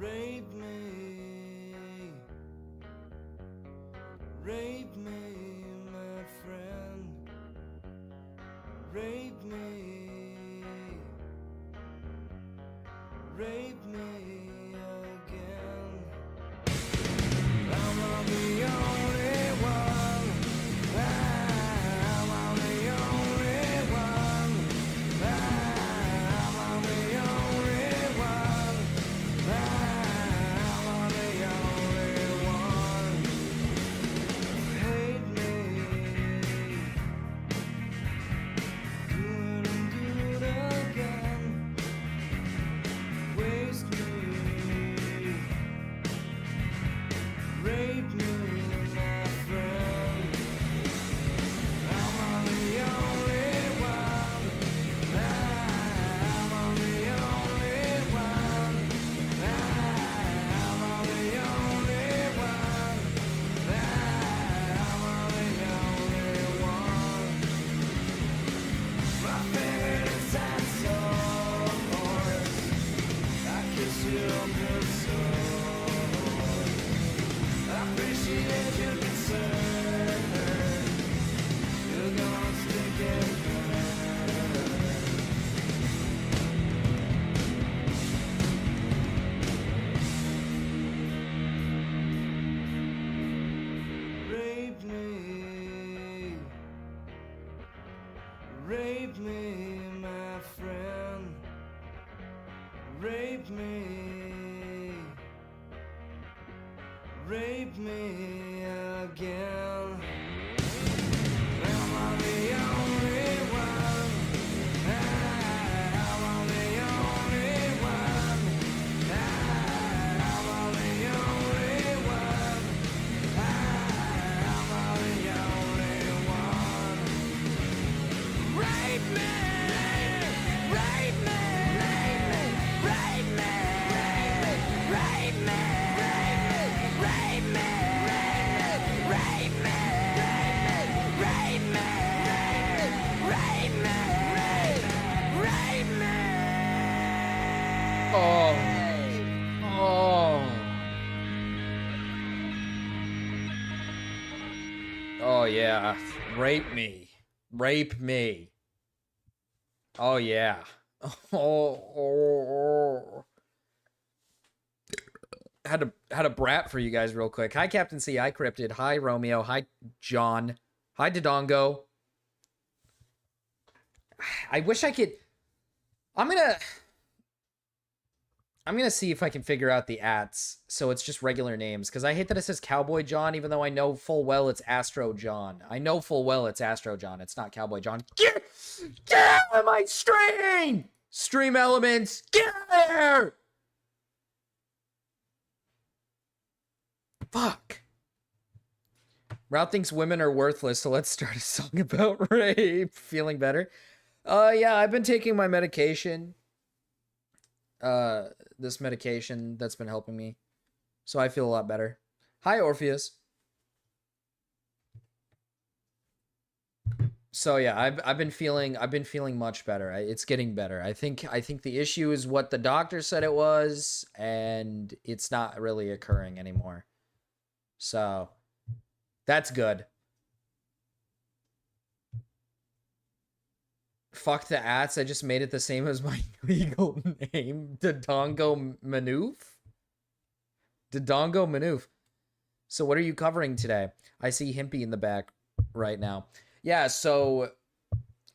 Rape me, rape me, my friend. Rape me, rape me again. I'm not the only one. I'm not the only one. I'm not the only one. I'm not the only one. Hate me, do it and do it again. Waste me, rape me, my friend. I'm on the only one. I'm on the only one. I'm on the only one. I'm on the only one. My favorite is that horse. I kiss your good soul. I appreciate your concern. You're gonna stick it Rape me, rape me, my friend. Rape me, rape me again. I'm on the only one. I'm on the only one. I'm on the only one. I'm on the only one. Rape me, rape me, rape me, rape me, rape me, rape me, rape me, rape me, rape me. Oh. Oh. Oh yeah. Rape me. Rape me. Oh yeah. Oh. Had a brat for you guys real quick. Hi Captain C. Hi Cryptid. Hi Romeo. Hi John. Hi Dodongo. I wish I could. I'm gonna see if I can figure out the ats so it's just regular names, because I hate that it says Cowboy John, even though I know full well it's Astro John. I know full well it's Astro John. It's not Cowboy John. Get out of my stream! Stream elements, get out of here! Fuck. Route thinks women are worthless, so let's start a song about rape. Feeling better? Yeah, I've been taking my medication. This medication that's been helping me, so I feel a lot better. Hi Orpheus. So yeah, I've been feeling much better. It's getting better. I think the issue is what the doctor said it was, and it's not really occurring anymore. So that's good. Fuck the ats. I just made it the same as my legal name. Dodongo Manoof? Dodongo Manoof. So what are you covering today? I see Himpy in the back right now. Yeah, so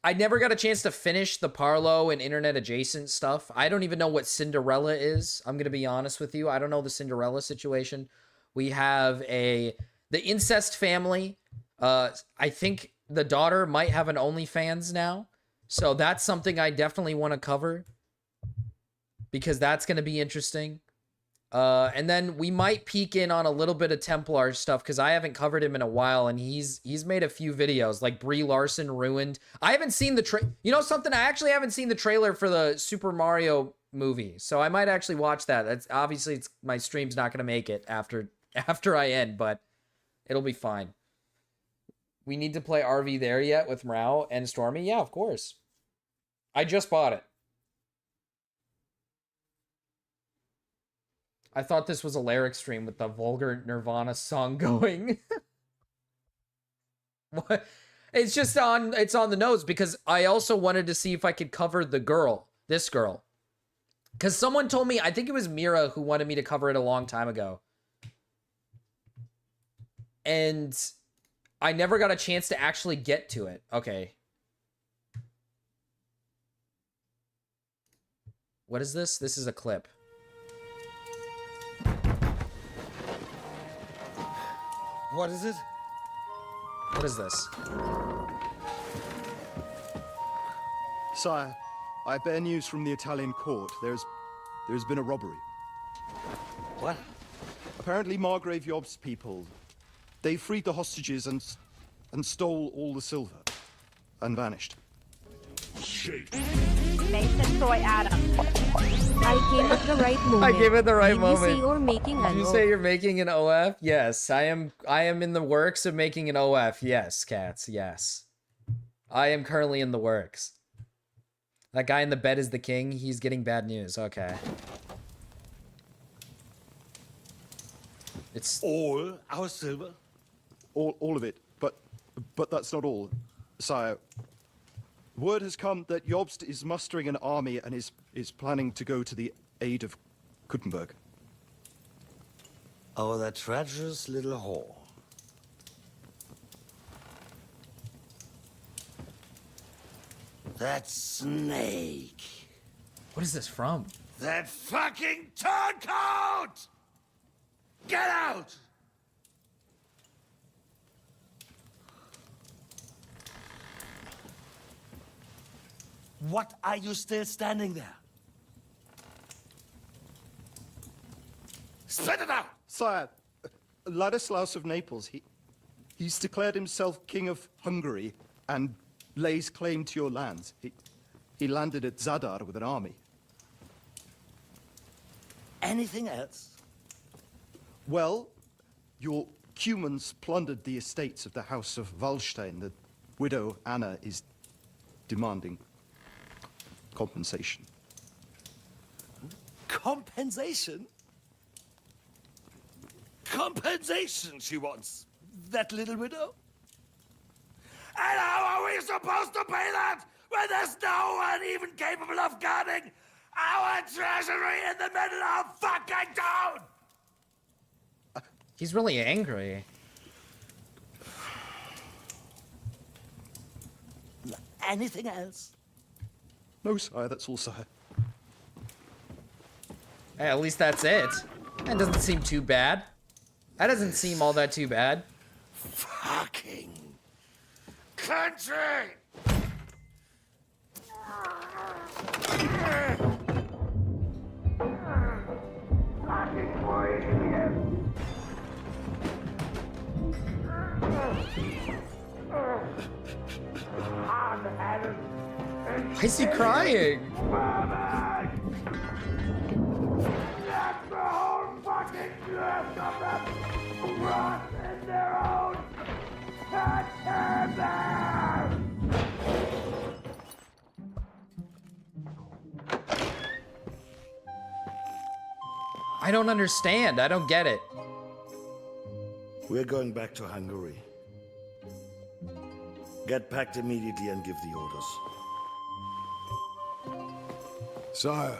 I never got a chance to finish the Parlo and internet adjacent stuff. I don't even know what Cinderella is. I'm going to be honest with you. I don't know the Cinderella situation. We have the incest family. I think the daughter might have an OnlyFans now. So that's something I definitely want to cover, because that's going to be interesting. And then we might peek in on a little bit of Templar stuff, because I haven't covered him in a while, and he's made a few videos, like Brie Larson Ruined. I haven't seen the you know something? I actually haven't seen the trailer for the Super Mario movie, so I might actually watch that. That's obviously my stream's not going to make it after I end, but it'll be fine. We need to play RV there yet with Mrow and Stormy? Yeah, of course. I just bought it. I thought this was a lyric stream with the vulgar Nirvana song going. What? It's just it's on the nose because I also wanted to see if I could cover this girl. Because someone told me, I think it was Mira who wanted me to cover it a long time ago. And I never got a chance to actually get to it. Okay. What is this? This is a clip. What is it? What is this? Sire, I bear news from the Italian court. There's been a robbery. What? Apparently Margrave Yob's people, they freed the hostages and stole all the silver and vanished. Mason Soy Adam. I came at the right moment. I gave it the right Did moment. You say you're making Did you say you're making an OF? Yes, I am in the works of making an OF. Yes, cats. Yes. I am currently in the works. That guy in the bed is the king. He's getting bad news. Okay. It's All our silver? All of it, but that's not all, sire. Word has come that Jobst is mustering an army and is planning to go to the aid of Kuttenberg. Oh, that treacherous little whore. That snake. what is this from? That fucking turncoat! Get out! What are you still standing there? Spit it out! Sire, Ladislaus of Naples, he's declared himself king of Hungary and lays claim to your lands. He landed at Zadar with an army. Anything else? Well, your Cumans plundered the estates of the House of Wallstein. The widow Anna is demanding compensation. Compensation? Compensation she wants. That little widow? And how are we supposed to pay that when there's no one even capable of guarding our treasury in the middle of fucking town? He's really angry. Anything else? No, sire, that's all, sire. Hey, at least that's it. That doesn't seem too bad. That doesn't seem all that too bad. Fucking country! Why is he crying? That's the whole fucking gist of them rot in their own containers! I don't understand. I don't get it. We're going back to Hungary. Get packed immediately and give the orders. Sire,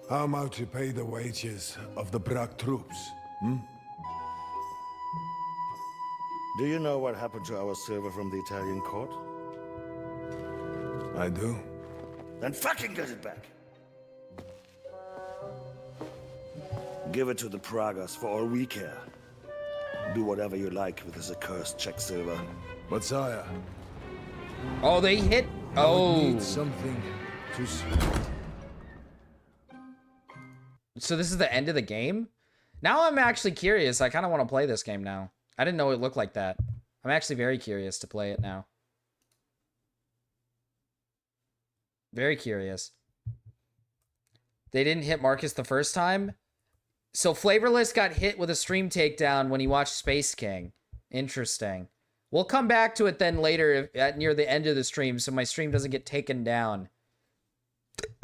how am I to pay the wages of the Prague troops? Do you know what happened to our silver from the Italian court? I do. Then fucking get it back. Give it to the Pragas for all we care. Do whatever you like with this accursed Czech silver. But sire, Oh, they hit. I would Oh. need something to... So this is the end of the game? Now I'm actually curious. I kind of want to play this game now. I didn't know it looked like that. I'm actually very curious to play it now. Very curious. They didn't hit Marcus the first time? So Flavorless got hit with a stream takedown when he watched Space King. Interesting. We'll come back to it then later near the end of the stream so my stream doesn't get taken down.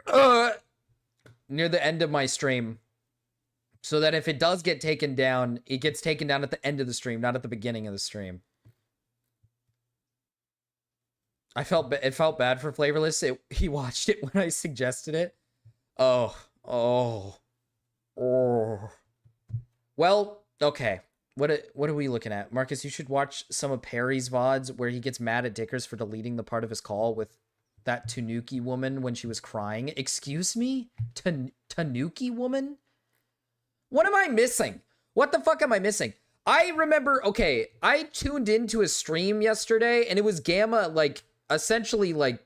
Near the end of my stream. So that if it does get taken down, it gets taken down at the end of the stream, not at the beginning of the stream. It felt bad for Flavorless. He watched it when I suggested it. Oh. Well, okay. What are we looking at? Marcus, you should watch some of Perry's VODs where he gets mad at Dickers for deleting the part of his call with that Tanuki woman when she was crying. Excuse me? Tanuki woman? What am I missing? What the fuck am I missing? I remember, okay, I tuned into a stream yesterday and it was Gamma, like, essentially, like,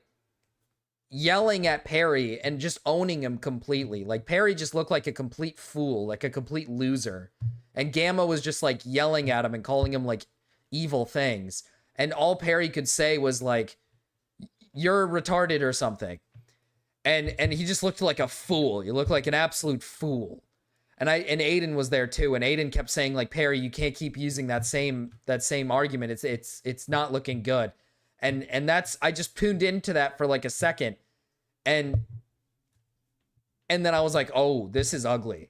yelling at Perry and just owning him completely. Like, Perry just looked like a complete fool, like a complete loser. And Gamma was just, like, yelling at him and calling him, like, evil things. And all Perry could say was, like, you're retarded or something. And he just looked like a fool. He looked like an absolute fool. And Aiden was there too, and Aiden kept saying, like, Perry, you can't keep using that same argument. It's not looking good. And that's, I just tuned into that for like a second, and then I was like, oh, this is ugly.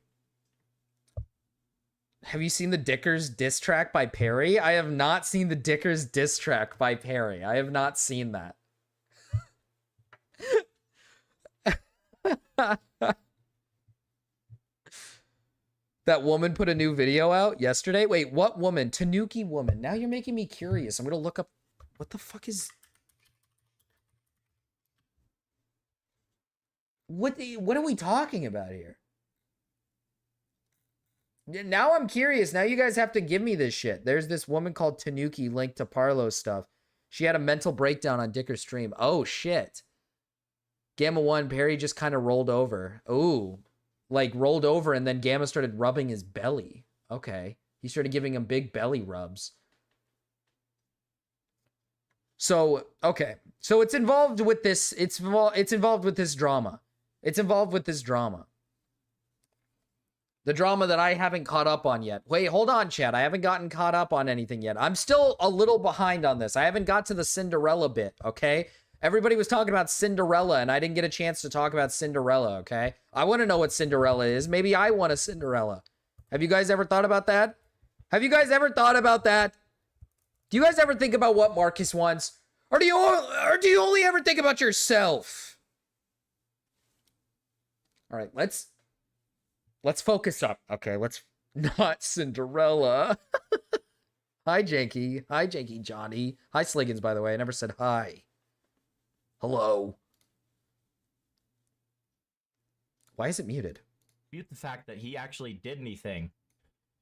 Have you seen the Dickers diss track by Perry? I have not seen the Dickers diss track by Perry. I have not seen that. That woman put a new video out yesterday. Wait, what woman? Tanuki woman. Now you're making me curious. I'm going to look up. What the fuck is... What are we talking about here? Now I'm curious. Now you guys have to give me this shit. There's this woman called Tanuki linked to Parlo stuff. She had a mental breakdown on Dicker's stream. Oh, shit. Gamma 1, Perry just kind of rolled over. Ooh. Like, rolled over, and then Gamma started rubbing his belly. Okay. He started giving him big belly rubs. So, okay. So it's involved with this. It's involved with this drama. It's involved with this drama. The drama that I haven't caught up on yet. Wait, hold on, Chad. I haven't gotten caught up on anything yet. I'm still a little behind on this. I haven't got to the Cinderella bit, okay? Everybody was talking about Cinderella, and I didn't get a chance to talk about Cinderella, okay? I want to know what Cinderella is. Maybe I want a Cinderella. Have you guys ever thought about that? Have you guys ever thought about that? Do you guys ever think about what Marcus wants? Or do you only ever think about yourself? All right, let's focus up. Okay, let's not Cinderella. Hi, Janky. Hi, Janky Johnny. Hi, Sliggins, by the way. I never said hi. Hello. Why is it muted? Mute the fact that he actually did anything.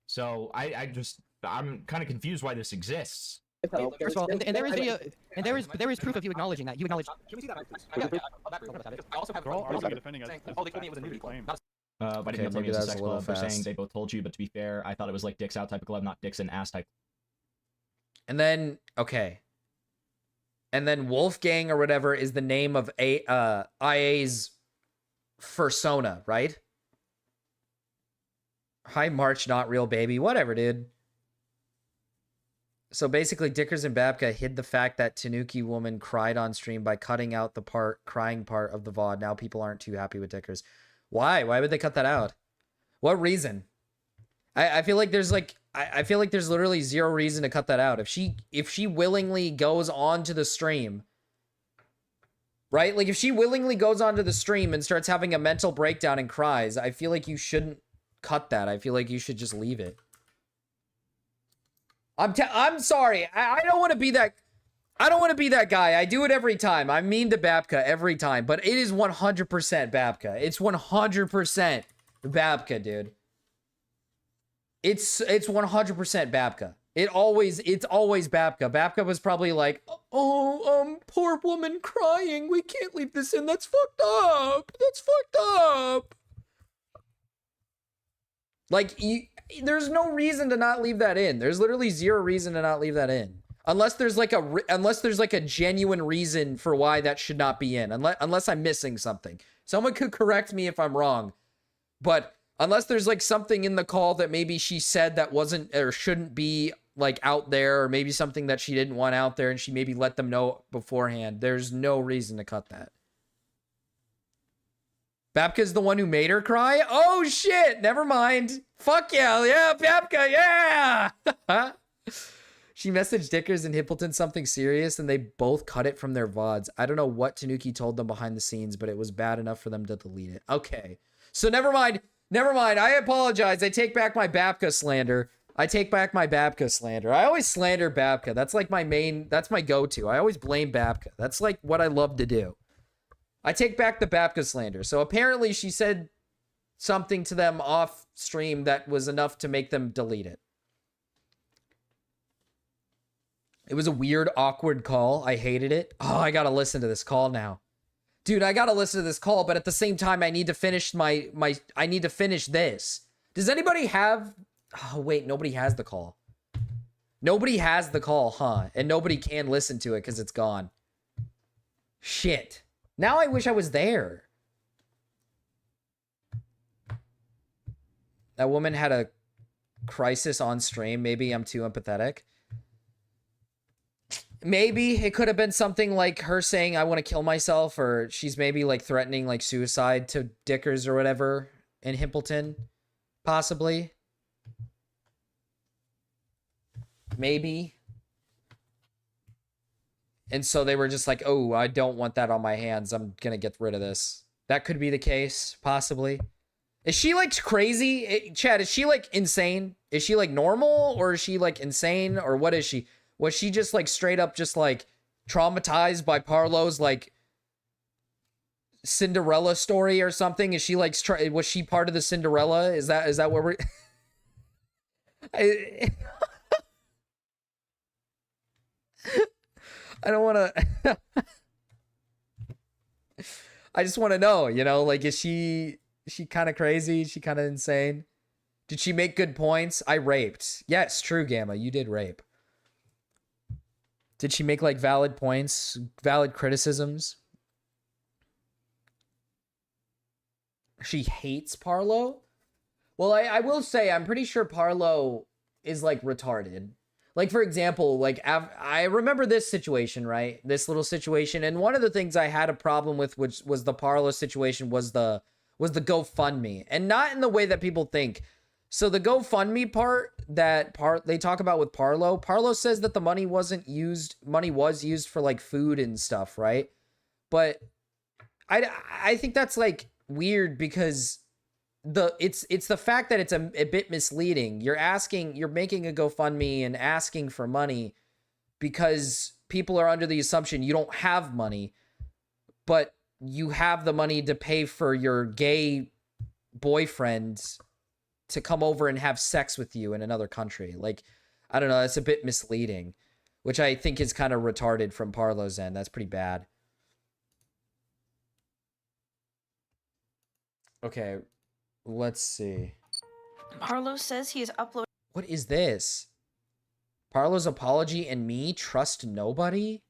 So I'm kind of confused why this exists. First of all, and there is video, and there is proof of you acknowledging that. You acknowledge. Can we see that? I also have. They're all defending us. Oh, they told me it was a nudity claim. But I didn't tell me it was a sex club. They're saying they both told you, but to be fair, I thought it was like dicks out type of club, not dicks and ass type. And then, okay. And then Wolfgang or whatever is the name of IA's fursona, right? Hi, March, not real baby. Whatever, dude. So basically, Dickers and Babka hid the fact that Tanuki woman cried on stream by cutting out the crying part of the VOD. Now people aren't too happy with Dickers. Why? Why would they cut that out? What reason? I feel like there's like I feel like there's literally zero reason to cut that out. If she willingly goes onto the stream, right? Like if she willingly goes onto the stream and starts having a mental breakdown and cries, I feel like you shouldn't cut that. I feel like you should just leave it. I'm sorry. I don't want to be that. I don't want to be that guy. I do it every time. I'm mean to Babka every time, but it is 100% Babka. It's 100% Babka, dude. It's 100% Babka. It's always Babka. Babka was probably like, oh, poor woman crying. We can't leave this in. That's fucked up. That's fucked up. Like, there's no reason to not leave that in. There's literally zero reason to not leave that in. Unless there's like a genuine reason for why that should not be in. Unless I'm missing something. Someone could correct me if I'm wrong. But unless there's like something in the call that maybe she said that wasn't or shouldn't be like out there, or maybe something that she didn't want out there and she maybe let them know beforehand, there's no reason to cut that. Babka's the one who made her cry? Oh shit, never mind. Fuck yeah, yeah, Babka, yeah! She messaged Dickers and Hippleton something serious, and they both cut it from their VODs. I don't know what Tanuki told them behind the scenes, but it was bad enough for them to delete it. Okay, so never mind. Never mind. I apologize. I take back my Babka slander. I take back my Babka slander. I always slander Babka. That's like my main, that's my go-to. I always blame Babka. That's like what I love to do. I take back the Babka slander. So apparently she said something to them off stream that was enough to make them delete it. It was a weird, awkward call. I hated it. Oh, I gotta listen to this call now. Dude, I gotta listen to this call, but at the same time, I need to finish I need to finish this. Does anybody have... Oh, wait, nobody has the call. Nobody has the call, huh? And nobody can listen to it because it's gone. Shit. Now I wish I was there. That woman had a crisis on stream. Maybe I'm too empathetic. Maybe it could have been something like her saying, I want to kill myself, or she's maybe like threatening like suicide to Dickers or whatever in Himpleton. Possibly. Maybe. And so they were just like, oh, I don't want that on my hands. I'm going to get rid of this. That could be the case, possibly. Is she like crazy? Chad, is she like insane? Is she like normal, or is she like insane, or what is she? Was she just like straight up just like traumatized by Parlo's like Cinderella story or something? Is she like, was she part of the Cinderella? Is that where we're... I don't want to... I just want to know, you know, like, is she kind of crazy? Is she kind of insane? Did she make good points? I raped. Yes, true, Gamma. You did rape. Did she make like valid points, valid criticisms? She hates Parlo? Well, I will say, I'm pretty sure Parlo is like retarded. Like, for example, like I remember this situation, right? This little situation. And one of the things I had a problem with, which was the Parlo situation, was the GoFundMe. And not in the way that people think. So the GoFundMe part they talk about with Parlo says that the money was used for like food and stuff, right? But I think that's like weird, because it's the fact that it's a bit misleading. You're making a GoFundMe and asking for money because people are under the assumption you don't have money, but you have the money to pay for your gay boyfriend to come over and have sex with you in another country. Like, I don't know, that's a bit misleading, which I think is kind of retarded from Parlo's end. That's pretty bad. Okay, let's see. Parlo says he is uploading. What is this? Parlo's apology and me trust nobody?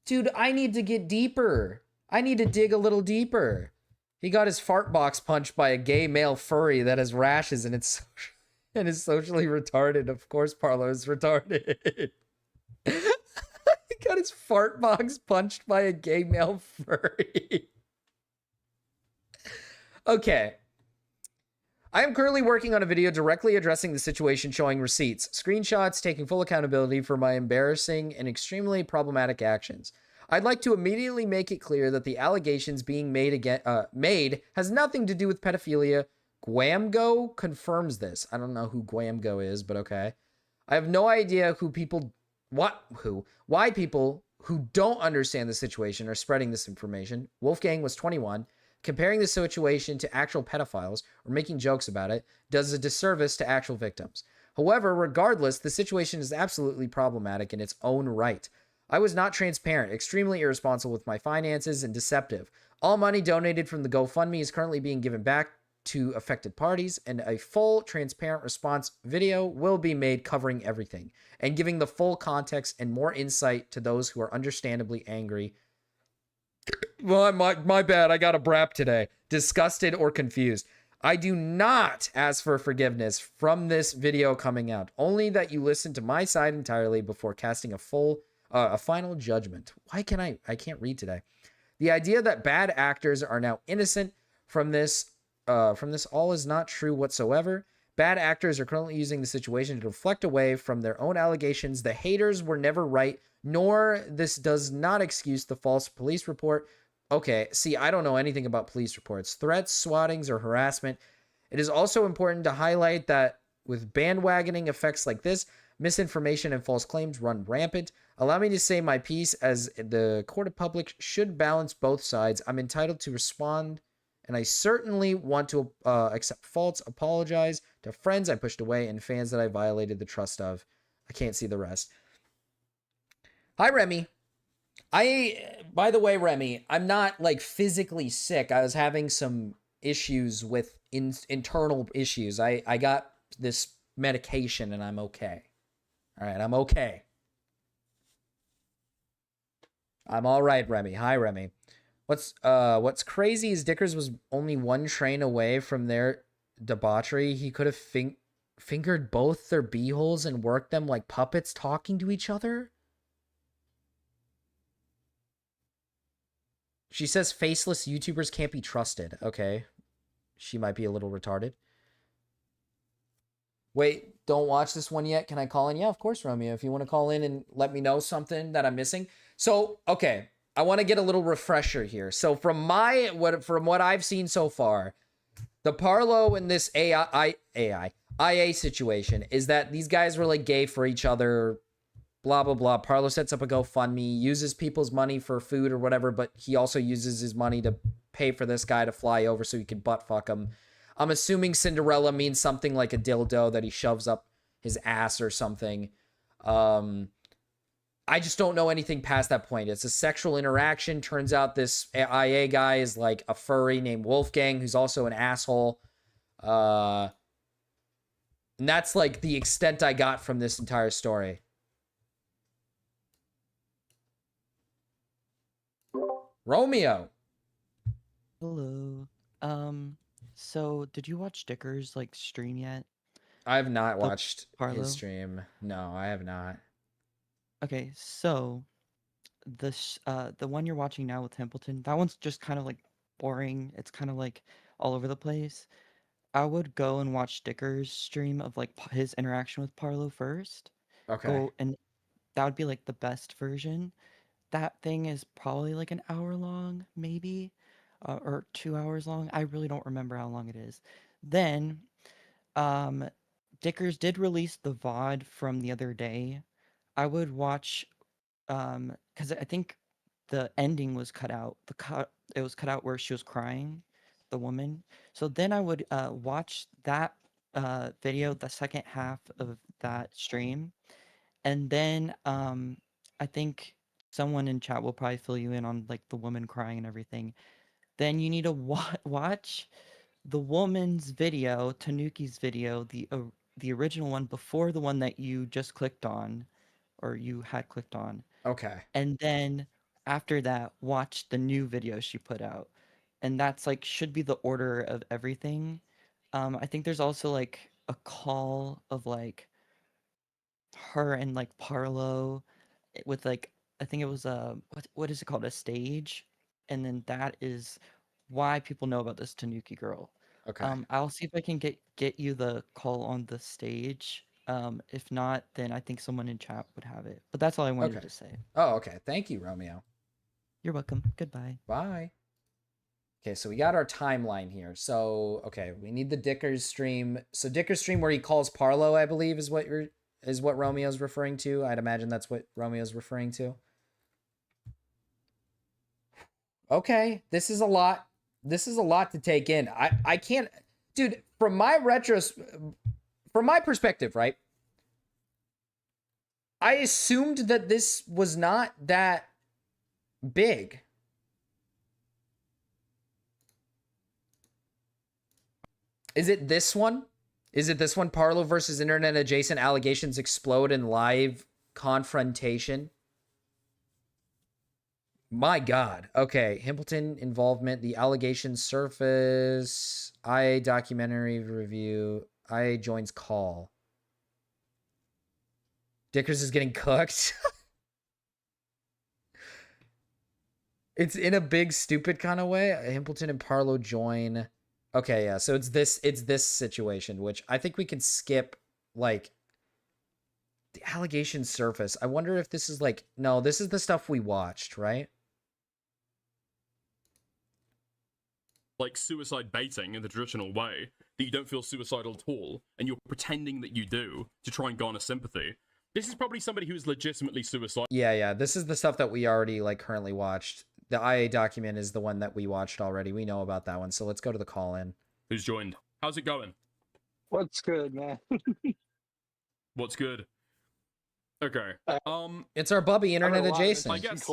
Dude, I need to get deeper. I need to dig a little deeper. He got his fart box punched by a gay male furry that has rashes and is socially retarded. Of course, Parlo is retarded. He got his fart box punched by a gay male furry. Okay. I am currently working on a video directly addressing the situation, showing receipts, screenshots, taking full accountability for my embarrassing and extremely problematic actions. I'd like to immediately make it clear that the allegations being made has nothing to do with pedophilia. Guamgo confirms this. I don't know who Guamgo is, but okay. I have no idea why people who don't understand the situation are spreading this information. Wolfgang was 21. Comparing the situation to actual pedophiles or making jokes about it does a disservice to actual victims. However, regardless, the situation is absolutely problematic in its own right. I was not transparent, extremely irresponsible with my finances, and deceptive. All money donated from the GoFundMe is currently being given back to affected parties, and a full, transparent response video will be made covering everything and giving the full context and more insight to those who are understandably angry. Well, my bad, I got a brap today. Disgusted or confused. I do not ask for forgiveness from this video coming out, only that you listen to my side entirely before casting a final judgment. Why can I can't read today. The idea that bad actors are now innocent from this all is not true whatsoever. Bad actors are currently using the situation to deflect away from their own allegations. The haters were never right, nor this does not excuse the false police report. Okay, see, I don't know anything about police reports. Threats, swattings, or harassment. It is also important to highlight that with bandwagoning effects like this, misinformation and false claims run rampant. Allow me to say my piece, as the court of public should balance both sides. I'm entitled to respond, and I certainly want to accept faults, apologize to friends I pushed away, and fans that I violated the trust of. I can't see the rest. Hi, Remy. By the way, Remy, I'm not like physically sick. I was having some issues with internal issues. I got this medication and I'm okay. All right, I'm okay. I'm all right, Remy. Hi, Remy. What's crazy is Dickers was only one train away from their debauchery. He could have fingered both their beeholes and worked them like puppets talking to each other. She says faceless YouTubers can't be trusted. Okay. She might be a little retarded. Wait, don't watch this one yet. Can I call in? Yeah, of course, Romeo. If you want to call in and let me know something that I'm missing. So, okay. I want to get a little refresher here. So from what I've seen so far, the Parlo in this IA situation is that these guys were like gay for each other, blah, blah, blah. Parlo sets up a GoFundMe, uses people's money for food or whatever, but he also uses his money to pay for this guy to fly over so he can butt fuck him. I'm assuming Cinderella means something like a dildo that he shoves up his ass or something. I just don't know anything past that point. It's a sexual interaction. Turns out this IA guy is like a furry named Wolfgang, who's also an asshole. And that's like the extent I got from this entire story. Romeo. Hello. So did you watch Dicker's like stream yet? I have not watched Parlo? his stream. No, I have not. Okay, so the one you're watching now with Templeton, that one's just kind of like boring. It's kind of like all over the place. I would go and watch Dicker's stream of like his interaction with Parlo first. Okay. Go and that would be like the best version. That thing is probably like an hour long, maybe, or 2 hours long. I really don't remember how long it is. Then, Dickers did release the VOD from the other day. I would watch, because I think the ending was cut out. It was cut out where she was crying, the woman. So then I would watch that video, the second half of that stream, and then I think someone in chat will probably fill you in on like the woman crying and everything. Then you need to watch the woman's video, Tanuki's video, the original one before the one that you just clicked on, or you had clicked on. Okay. And then after that, watch the new video she put out. And that's like should be the order of everything. I think there's also like a call of like her and like Parlo with like I think it was a what is it called, a stage, and then that is why people know about this Tanuki girl. Okay. I'll see if I can get you the call on the stage. If not, then I think someone in chat would have it. But that's all I wanted Okay. to say. Oh, okay. Thank you, Romeo. You're welcome. Goodbye. Bye. Okay, so we got our timeline here. So, okay, we need the Dickers stream. So Dickers stream where he calls Parlo, I believe, is what Romeo's referring to. I'd imagine that's what Romeo's referring to. Okay, this is a lot. This is a lot to take in. I can't, dude, from my perspective, right? I assumed that this was not that big. Is it this one? Is it this one? Parlo versus internet adjacent allegations explode in live confrontation. My God. Okay. Himpleton involvement. The allegations surface. IA documentary review. IA joins call. Dickers is getting cooked. It's in a big stupid kind of way. Himpleton and Parlow join. Okay, yeah. So it's this situation, which I think we can skip. Like the allegations surface. I wonder if this is like no. This is the stuff we watched, right? Like suicide baiting in the traditional way, that you don't feel suicidal at all, and you're pretending that you do to try and garner sympathy. This is probably somebody who's legitimately suicidal. Yeah. This is the stuff that we already like currently watched. The IA document is the one that we watched already. We know about that one. So let's go to the call in. Who's joined? How's it going? What's good, man? What's good? Okay. It's our Bubby internet adjacent. I guess.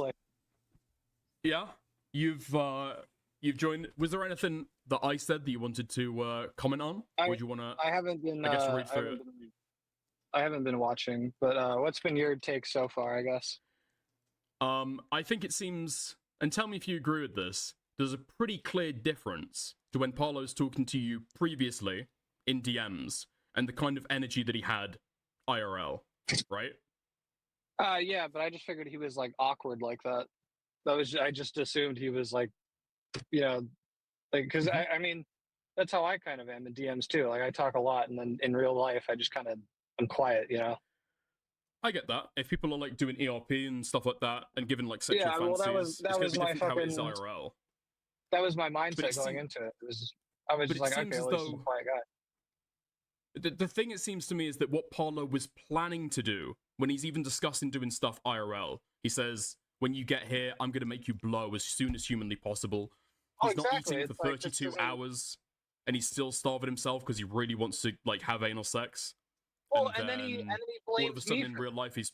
Yeah. You've joined. Was there anything that I said that you wanted to comment on? Or would you want to? I haven't been. I guess read through it. I haven't been watching, but what's been your take so far? I guess. I think it seems, and tell me if you agree with this. There's a pretty clear difference to when Parlow's talking to you previously in DMs and the kind of energy that he had IRL, right? Yeah, but I just figured he was like awkward like that. I just assumed he was like, you know, like because I mean, that's how I kind of am in DMs too. Like I talk a lot, and then in real life, I just I'm quiet, you know. I get that. If people are like doing ERP and stuff like that and giving like sexual Yeah, well, fancies, that was my how it is fucking IRL. That was my mindset going into it. I was just like, okay, well, this is a quiet guy. The thing it seems to me is that what Parlow was planning to do when he's even discussing doing stuff IRL, he says, when you get here, I'm going to make you blow as soon as humanly possible. He's not eating for 32 hours, and he's still starving himself because he really wants to like have anal sex. Well, and then he blames all of a sudden in real life he's.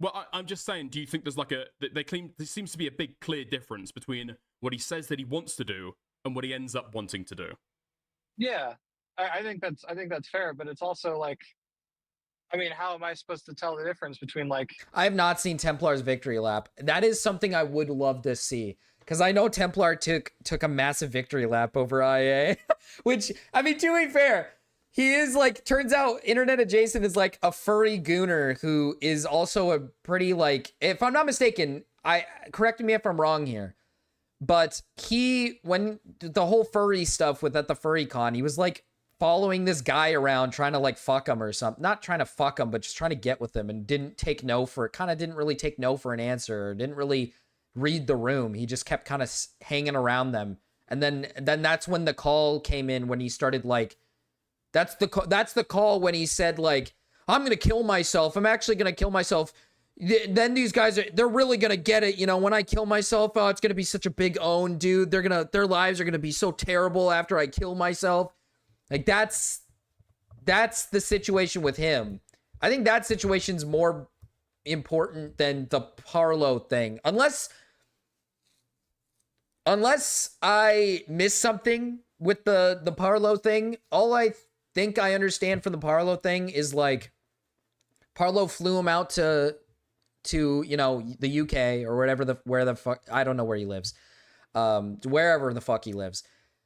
Well, I'm just saying. Do you think there's like there seems to be a big clear difference between what he says that he wants to do and what he ends up wanting to do? Yeah, I think that's fair, but it's also like, I mean, how am I supposed to tell the difference between like? I have not seen Templar's victory lap. That is something I would love to see. Because I know Templar took a massive victory lap over IA. Which, I mean, to be fair, he is like, turns out Internet Adjacent is like a furry gooner who is also a pretty like, if I'm not mistaken, correct me if I'm wrong here, but when the whole furry stuff with at the furry con, he was like following this guy around trying to like fuck him or something. Not trying to fuck him, but just trying to get with him, and didn't really take no for an answer, or didn't really read the room. He just kept kind of hanging around them. And then that's when the call came in, when he started like, that's the call when he said like, I'm going to kill myself. I'm actually going to kill myself. Then these guys they're really going to get it. You know, when I kill myself, oh, it's going to be such a big own, dude. Their lives are going to be so terrible after I kill myself. Like that's the situation with him. I think that situation's more important than the Parlow thing. Unless I missed something with the Parlow thing. All I think I understand from the Parlow thing is like Parlow flew him out to you know, the UK or where the fuck, I don't know where he lives. Wherever the fuck he lives.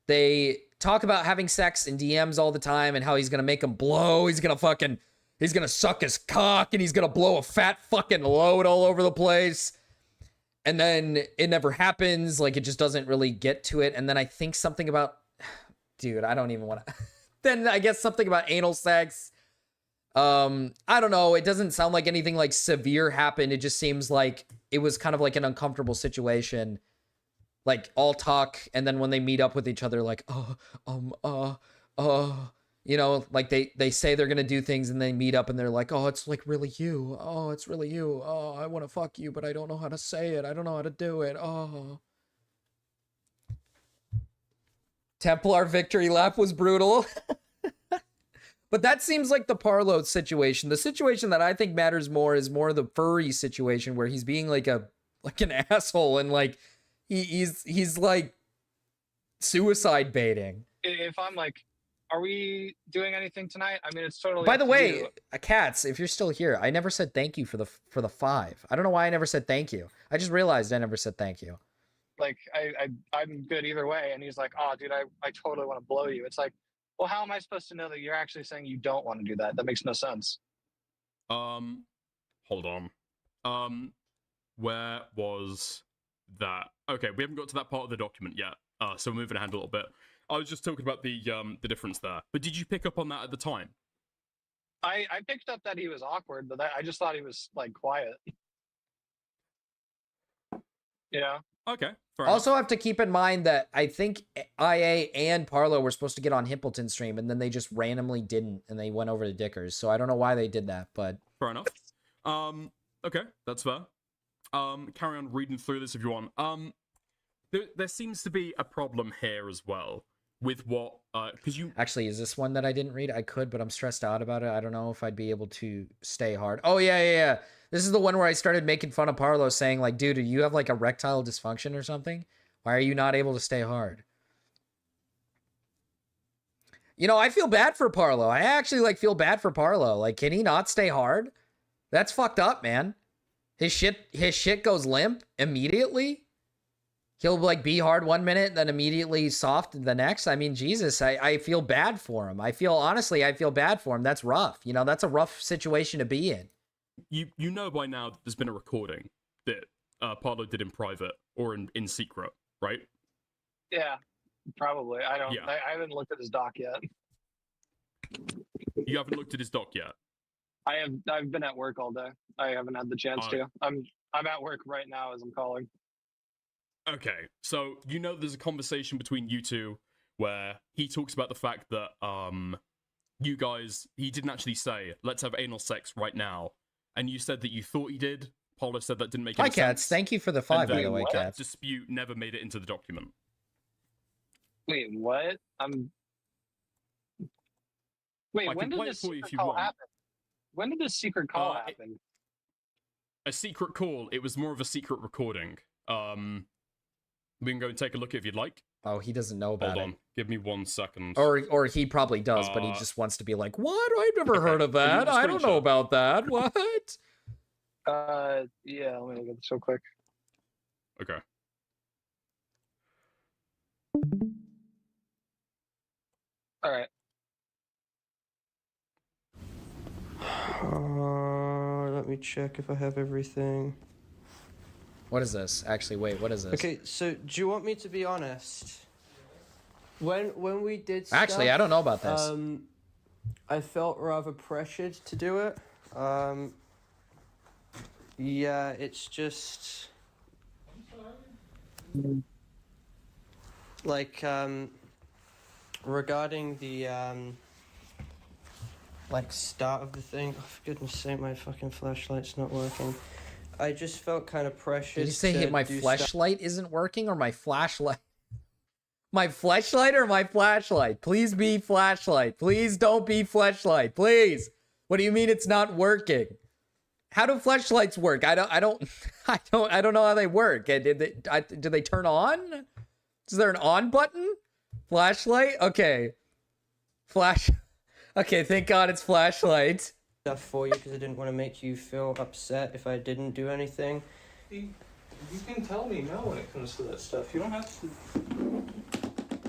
They talk about having sex in DMs all the time and how he's gonna make him blow. He's gonna suck his cock and he's gonna blow a fat fucking load all over the place. And then it never happens. Like, it just doesn't really get to it. And then I think something about, dude, I don't even want to. Then I guess something about anal sex. I don't know. It doesn't sound like anything like severe happened. It just seems like it was kind of like an uncomfortable situation. Like all talk, and then when they meet up with each other, like, you know, like they say they're gonna do things, and they meet up, and they're like, oh, it's like really you. Oh, it's really you. Oh, I want to fuck you, but I don't know how to say it. I don't know how to do it. Oh. Templar victory lap was brutal. But that seems like the Parlow situation. The situation that I think matters more is more the furry situation, where he's being like an asshole, and like he's like suicide baiting. If I'm like, are we doing anything tonight? I mean, it's totally. By the way, Cats, if you're still here, I never said thank you for the 5. I don't know why I never said thank you. I just realized I never said thank you. Like I'm good either way, and he's like, oh, dude, I totally want to blow you. It's like, well, how am I supposed to know that you're actually saying you don't want to do that? That makes no sense. Hold on. Where was that. Okay, we haven't got to that part of the document yet, so we're moving ahead a little bit. I was just talking about the difference there. But did you pick up on that at the time? I picked up that he was awkward, but I just thought he was like quiet. Yeah. Okay. Also have to keep in mind that I think IA and Parlo were supposed to get on Himpleton's stream, and then they just randomly didn't, and they went over to Dicker's. So I don't know why they did that, but fair enough. Okay, that's fair. Carry on reading through this if you want. There seems to be a problem here as well with what because you actually, is this one that I didn't read? I could, but I'm stressed out about it. I don't know if I'd be able to stay hard. Oh yeah. This is the one where I started making fun of Parlo, saying like, dude, do you have like erectile dysfunction or something? Why are you not able to stay hard? You know, I feel bad for Parlo. I actually like feel bad for Parlo. Like, can he not stay hard? That's fucked up, man. His shit goes limp immediately. He'll like be hard one minute, then immediately soft the next. I mean, Jesus, I feel bad for him. I feel bad for him. That's rough. You know, that's a rough situation to be in. You know by now that there's been a recording that Parlo did in private or in secret, right? Yeah, probably. I don't. Yeah. I haven't looked at his doc yet. You haven't looked at his doc yet. I've been at work all day. I haven't had the chance to. I'm at work right now as I'm calling. Okay, so you know there's a conversation between you two where he talks about the fact that you guys, he didn't actually say let's have anal sex right now, and you said that you thought he did. Paulo said that didn't make any sense. Hi, Cats. Thank you for the 5, by the way, that Cats. dispute never made it into the document. Wait, what? Wait, when did this secret call happen? When did this secret call happen? A secret call. It was more of a secret recording. We can go and take a look if you'd like. Oh, he doesn't know about it. Hold on. Give me 1 second. Or he probably does, but he just wants to be like, what? I've never heard of that. I don't know about that. What? Yeah, let me look at this real quick. Okay. All right. Let me check if I have everything. What is this? Actually, wait, what is this? Okay, so do you want me to be honest? When we did stuff, actually, I don't know about this. I felt rather pressured to do it. Yeah, it's just like regarding the like start of the thing. Oh, for goodness sake, my fucking flashlight's not working. I just felt kind of pressured. Did you say my flashlight isn't working or my flashlight? My flashlight or my flashlight? Please be flashlight. Please don't be flashlight. Please. What do you mean it's not working? How do flashlights work? I don't know how they work. Do they turn on? Is there an on button? Flashlight? Okay. Okay, thank God it's flashlight. Stuff for you because I didn't want to make you feel upset if I didn't do anything. You can tell me no when it comes to that stuff. You don't have to.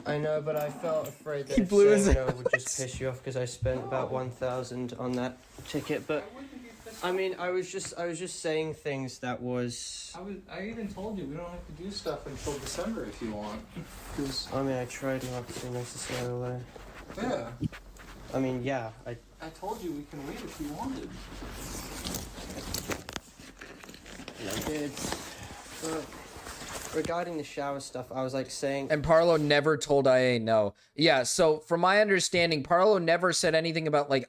I know, but I felt afraid that He if blew his saying no would just piss you off because I spent about 1,000 on that ticket. But I mean, I was just saying things that was. I even told you we don't have to do stuff until December if you want. I mean, I tried not to necessarily. Yeah. I mean, yeah. I told you we can wait if you wanted. I did. But regarding the shower stuff, I was like saying. And Parlo never told IA no. Yeah, so from my understanding, Parlo never said anything about like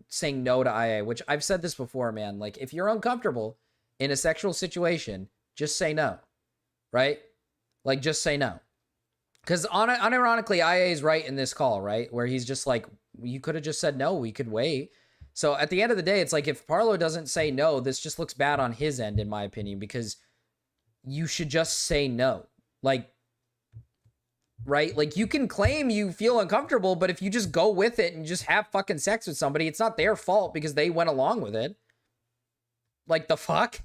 saying no to IA, which I've said this before, man. Like, if you're uncomfortable in a sexual situation, just say no. Right? Like, just say no. Because unironically, IA is right in this call, right? Where he's just like, you could have just said no, we could wait. So at the end of the day, it's like, if Parlo doesn't say no, this just looks bad on his end, in my opinion, because you should just say no. Like, right? Like, you can claim you feel uncomfortable, but if you just go with it and just have fucking sex with somebody, it's not their fault because they went along with it. Like, the fuck?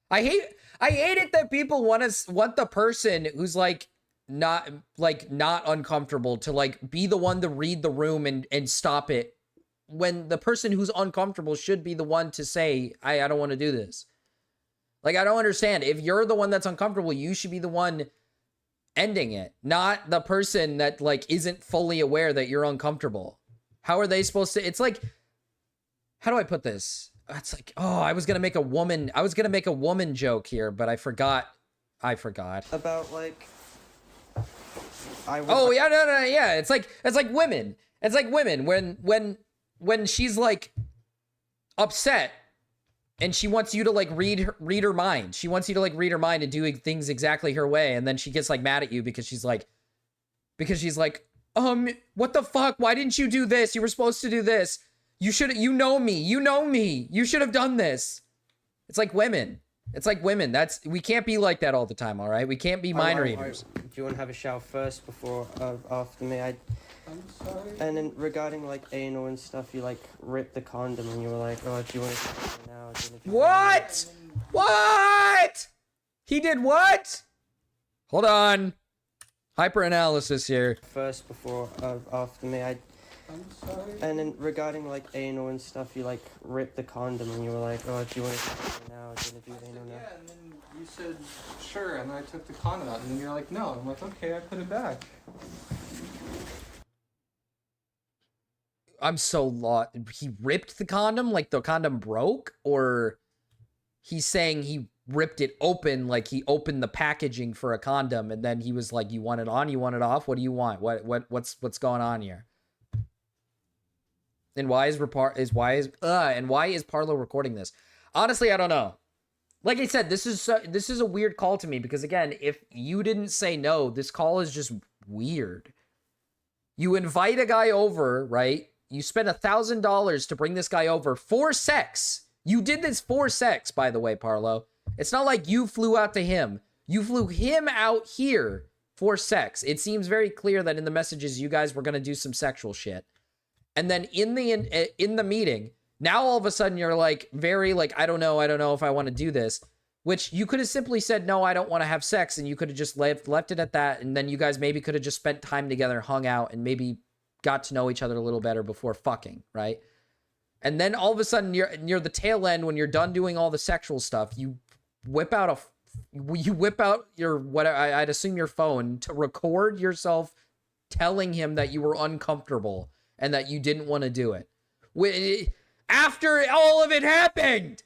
I hate it that people want the person who's like, not uncomfortable to like be the one to read the room and stop it, when the person who's uncomfortable should be the one to say, I don't want to do this. Like, I don't understand. If you're the one that's uncomfortable, you should be the one ending it, not the person that like isn't fully aware that you're uncomfortable. How are they supposed to? It's like, how do I put this? It's like, oh, I was gonna make a woman joke here, but I forgot. About like, oh yeah, no, yeah. It's like women. It's like women when she's like upset and she wants you to like read her mind. She wants you to like read her mind and do things exactly her way, and then she gets like mad at you because she's like, what the fuck? Why didn't you do this? You were supposed to do this. You know me. You should have done this. It's like women. We can't be like that all the time, all right? We can't be mind readers. Do you want to have a shower first before after me? I'm sorry. And then regarding like anal and stuff, you like ripped the condom and you were like, oh, do you want to now? What? What? He did what? Hold on. Hyper-analysis here. First before after me. I'm sorry. And then regarding like anal and stuff, you like ripped the condom and you were like, oh, do you want to now? Do you want to do anal now? Yeah, and then you said, sure, and I took the condom out, and then you're like, no. I'm like, okay, I put it back. I'm so lost. He ripped the condom? Like the condom broke? Or he's saying he ripped it open, like he opened the packaging for a condom and then he was like, you want it on, you want it off? What do you want? What's going on here? And why is Parlo recording this? Honestly, I don't know. Like I said, this is a weird call to me because again, if you didn't say no, this call is just weird. You invite a guy over, right? You spend $1,000 to bring this guy over for sex. You did this for sex, by the way, Parlo. It's not like you flew out to him. You flew him out here for sex. It seems very clear that in the messages you guys were going to do some sexual shit. And then in the meeting, now all of a sudden you're like very like, I don't know if I want to do this, which you could have simply said, no, I don't want to have sex. And you could have just left it at that. And then you guys maybe could have just spent time together, hung out, and maybe got to know each other a little better before fucking, right? And then all of a sudden near the tail end, when you're done doing all the sexual stuff, you whip out your, whatever, I'd assume your phone to record yourself telling him that you were uncomfortable and that you didn't want to do it. After all of it happened.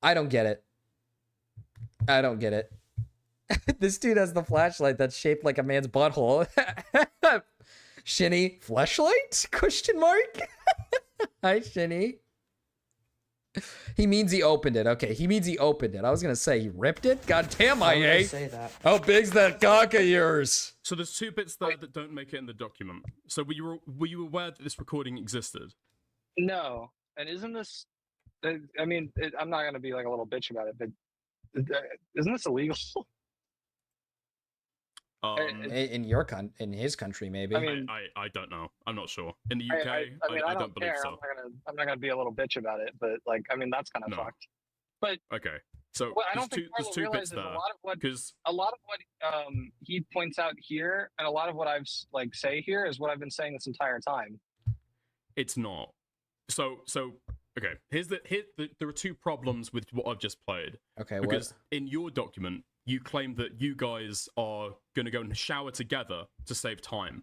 I don't get it. This dude has the flashlight that's shaped like a man's butthole. Shinny, flashlight? Question mark? Hi, Shinny. He means he opened it. Okay, he means he opened it. I was gonna say he ripped it. God damn, I ate. Say that. How big's that cock of yours? So there's two bits there that don't make it in the document. So were you aware that this recording existed? No. And isn't this? I mean, I'm not gonna be like a little bitch about it, but isn't this illegal? In his country, maybe. I mean, I don't know. I'm not sure. In the UK, I don't believe so. I'm not gonna be a little bitch about it, but like, I mean, that's kind of fucked. But okay, so I don't think there's two bits there. A lot of what he points out here, and a lot of what I've like say here is what I've been saying this entire time. It's not. So okay. There are two problems with what I've just played. Okay, because in your document, you claim that you guys are going to go and shower together to save time.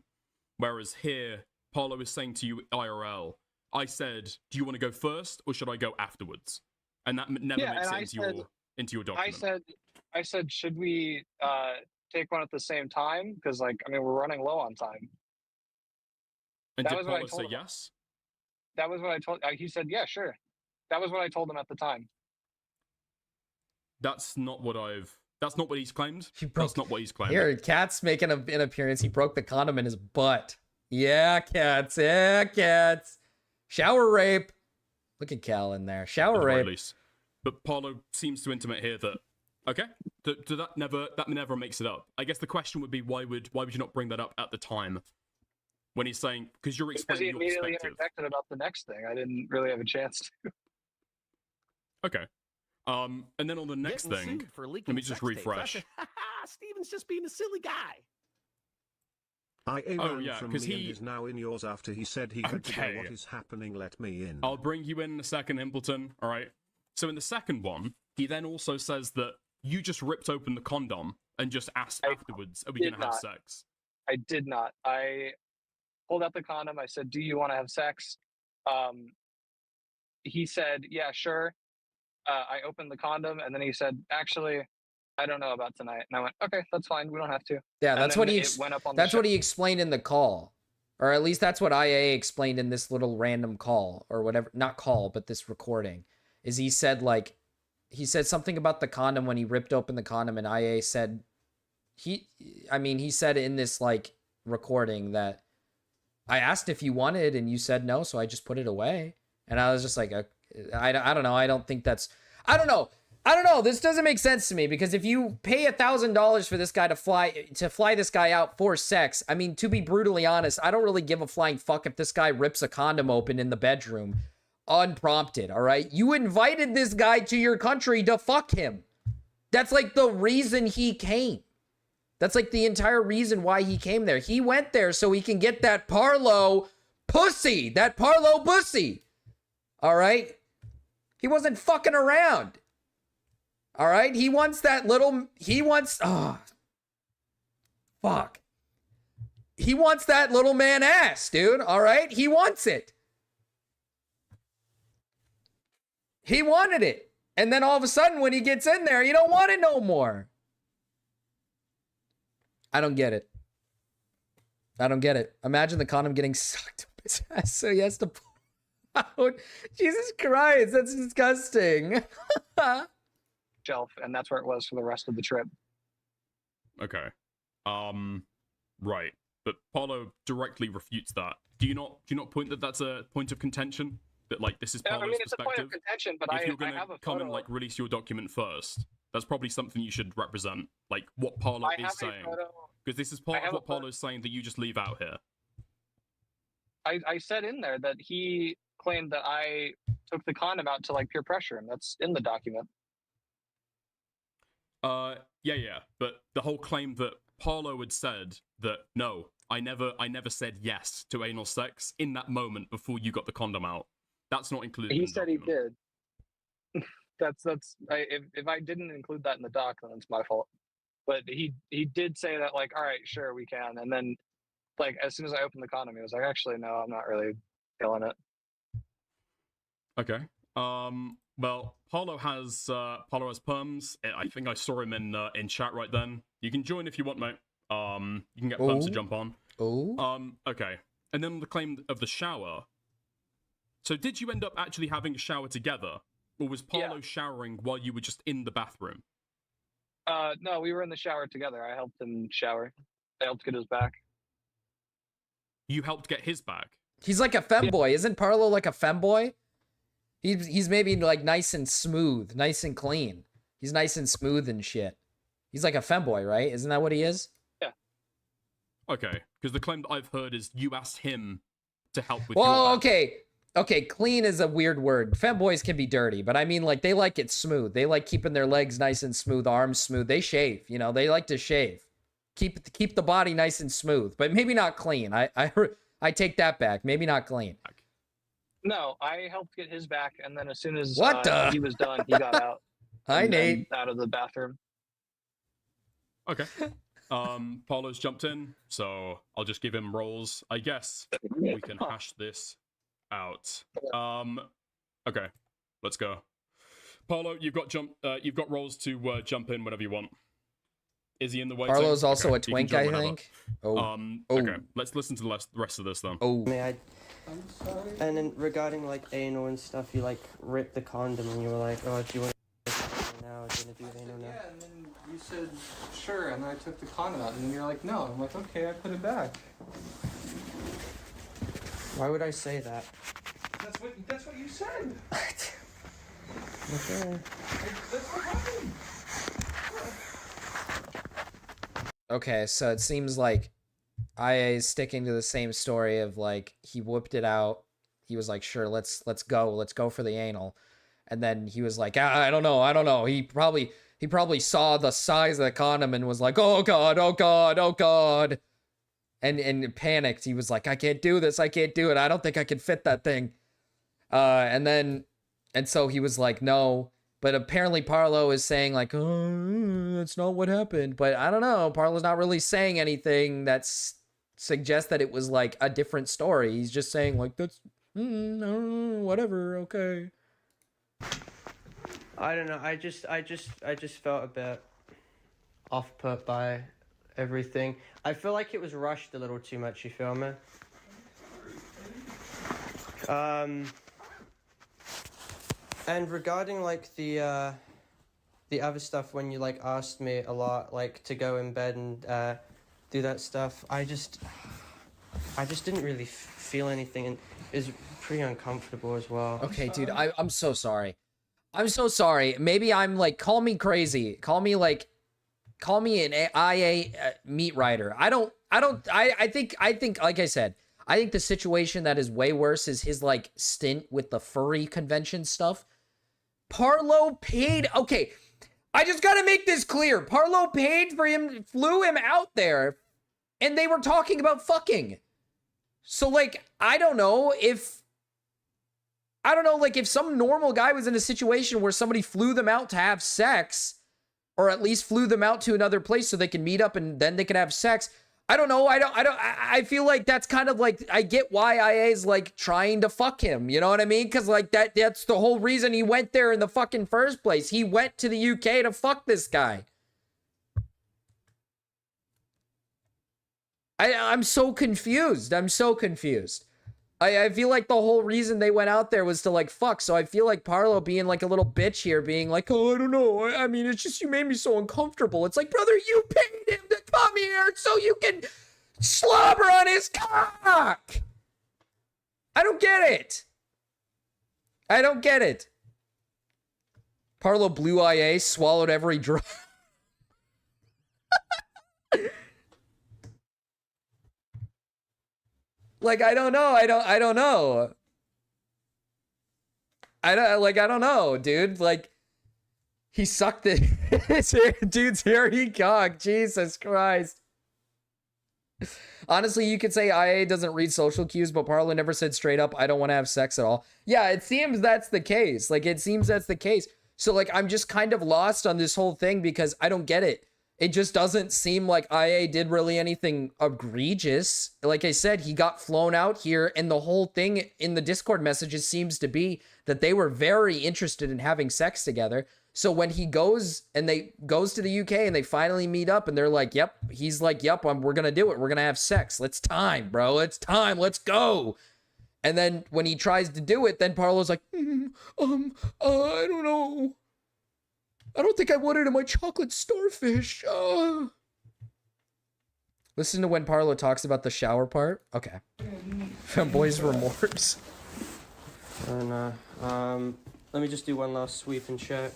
Whereas here, Parlo is saying to you IRL, I said, do you want to go first or should I go afterwards? And that never makes it into your document. I said, should we take one at the same time? Because like, I mean, we're running low on time. And did Parlo say yes? That was what I told. He said, yeah, sure. That was what I told him at the time. That's not what he's claimed. That's not what he's claimed. Here, Cat's making an appearance. He broke the condom in his butt. Yeah, Cats. Yeah, Cats. Shower rape. Look at Cal in there. Shower rape. Least. But Parlo seems to intimate here that okay, that never makes it up. I guess the question would be why would you not bring that up at the time when he's saying because you're explaining your perspective. Because he immediately interjected about the next thing. I didn't really have a chance to. Okay. And then on the next thing, let me just refresh. Steven's just being a silly guy. Because he is now in yours after he said he had to know what is happening. Let me in. I'll bring you in a second, Impleton. All right. So in the second one, he then also says that you just ripped open the condom and just asked afterwards, are we did going to have not. sex? I did not. I pulled out the condom. I said, "Do you want to have sex?" He said, "Yeah, sure." I opened the condom, and then he said, "Actually, I don't know about tonight." And I went, "Okay, that's fine. We don't have to." Yeah, And that's then what he it went up on that's the what he explained in the call. Or at least that's what IA explained in this little random call or whatever, not call, but this recording. Is he said something about the condom when he ripped open the condom, and IA said he said in this like recording that I asked if you wanted and you said no, so I just put it away. And I was just like, I don't know. I don't think that's, I don't know. This doesn't make sense to me, because if you pay $1,000 for this guy to fly this guy out for sex, I mean, to be brutally honest, I don't really give a flying fuck if this guy rips a condom open in the bedroom unprompted. All right. You invited this guy to your country to fuck him. That's like the reason he came. That's like the entire reason why he came there. He went there so he can get that Parlo pussy. That Parlo pussy. All right. He wasn't fucking around. All right. He wants, fuck. He wants that little man ass, dude. All right. He wants it. He wanted it. And then all of a sudden when he gets in there, you don't want it no more. I don't get it. Imagine the condom getting sucked up his ass so he has to pull out. Jesus Christ, that's disgusting. shelf, and that's where it was for the rest of the trip. Okay. Right. But Paulo directly refutes that. Do you not point that that's a point of contention? That like this is Paulo's it's a point of contention, but if you're I gonna have a come photo. and like release your document first, that's probably something you should represent, like what Paulo is saying. Because this is part of what Paulo's saying that you just leave out here. I said in there that he claimed that I took the condom out to like peer pressure him. That's in the document. Yeah. But the whole claim that Paulo had said that no, I never said yes to anal sex in that moment before you got the condom out. That's not included. He in the said document. he did. If I didn't include that in the doc, then it's my fault. But he did say that like, all right, sure, we can. And then like as soon as I opened the condom, he was like, actually, no, I'm not really feeling it. Okay. Well, Paulo has perms. I think I saw him in chat right then. You can join if you want, mate. You can get perms to jump on. Okay. And then the claim of the shower. So did you end up actually having a shower together, or was Paulo showering while you were just in the bathroom? No, we were in the shower together. I helped him shower. I helped get his back. You helped get his back? He's like a femboy. Isn't Parlo like a femboy? He's maybe like nice and smooth, nice and clean. He's nice and smooth and shit. He's like a femboy, right? Isn't that what he is? Yeah. Okay, because the claim that I've heard is you asked him to help with Well, your back. Okay, clean is a weird word. Femboys can be dirty, but I mean, like, they like it smooth. They like keeping their legs nice and smooth, arms smooth. They shave, you know, they like to shave. Keep the body nice and smooth, but maybe not clean. I take that back. Maybe not clean. No, I helped get his back, and then as soon as he was done, he got out. Hi, Nate. Out of the bathroom. Okay. Paulo's jumped in, so I'll just give him roles. I guess we can hash this out. Okay, let's go. Paulo, you've got roles to jump in whenever you want. Is he in the way? Parlo's also a twink, I think. Okay, let's listen to the rest of this then. I'm sorry. And then regarding like anal and stuff, you like ripped the condom and you were like, oh, do you want to now? Do you want to do anal now? Yeah, and then you said sure, and I took the condom out, and then you're like, no. I'm like, okay, I put it back. Why would I say that? That's what you said. Okay. That's what happened. Okay, so it seems like IA is sticking to the same story of like he whipped it out. He was like, "Sure, let's go for the anal," and then he was like, "I don't know." He probably saw the size of the condom and was like, "Oh god," and panicked. He was like, "I can't do this. I can't do it. I don't think I can fit that thing." And then And so he was like, no. But apparently Parlo is saying like, oh, that's not what happened. But I don't know. Parlo's not really saying anything that's suggests that it was like a different story. He's just saying like, that's whatever. Okay. I don't know. I just felt a bit off put by everything. I feel like it was rushed a little too much. You feel me? And regarding like the other stuff, when you like asked me a lot, like to go in bed and do that stuff, I just didn't really feel anything, and it was pretty uncomfortable as well. Okay, dude, I'm so sorry. I'm so sorry. Maybe I'm like, call me crazy. Call me an IA meat writer. I think, like I said, I think the situation that is way worse is his like stint with the furry convention stuff. Parlo paid. Okay, I just gotta make this clear. Parlo paid for him, flew him out there, and they were talking about fucking. So like, I don't know, like if some normal guy was in a situation where somebody flew them out to have sex, or at least flew them out to another place so they can meet up and then they can have sex. I don't know. I feel like that's kind of like, I get why IA is like trying to fuck him. You know what I mean? Cause like that's the whole reason he went there in the fucking first place. He went to the UK to fuck this guy. I'm so confused. I'm so confused. I feel like the whole reason they went out there was to like fuck. So I feel like Parlo being like a little bitch here, being like, oh, I don't know. I mean, it's just you made me so uncomfortable. It's like, brother, you paid him to come here so you can slobber on his cock. I don't get it. I don't get it. Parlo blew IA, swallowed every drug. Like, I don't know. I don't know. I don't know, dude. Like, he sucked it. Dude's hairy cock. Jesus Christ. Honestly, you could say IA doesn't read social cues, but Parlo never said straight up, I don't want to have sex at all. Yeah, it seems that's the case. Like, it seems that's the case. So, like, I'm just kind of lost on this whole thing because I don't get it. It just doesn't seem like IA did really anything egregious. Like I said, he got flown out here, and the whole thing in the Discord messages seems to be that they were very interested in having sex together. So when he goes to the UK and they finally meet up and they're like, yep, he's like, yep, we're going to do it. We're going to have sex. It's time, bro. It's time. Let's go. And then when he tries to do it, then Parlo's like, I don't know. I don't think I want it in my chocolate starfish. Listen to when Parlo talks about the shower part. Okay. Boy's remorse. And let me just do one last sweep and check.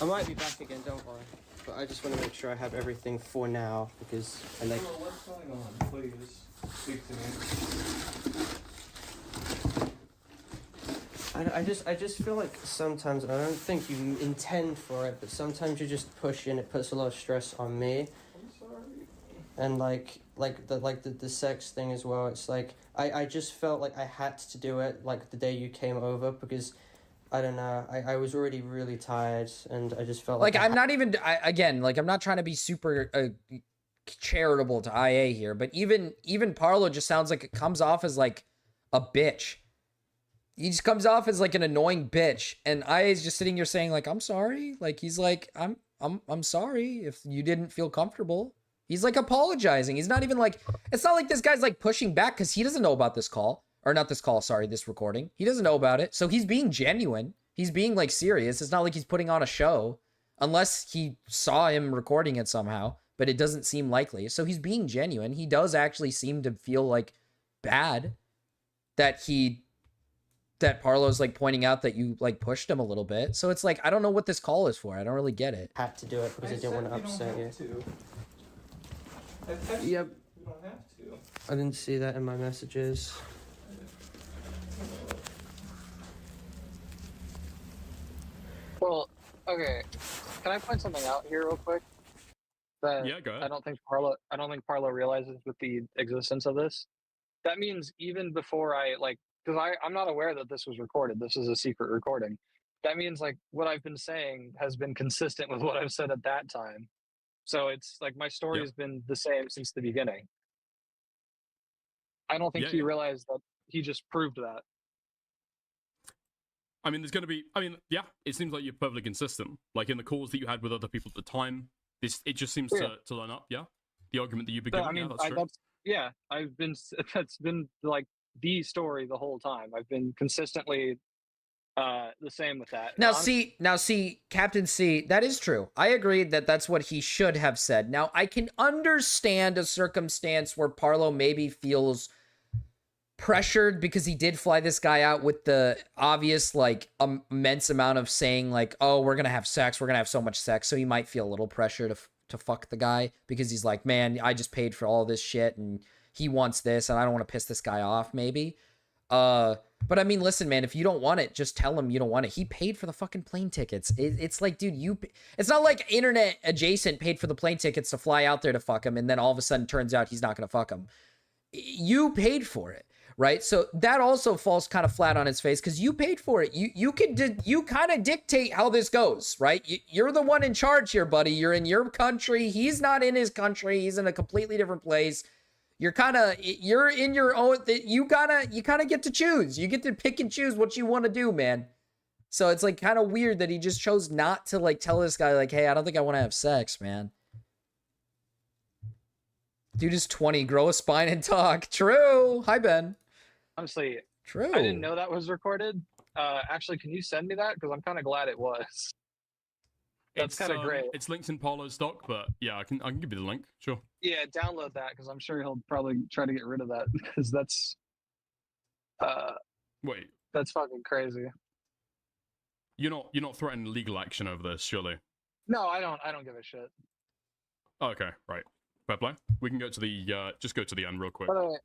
I might be back again, don't worry. But I just want to make sure I have everything for now because I like. What's going on? Please speak to me. I just feel like sometimes, and I don't think you intend for it, but sometimes you just push and it puts a lot of stress on me. I'm sorry. And the sex thing as well. It's like I just felt like I had to do it like the day you came over because I don't know. I was already really tired and I just felt like I'm not even I'm not trying to be super charitable to IA here, but even Parlo just sounds like it comes off as like a bitch. He just comes off as like an annoying bitch, and IA is just sitting here saying like, I'm sorry. Like he's like, I'm sorry if you didn't feel comfortable. He's like apologizing. He's not even like, it's not like this guy's like pushing back because he doesn't know about this call. Or not this call, sorry, this recording. He doesn't know about it. So he's being genuine. He's being like serious. It's not like he's putting on a show. Unless he saw him recording it somehow. But it doesn't seem likely. So he's being genuine. He does actually seem to feel like bad that Parlo's like pointing out that you like pushed him a little bit. So it's like, I don't know what this call is for. I don't really get it. Had to do it because I didn't want to upset you. Yep. You don't have to. I didn't see that in my messages. Well, okay. Can I point something out here real quick? That Yeah, go ahead. I don't think Parlo realizes with the existence of this. That means even before I like because I'm not aware that this was recorded. This is a secret recording. That means like what I've been saying has been consistent with what I've said at that time. So it's like my story has been the same since the beginning. I don't think he realized that he just proved that. I mean, there's going to be. I mean, yeah, it seems like you're perfectly consistent. Like in the calls that you had with other people at the time, it just seems to line up. Yeah, the argument that you've been giving. I mean, yeah, I've been. That's been like the story the whole time. I've been consistently the same with that. Now see, Captain C, that is true. I agree that that's what he should have said. Now, I can understand a circumstance where Parlo maybe feels pressured because he did fly this guy out with the obvious, like, immense amount of saying, like, oh, we're going to have sex. We're going to have so much sex. So he might feel a little pressure to fuck the guy because he's like, man, I just paid for all this shit and he wants this and I don't want to piss this guy off, maybe. But I mean, listen, man, if you don't want it, just tell him you don't want it. He paid for the fucking plane tickets. It's like, dude, it's not like internet adjacent paid for the plane tickets to fly out there to fuck him. And then all of a sudden turns out he's not going to fuck him. You paid for it, right? So that also falls kind of flat on his face because you paid for it. You kind of dictate how this goes, right? You're the one in charge here, buddy. You're in your country. He's not in his country. He's in a completely different place. You're in your own, you kind of get to choose. You get to pick and choose what you want to do, man. So it's like kind of weird that he just chose not to like tell this guy like, hey, I don't think I want to have sex, man. Dude is 20, grow a spine and talk. True. Hi, Ben. Honestly, true. I didn't know that was recorded. Actually, can you send me that? Because I'm kind of glad it was. That's kind of great. It's linked in Parlo's doc, but yeah, I can give you the link. Sure. Yeah, download that because I'm sure he'll probably try to get rid of that because that's wait, that's fucking crazy. You're not threatening legal action over this, surely? No, I don't give a shit. Okay, right. Fair play. We can go to the just go to the end real quick. By the way,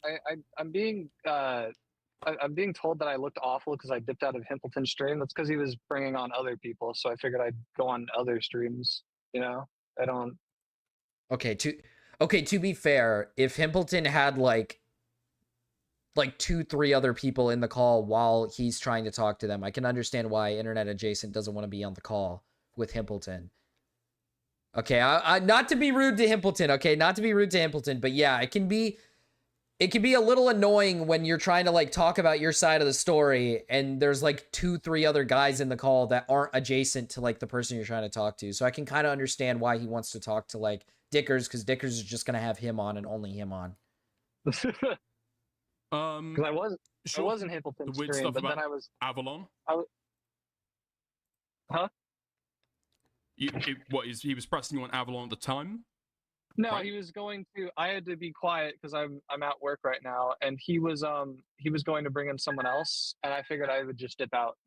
I'm being told that I looked awful because I dipped out of Himpleton's stream. That's because he was bringing on other people, so I figured I'd go on other streams. You know, I don't. Okay, to be fair, if Himpleton had like 2-3 other people in the call while he's trying to talk to them, I can understand why Internet Adjacent doesn't want to be on the call with Himpleton. Okay, I not to be rude to Himpleton, okay? Not to be rude to Himpleton, but yeah, it can be a little annoying when you're trying to like talk about your side of the story and there's like 2-3 other guys in the call that aren't adjacent to like the person you're trying to talk to. So I can kind of understand why he wants to talk to like Dickers, because Dickers is just gonna have him on and only him on. Because I wasn't Himpleton's the weird stream, stuff but about then I was Avalon. Huh? He was pressing you on Avalon at the time? No, right? He was going to. I had to be quiet because I'm at work right now, and he was going to bring in someone else, and I figured I would just dip out.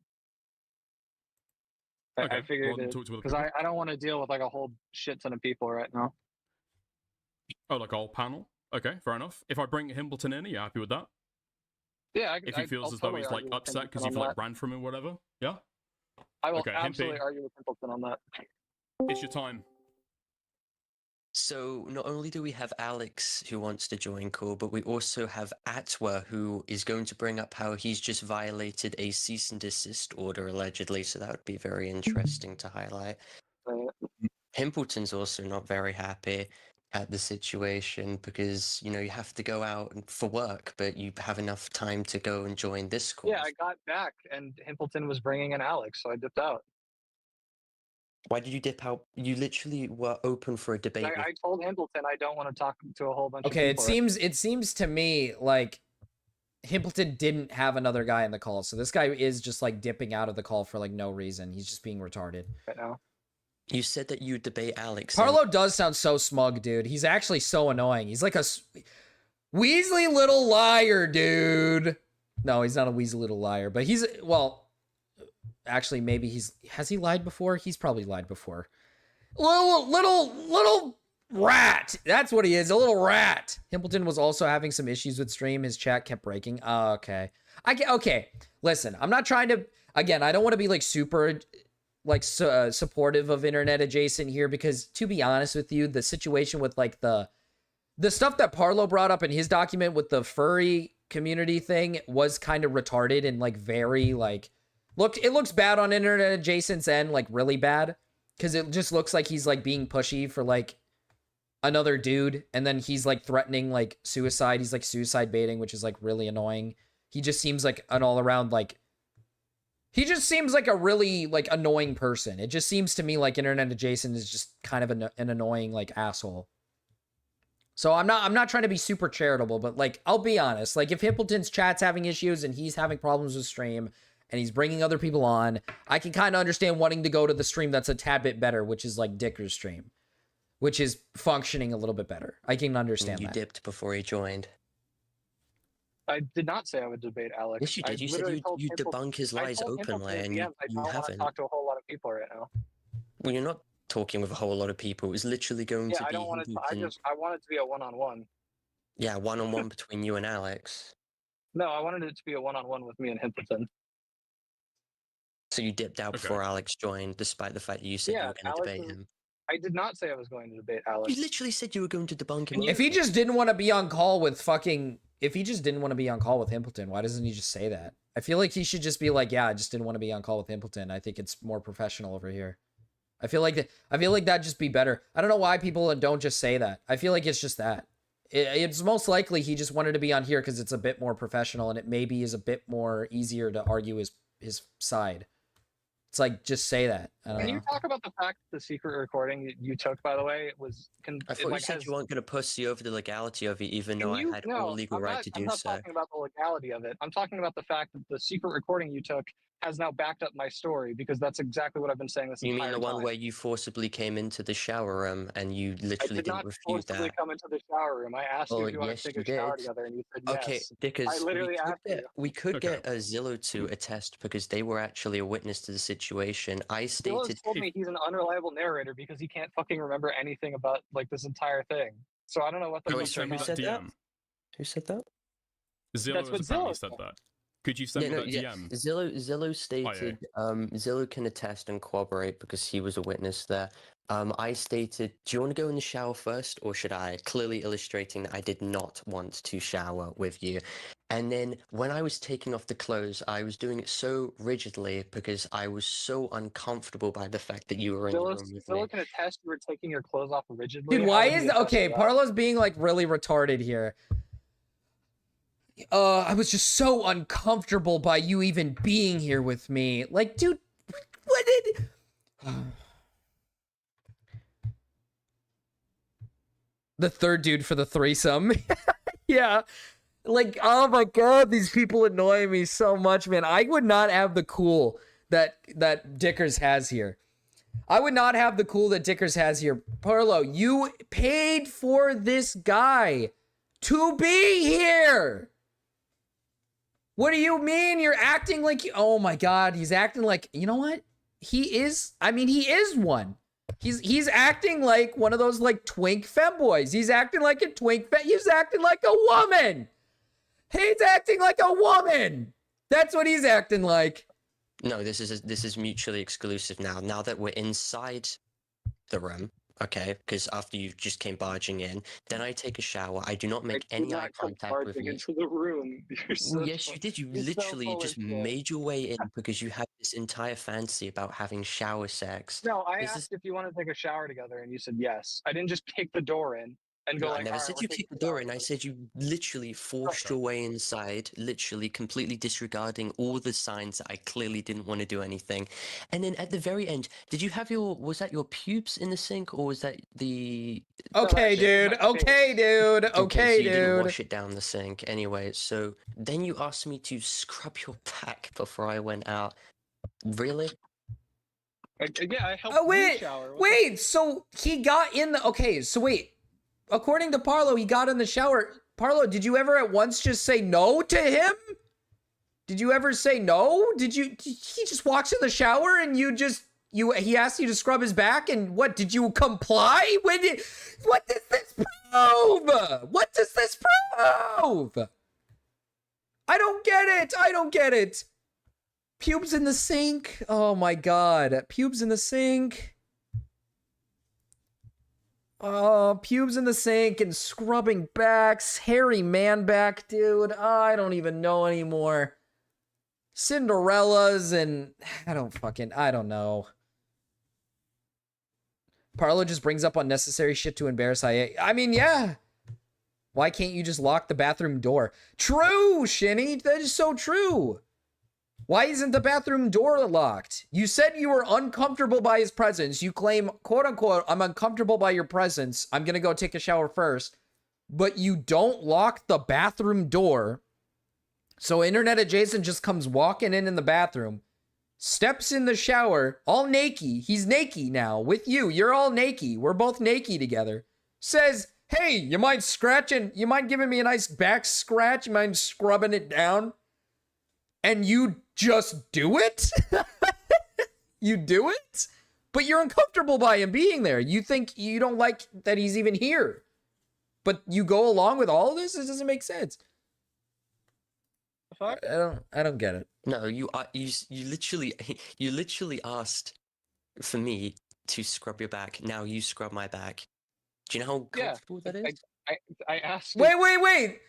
Okay. I figured Well, because I don't want to deal with like a whole shit ton of people right now. Oh, like a whole panel? Okay, fair enough. If I bring Himpleton in, are you happy with that? Yeah, if he feels as though he's like upset because you've like ran from him or whatever, yeah. I will absolutely argue with Himpleton on that. It's your time. So not only do we have Alex who wants to join call, but we also have Atwa who is going to bring up how he's just violated a cease and desist order allegedly. So that would be very interesting to highlight. Himpleton's also not very happy at the situation because, you know, you have to go out for work, but you have enough time to go and join this call. Yeah, I got back and Himpleton was bringing in Alex, so I dipped out. Why did you dip out? You literally were open for a debate. I told Himpleton I don't want to talk to a whole bunch of Okay, people. it seems to me like Himpleton didn't have another guy in the call, so this guy is just like dipping out of the call for like no reason. He's just being retarded. Right now. You said that you debate Alex. Parlo does sound so smug, dude. He's actually so annoying. He's like a Weasley little liar, dude. No, he's not a Weasley little liar, but he's, well, actually, maybe has he lied before? He's probably lied before. Little rat. That's what he is, a little rat. Himpleton was also having some issues with stream. His chat kept breaking. Oh, okay. Okay, listen, I'm not trying to, again, I don't want to be like super like supportive of Internet Adjacent here because, to be honest with you, the situation with like the stuff that Parlo brought up in his document with the furry community thing was kind of retarded and like very like it looks bad on internet adjacent's end, like really bad, because it just looks like he's like being pushy for like another dude, and then he's like threatening like suicide. He's like suicide baiting, which is like really annoying. He just seems like an all around like he just seems like a really like annoying person. It just seems to me like internet adjacent is just kind of an annoying like asshole. So I'm not trying to be super charitable, but like I'll be honest, like if Himpleton's chat's having issues and he's having problems with stream and he's bringing other people on, I can kind of understand wanting to go to the stream that's a tad bit better, which is like Dicker's stream, which is functioning a little bit better. I can understand You that. dipped before he joined. I did not say I would debate Alex. Yes, you did. I You said literally told you Himple- debunk his I lies told Himple openly, in and DMs, you I don't want to haven't. talk to a whole lot of people right now. Well, you're not talking with a whole lot of people. It's literally going Yeah, to I be don't want to. Himpleton. I want it to be a one-on-one. Yeah, one-on-one between you and Alex. No, I wanted it to be a one-on-one with me and Himpleton. So you dipped out before Alex joined, despite the fact that you said you Yeah, were going to Alex debate is- him. I did not say I was going to debate Alex. You literally said you were going to debunk him. If he just didn't want to be on call with if he just didn't want to be on call with Himpleton, why doesn't he just say that? I feel like he should just be like, yeah, I just didn't want to be on call with Himpleton. I think it's more professional over here. I feel like that'd just be better. I don't know why people don't just say that. I feel like it's just that. It's most likely he just wanted to be on here because it's a bit more professional and it maybe is a bit more easier to argue his side. It's like, just say that. I don't Can know. you talk about the fact that the secret recording you took, by the way, was... I thought you said you weren't going to pussy over the legality of it, even though I had all legal right to do so. I'm not talking about the legality of it. I'm talking about the fact that the secret recording you took has now backed up my story, because that's exactly what I've been saying this You entire mean the time. one where you forcibly came into the shower room and you literally I did not refuse forcibly that? come into the shower room. I asked you Oh, if you wanted yes, to take you a shower did. together, and you said Okay, yes. because I literally asked you. we could get a Zillow to attest because they were actually a witness to the situation. I Dylan stated told me he's an unreliable narrator because he can't fucking remember anything about like this entire thing. So I don't know what the Could fuck you send me you're that talking DM? Who said that? Zillow That's what has apparently Zillow said said. that. Could you send me that DM? Zillow stated, Zillow can attest and corroborate because he was a witness there. I stated, do you want to go in the shower first or should I? Clearly illustrating that I did not want to shower with you. And then when I was taking off the clothes, I was doing it so rigidly because I was so uncomfortable by the fact that you were in the room with me. Zillow can attest you were taking your clothes off rigidly. Dude, How why would he is... attest Okay, to that? Parlo's being like really retarded here. I was just so uncomfortable by you even being here with me. Like, dude, what did... The third dude for the threesome. Yeah. Like, oh my god, these people annoy me so much, man. I would not have the cool that Dickers has here. I would not have the cool that Dickers has here. Parlo, you paid for this guy to be here. What do you mean? You're acting like... Oh my god, he's acting like... You know what? He is... I mean, he is one. He's acting like one of those like twink femboys. He's acting like a twink he's acting like a woman. He's acting like a woman. That's what he's acting like. No, this is mutually exclusive now. Now that we're inside the room, okay, because after you just came barging in, then I take a shower. I do not make any eye contact with you. Into the room. Well, yes, you did. You literally just made your way in because you have this entire fantasy about having shower sex. No, I This asked if you want to take a shower together, and you said yes. I didn't just kick the door in and go No, like. I never "All right, said we're you taking kicked the door in. I said you literally forced your way inside, literally completely disregarding all the signs that I clearly didn't want to do anything. And then at the very end, did you have was that your pubes in the sink or was that the... Okay, dude. Okay, dude. Okay, so you didn't dude. wash it down the sink. Anyway, so then you asked me to scrub your back before I went out. Really? Yeah, I helped Oh, wait. you shower. Wait, so he got in the... Okay, so wait. According to Parlo, he got in the shower. Parlo, did you ever at once just say no to him? Did you ever say no? He just walks in the shower and he asked you to scrub his back and what, did you comply? What does this prove? What does this prove? I don't get it. Pubes in the sink. Oh my god. Pubes in the sink. Pubes in the sink and scrubbing backs, hairy man back, dude. I don't even know anymore. Cinderellas and I don't know. Parlo just brings up unnecessary shit to embarrass IA. I mean, yeah. Why can't you just lock the bathroom door? True, Shinny. That is so true. Why isn't the bathroom door locked? You said you were uncomfortable by his presence. You claim, quote unquote, I'm uncomfortable by your presence. I'm going to go take a shower first. But you don't lock the bathroom door. So internet adjacent just comes walking in the bathroom, steps in the shower, all naked. He's naked now with you. You're all naked. We're both naked together. Says, hey, you mind scratching? You mind giving me a nice back scratch? You mind scrubbing it down? And you just do it? You do it? But you're uncomfortable by him being there. You think you don't like that he's even here. But you go along with all of this? This doesn't make sense. I don't get it. No, you literally asked for me to scrub your back. Now you scrub my back. Do you know how comfortable that is? I asked. Wait.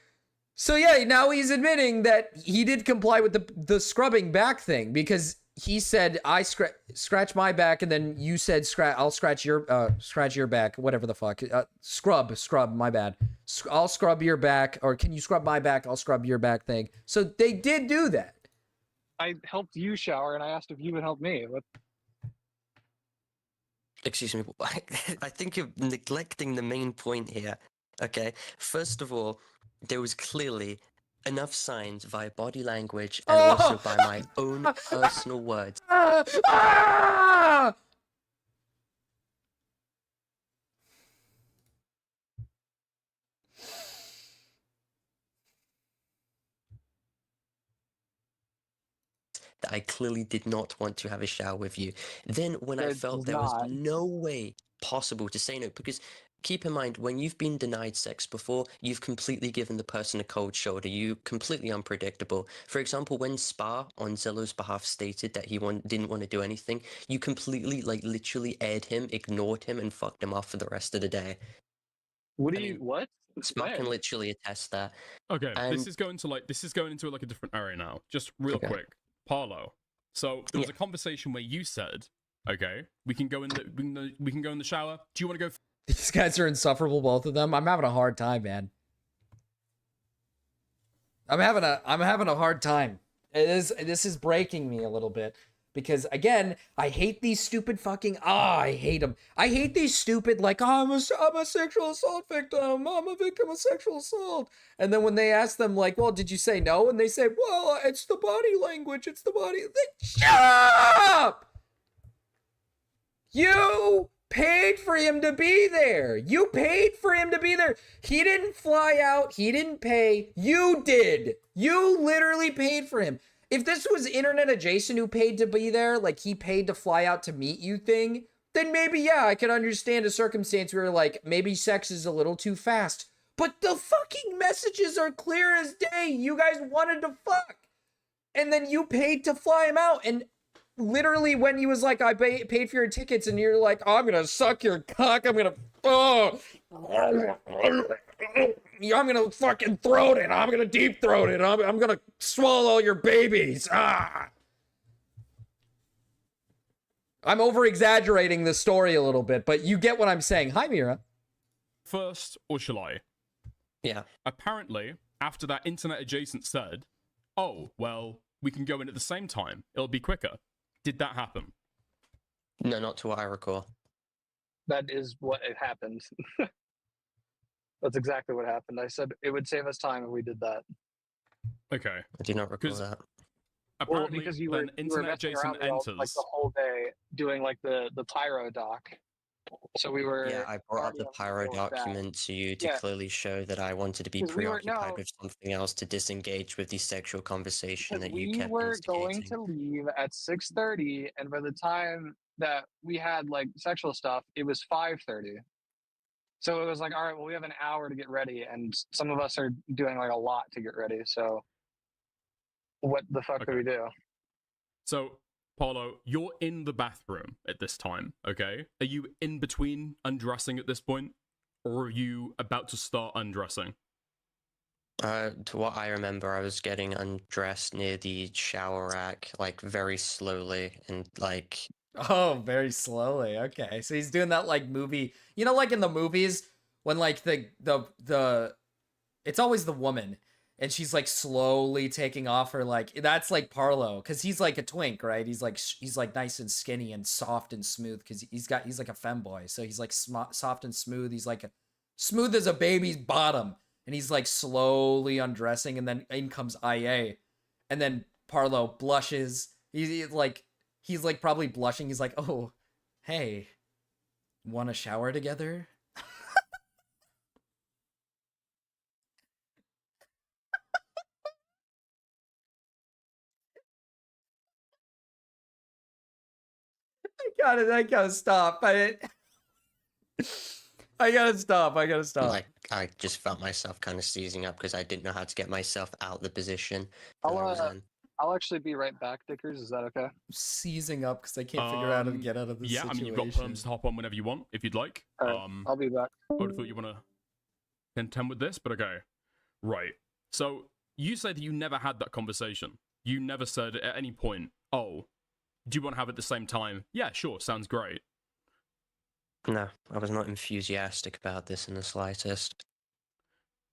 So yeah, now he's admitting that he did comply with the scrubbing back thing because he said I scratch my back and then you said I'll scratch your back, whatever the fuck. Scrub, my bad. I'll scrub your back, or can you scrub my back? I'll scrub your back thing. So they did do that. I helped you shower and I asked if you would help me. What? Excuse me, I think you're neglecting the main point here. Okay, first of all, there was clearly enough signs via body language and also by my own personal words. That I clearly did not want to have a shower with you. Then when I felt there was no way possible to say no, because keep in mind, when you've been denied sex before, you've completely given the person a cold shoulder. You completely unpredictable. For example, when Spa on Zillow's behalf stated that he didn't want to do anything, you completely, like, literally aired him, ignored him, and fucked him off for the rest of the day. What do you what? Spa can literally attest that. Okay, this is going into like a different area now. Just real quick, Parlo. So there was a conversation where you said, "Okay, we can go in the shower. Do you want to go?" These guys are insufferable, both of them. I'm having a hard time, man. I'm having a hard time. This is breaking me a little bit. Because, again, I hate these stupid fucking... I hate them. I hate these stupid, like, I'm a sexual assault victim. I'm a victim of sexual assault. And then when they ask them, like, well, did you say no? And they say, well, it's the body language. It's the body... Shut up! You paid for him to be there. You paid for him to be there. He didn't fly out. He didn't pay. You did. You literally paid for him. If this was internet adjacent who paid to be there, like he paid to fly out to meet you thing, then maybe, yeah, I could understand a circumstance where like maybe sex is a little too fast. But the fucking messages are clear as day. You guys wanted to fuck. And then you paid to fly him out. And literally when he was like, I paid for your tickets, and you're like, oh, I'm going to suck your cock. I'm going to... I'm gonna fucking throat it. I'm gonna deep throat it. I'm gonna swallow your babies. I'm over exaggerating the story a little bit, but you get what I'm saying. Hi, Mira. First, or shall I? Yeah. Apparently, after that internet adjacent said, oh, well, we can go in at the same time. It'll be quicker. Did that happen? No, not to what I recall. That is what it happened. That's exactly what happened. I said it would save us time if we did that. Okay. I do not recall that. Apparently, because you when were internet adjacent enters, like the whole day doing like the pyro doc. So we were. Yeah, I brought up the pyro document to you to clearly show that I wanted to be preoccupied with something else to disengage with the sexual conversation that you kept instigating. We were going to leave at 6:30, and by the time that we had like sexual stuff, it was 5:30. So it was like, all right, well, we have an hour to get ready, and some of us are doing like a lot to get ready. So what the fuck do we do? So, Paulo, you're in the bathroom at this time, okay? Are you in between undressing at this point? or are you about to start undressing? To what I remember, I was getting undressed near the shower rack, like very slowly, and like Oh, very slowly. Okay. So he's doing that like movie, you know, like in the movies when like the it's always the woman and she's like slowly taking off her like that's like Parlo cuz he's like a twink, right? He's like nice and skinny and soft and smooth cuz he's like a femboy. So he's like soft and smooth. He's like smooth as a baby's bottom and he's like slowly undressing and then in comes IA and then Parlo blushes. He's like probably blushing. He's like, "Oh, hey, want to shower together?" I gotta stop. I gotta stop. I gotta stop. like I just felt myself kind of seizing up because I didn't know how to get myself out the position that I was in. I'll actually be right back, Dickers. Is that okay? Seizing up because I can't figure out how to get out of this Yeah, situation. I mean, you've got perms to hop on whenever you want, if you'd like. I'll be back. I would have thought you want to contend with this, but okay. Right. So, you said you never had that conversation. You never said at any point, oh, do you want to have it at the same time? Yeah, sure, sounds great. No, I was not enthusiastic about this in the slightest.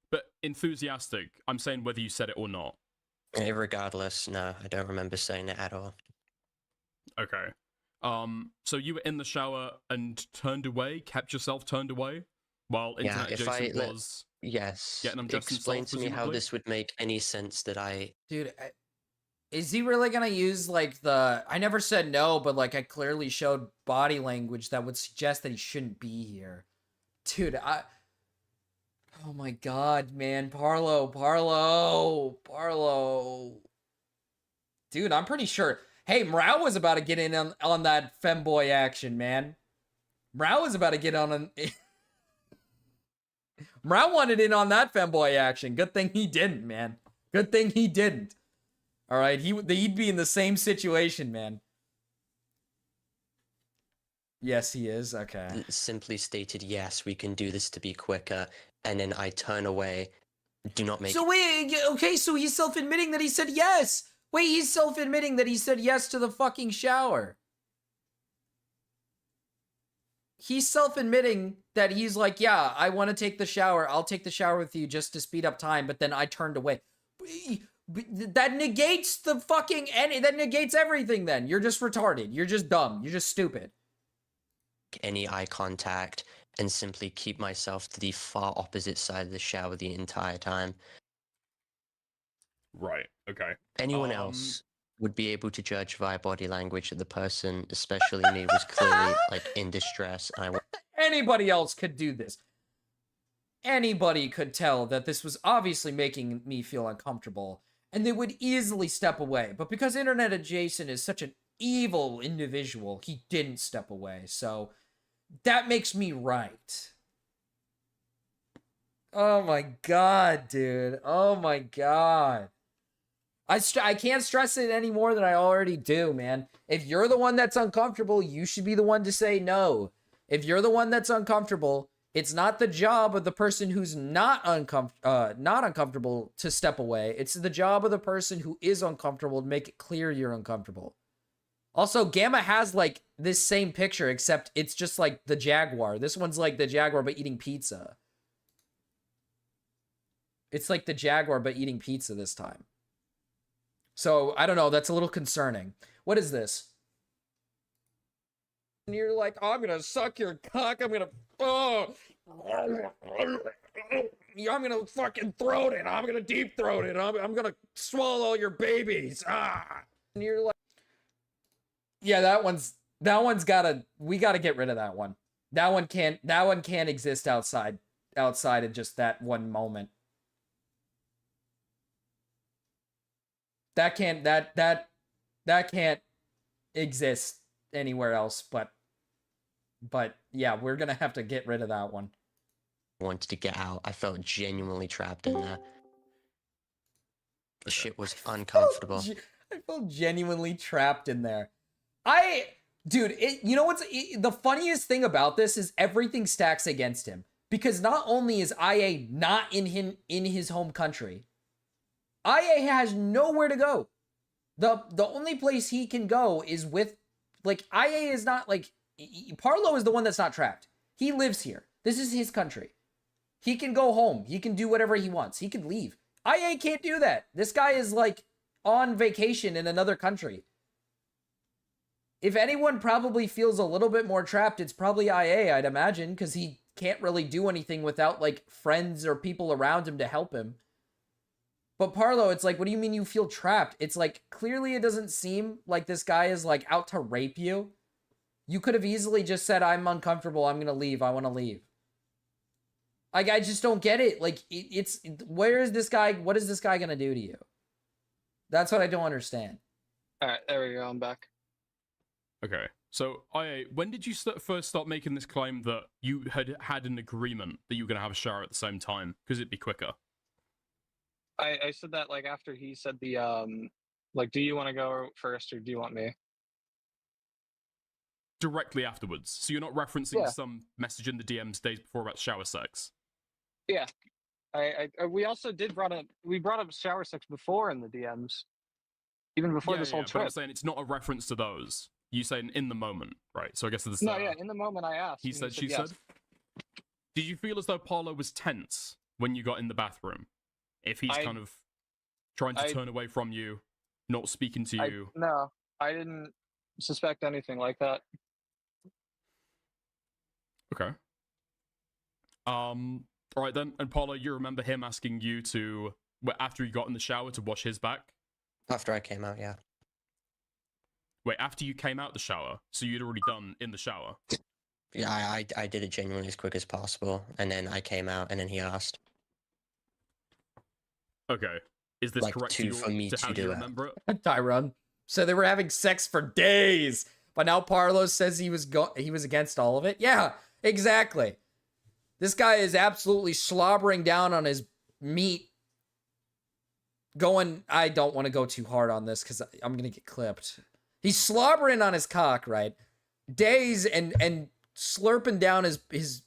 But enthusiastic, I'm saying whether you said it or not. Regardless, no, I don't remember saying it at all. Okay. So you were in the shower and turned away, kept yourself turned away, while internet adjacent was yes, getting undressed explain himself, to me how presumably? this would make any sense that I Dude, is he really gonna use like I never said no, but like I clearly showed body language that would suggest that he shouldn't be here. Dude, oh my god, man. Parlo. Dude, I'm pretty sure. Hey, Mrow was about to get in on that femboy action, man. Mrow was about to get on Mrow wanted in on that femboy action. Good thing he didn't, man. Good thing he didn't. All right, he'd be in the same situation, man. Yes, he is. Okay. simply stated, yes, we can do this to be quicker, and then I turn away. Do not make. So wait, okay, so he's self-admitting that he said yes. Wait, he's self-admitting that he said yes to the fucking shower. He's self-admitting that he's like, yeah, I want to take the shower. I'll take the shower with you just to speed up time, but then I turned away. That negates the fucking that negates everything then. You're just retarded. You're just dumb. You're just stupid. Any eye contact and simply keep myself to the far opposite side of the shower the entire time. Right, okay. Anyone else would be able to judge via body language that the person, especially me, was clearly like in distress. Anybody else could do this. Anybody could tell that this was obviously making me feel uncomfortable, and they would easily step away. But because Internet Adjacent is such an evil individual, he didn't step away. So that makes me right. Oh my god, dude. Oh my god. I can't stress it any more than I already do, man. If you're the one that's uncomfortable, you should be the one to say no. If you're the one that's uncomfortable, it's not the job of the person who's not uncomfortable to step away. It's the job of the person who is uncomfortable to make it clear you're uncomfortable. Also, Gamma has like this same picture, except it's just like the Jaguar. This one's like the Jaguar but eating pizza. It's like the Jaguar but eating pizza this time. So, I don't know, that's a little concerning. What is this? And you're like, oh, I'm gonna suck your cock, I'm gonna fucking throat it, I'm gonna deep throat it, I'm gonna swallow your babies. And you're like, yeah, that one's we gotta get rid of that one. That one can't exist outside of just that one moment. That can't exist anywhere else, but yeah, we're gonna have to get rid of that one. Wanted to get out. I felt genuinely trapped in there. The shit was uncomfortable. I felt genuinely trapped in there. Dude, you know what's the funniest thing about this is everything stacks against him. Because not only is IA not in his home country, IA has nowhere to go. The only place he can go is with, like, IA is not, like, Parlo is the one that's not trapped. He lives here. This is his country. He can go home. He can do whatever he wants. He can leave. IA can't do that. This guy is, like, on vacation in another country. If anyone probably feels a little bit more trapped, it's probably IA, I'd imagine, because he can't really do anything without, like, friends or people around him to help him. But Parlo, it's like, what do you mean you feel trapped? It's like, clearly it doesn't seem like this guy is, like, out to rape you. You could have easily just said, I'm uncomfortable, I'm gonna leave, I want to leave. Like, I just don't get it. Like, where is this guy, what is this guy gonna do to you? That's what I don't understand. Alright, there we go, I'm back. Okay, so when did you first start making this claim that you had an agreement that you were going to have a shower at the same time? Because it'd be quicker. I said that, like, after he said the, like, do you want to go first or do you want me? Directly afterwards. So you're not referencing some message in the DMs days before about shower sex? Yeah. We also brought up shower sex before in the DMs. Even before this whole trip. But I'm saying it's not a reference to those. You saying in the moment, right? So I guess there's... No, yeah, in the moment I asked. He said, she yes. said? Did you feel as though Parlo was tense when you got in the bathroom? If he's kind of trying to turn away from you, not speaking to you? No, I didn't suspect anything like that. Okay. Alright then, and Parlo, you remember him asking you to, after he got in the shower, to wash his back? After I came out, yeah. Wait, after you came out the shower? So you'd already done in the shower? Yeah, I did it genuinely as quick as possible, and then I came out, and then he asked. Okay. Is this like correct for me to how do you it. remember it? Tyrone. So they were having sex for days, but now Parlo says he was against all of it? Yeah, exactly. This guy is absolutely slobbering down on his meat. I don't want to go too hard on this because I'm going to get clipped. He's slobbering on his cock, right? Days and slurping down his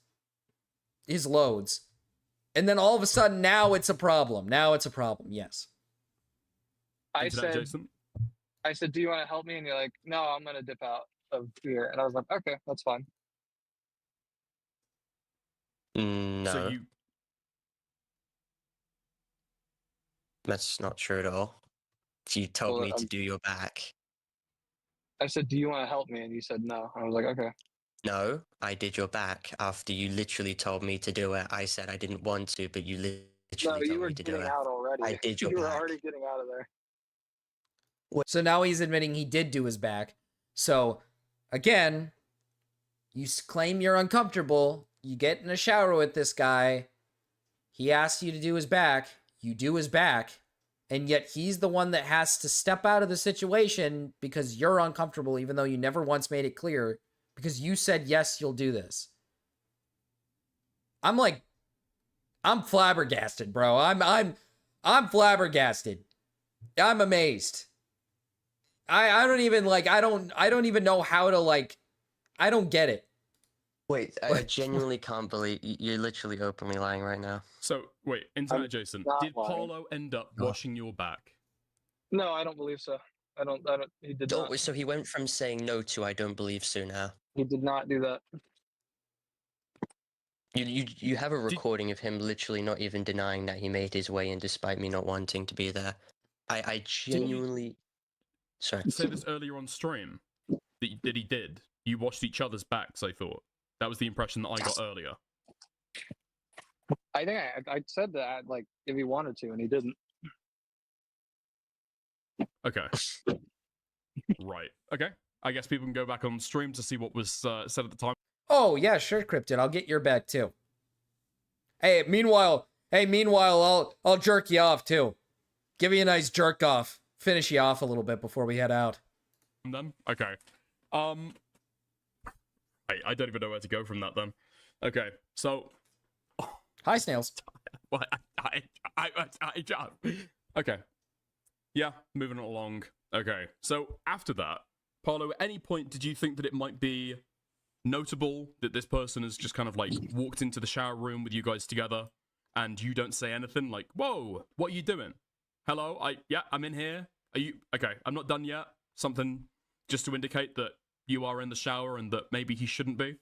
loads. And then all of a sudden, now it's a problem. Yes. I said, do you want to help me? And you're like, no, I'm going to dip out of here. And I was like, okay, that's fine. No. So you... That's not true at all. You told me to do your back. I said, do you want to help me? And you said no. I was like, okay. No, I did your back after you literally told me to do it. I said I didn't want to, but you literally told me to do it. Out already. I did your You were back. already getting out of there. So now he's admitting he did do his back. So, again, you claim you're uncomfortable. You get in a shower with this guy. He asks you to do his back. You do his back. And yet he's the one that has to step out of the situation because you're uncomfortable, even though you never once made it clear. Because you said, yes, you'll do this. I'm flabbergasted, bro. I'm flabbergasted. I'm amazed. I don't even I don't even know how to I don't get it. Wait, I genuinely can't believe you're literally openly lying right now. So, wait, Internet Jason, did Paulo end up washing your back? No, I don't believe so. I don't, he did not. So he went from saying no to I don't believe so now. He did not do that. You have a recording of him literally not even denying that he made his way in despite me not wanting to be there. I genuinely... Sorry. You said this earlier on stream, that he did. You washed each other's backs, I thought. That was the impression that I got earlier. I think I said that, like, if he wanted to, and he didn't. Okay. Right. Okay. I guess people can go back on stream to see what was said at the time. Oh, yeah, sure, Cryptid. I'll get your back, too. Hey, meanwhile, I'll jerk you off, too. Give you a nice jerk off. Finish you off a little bit before we head out. Then? Okay. I don't even know where to go from that, then. Okay, so... Hi, Snails. What? Okay. Yeah, moving along. Okay, so after that, Paulo, at any point did you think that it might be notable that this person has just kind of like walked into the shower room with you guys together and you don't say anything? Like, whoa, what are you doing? Hello, I'm in here. Are you okay? I'm not done yet. Something just to indicate that you are in the shower and that maybe he shouldn't be.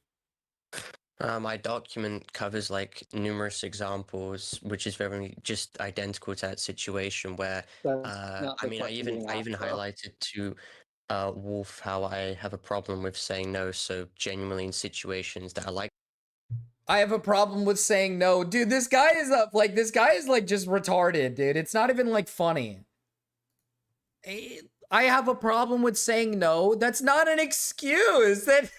My document covers like numerous examples, which is very just identical to that situation where I even highlighted to Wolf how I have a problem with saying no. So genuinely in situations that are like, I have a problem with saying no, dude. This guy is like just retarded, dude. It's not even like funny. I have a problem with saying no. That's not an excuse. That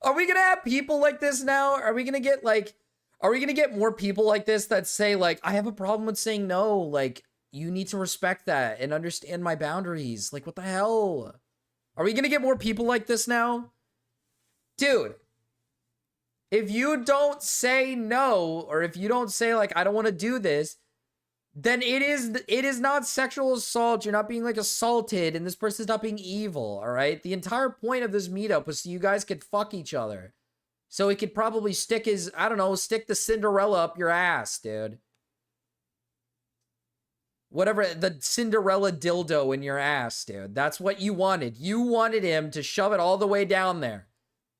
are we gonna have people like this now? Are we gonna get more people like this that say like, I have a problem with saying no? Like, you need to respect that and understand my boundaries. Like, what the hell? Are we gonna get more people like this now? Dude, if you don't say no, or if you don't say like, I don't want to do this, then it is not sexual assault. You're not being like assaulted, and this person's not being evil, all right? The entire point of this meetup was so you guys could fuck each other. So he could probably stick the Cinderella up your ass, dude. Whatever, the Cinderella dildo in your ass, dude. That's what you wanted. You wanted him to shove it all the way down there.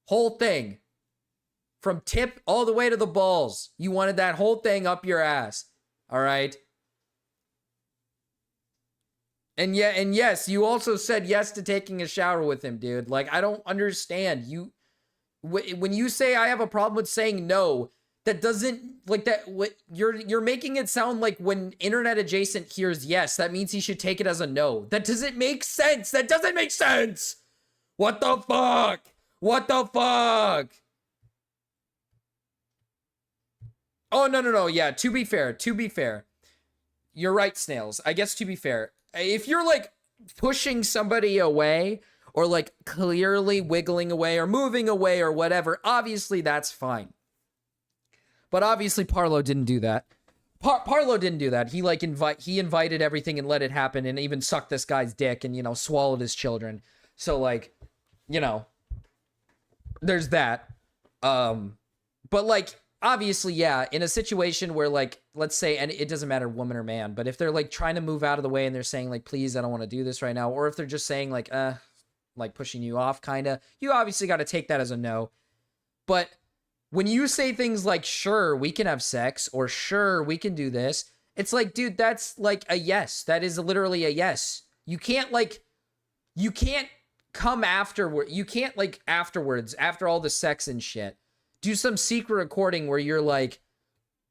Whole thing. From tip all the way to the balls. You wanted that whole thing up your ass. All right? And yes, you also said yes to taking a shower with him, dude. Like, I don't understand. When you say I have a problem with saying no, that doesn't, like, that, you're making it sound like when internet adjacent hears yes, that means he should take it as a no. That doesn't make sense. That doesn't make sense. What the fuck? What the fuck? Oh, no. Yeah, to be fair. You're right, Snails. I guess to be fair, if you're like pushing somebody away or like clearly wiggling away or moving away or whatever, obviously that's fine. But obviously Parlo didn't do that. Parlo didn't do that. He like invited everything and let it happen and even sucked this guy's dick and, you know, swallowed his children. So like, you know, there's that. But like, obviously, yeah, in a situation where, like, let's say, and it doesn't matter woman or man, but if they're, like, trying to move out of the way and they're saying, like, please, I don't want to do this right now, or if they're just saying, like pushing you off, kind of, you obviously got to take that as a no. But when you say things like, sure, we can have sex, or sure, we can do this, it's like, dude, that's, like, a yes. That is literally a yes. You can't come afterward. You can't, like, afterwards, after all the sex and shit, do some secret recording where you're like,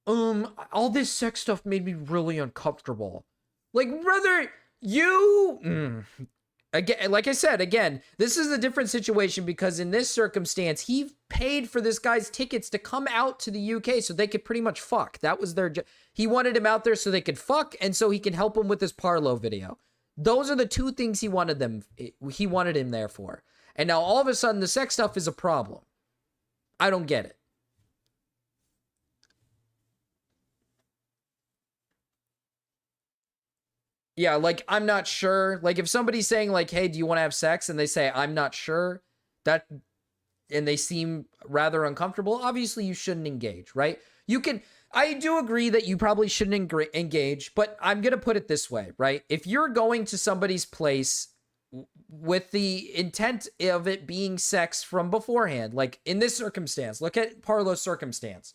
all this sex stuff made me really uncomfortable. Like, brother, again, like I said, again, this is a different situation because in this circumstance, he paid for this guy's tickets to come out to the UK so they could pretty much fuck. That was their he wanted him out there so they could fuck and so he could help him with his Parlo video. Those are the two things he wanted him there for. And now all of a sudden the sex stuff is a problem. I don't get it. Yeah, like, I'm not sure. Like, if somebody's saying, like, hey, do you want to have sex? And they say, I'm not sure, and they seem rather uncomfortable, obviously you shouldn't engage, right? I do agree that you probably shouldn't engage, but I'm going to put it this way, right? If you're going to somebody's place with the intent of it being sex from beforehand, like in this circumstance, look at Parlo's circumstance.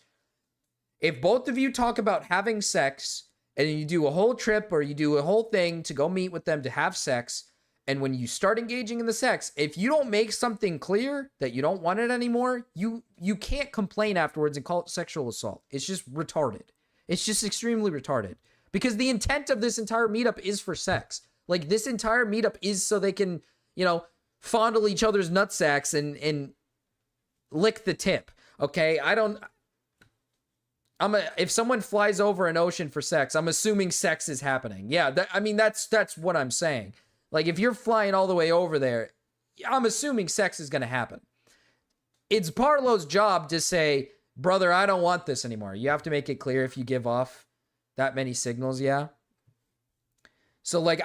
If both of you talk about having sex and you do a whole trip or you do a whole thing to go meet with them to have sex, and when you start engaging in the sex, if you don't make something clear that you don't want it anymore, you can't complain afterwards and call it sexual assault. It's just retarded. It's just extremely retarded because the intent of this entire meetup is for sex. Like, this entire meetup is so they can, you know, fondle each other's nutsacks and lick the tip. Okay? If someone flies over an ocean for sex, I'm assuming sex is happening. Yeah, that's what I'm saying. Like, if you're flying all the way over there, I'm assuming sex is going to happen. It's Parlo's job to say, brother, I don't want this anymore. You have to make it clear if you give off that many signals, yeah? So, like,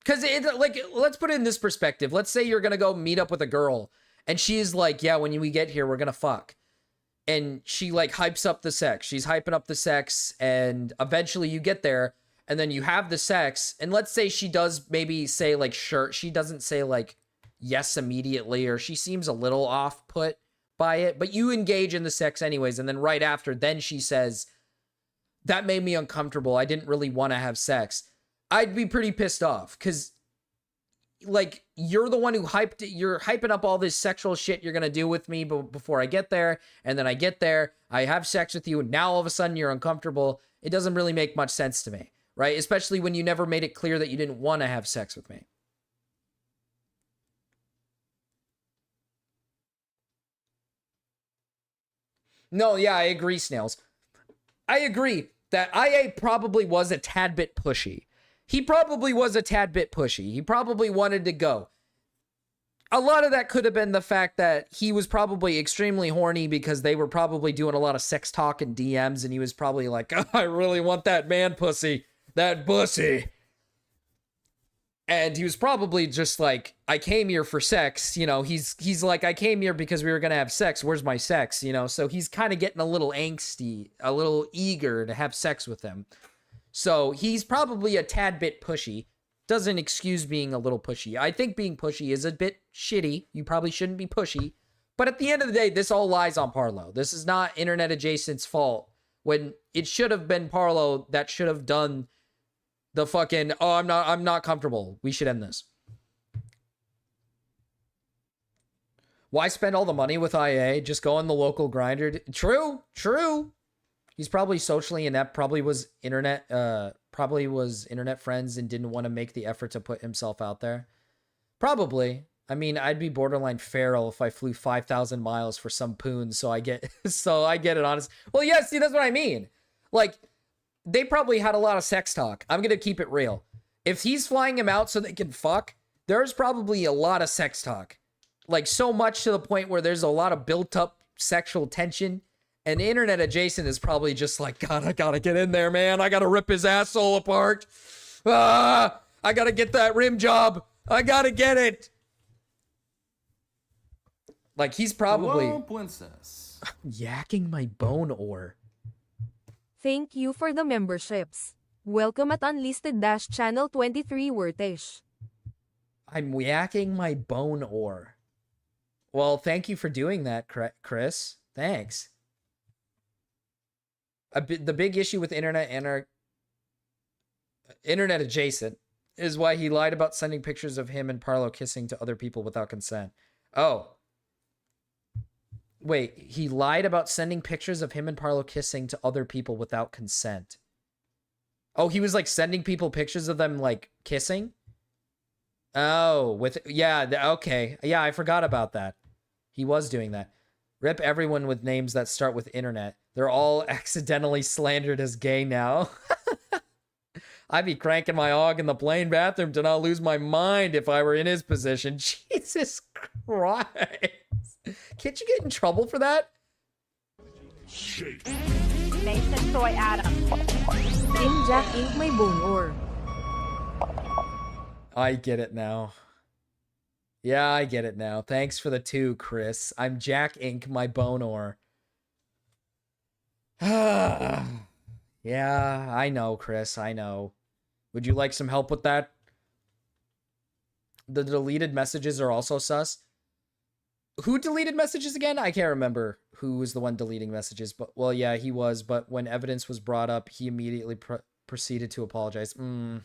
Because like, let's put it in this perspective. Let's say you're gonna go meet up with a girl, and she's like, "Yeah, when we get here, we're gonna fuck," and she like hypes up the sex. She's hyping up the sex, and eventually you get there, and then you have the sex. And let's say she does maybe say like, "Sure," she doesn't say like yes immediately, or she seems a little off put by it, but you engage in the sex anyways. And then right after, then she says, "That made me uncomfortable. I didn't really want to have sex." I'd be pretty pissed off because, like, you're the one who you're hyping up all this sexual shit you're going to do with me before I get there. And then I get there, I have sex with you, and now all of a sudden you're uncomfortable. It doesn't really make much sense to me, right? Especially when you never made it clear that you didn't want to have sex with me. No, yeah, I agree, Snails. I agree that IA probably was a tad bit pushy. He probably was a tad bit pushy. He probably wanted to go. A lot of that could have been the fact that he was probably extremely horny because they were probably doing a lot of sex talk and DMs, and he was probably like, "Oh, I really want that man pussy. That pussy." And he was probably just like, "I came here for sex." You know, he's like, "I came here because we were going to have sex. Where's my sex?" You know, so he's kind of getting a little angsty, a little eager to have sex with him. So he's probably a tad bit pushy. Doesn't excuse being a little pushy. I think being pushy is a bit shitty. You probably shouldn't be pushy. But at the end of the day, this all lies on Parlo. This is not Internet Adjacent's fault. When it should have been Parlo that should have done the fucking, "Oh, I'm not comfortable. We should end this." Why spend all the money with IA? Just go on the local grinder. True. He's probably socially inept, probably was internet friends and didn't want to make the effort to put himself out there. Probably. I mean, I'd be borderline feral if I flew 5,000 miles for some poon, so I get it, honest. Well, yeah, see, that's what I mean. Like, they probably had a lot of sex talk. I'm going to keep it real. If he's flying him out so they can fuck, there's probably a lot of sex talk. Like, so much to the point where there's a lot of built up sexual tension. And Internet Adjacent is probably just like, "God, I gotta get in there, man. I gotta rip his asshole apart. I gotta get that rim job. I gotta get it." Like, he's probably... Hello, princess. Yakking my bone ore. Thank you for the memberships. Welcome at Unlisted Channel 23 Wortish. I'm yakking my bone ore. Well, thank you for doing that, Chris. Thanks. The big issue with Internet Adjacent is why he lied about sending pictures of him and Parlo kissing to other people without consent. Oh. Wait, he lied about sending pictures of him and Parlo kissing to other people without consent. Oh, he was like sending people pictures of them like kissing? Oh, okay. Yeah, I forgot about that. He was doing that. Rip everyone with names that start with internet. They're all accidentally slandered as gay now. I'd be cranking my hog in the plain bathroom to not lose my mind if I were in his position. Jesus Christ. Can't you get in trouble for that? Nathan Soy Adam. Team Jack Inc. may bone ore. I get it now. Yeah, I get it now. Thanks for the 2, Chris. I'm Jack Inc., my bone ore. Yeah, I know, Chris. I know. Would you like some help with that? The deleted messages are also sus. Who deleted messages again? I can't remember who was the one deleting messages. But, well, yeah, he was. But when evidence was brought up, he immediately proceeded to apologize. And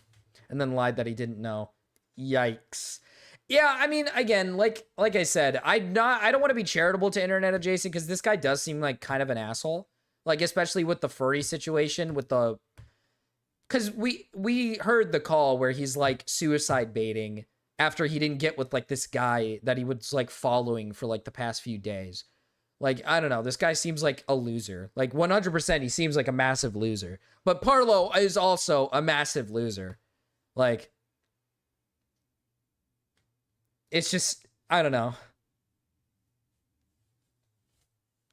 then lied that he didn't know. Yikes. Yeah, I mean, again, like I said, I don't want to be charitable to Internet Adjacent because this guy does seem like kind of an asshole. Like, especially with the furry situation, with the... Because we heard the call where he's, like, suicide baiting after he didn't get with, like, this guy that he was, like, following for, like, the past few days. Like, I don't know. This guy seems like a loser. Like, 100% he seems like a massive loser. But Parlo is also a massive loser. Like... It's just, I don't know.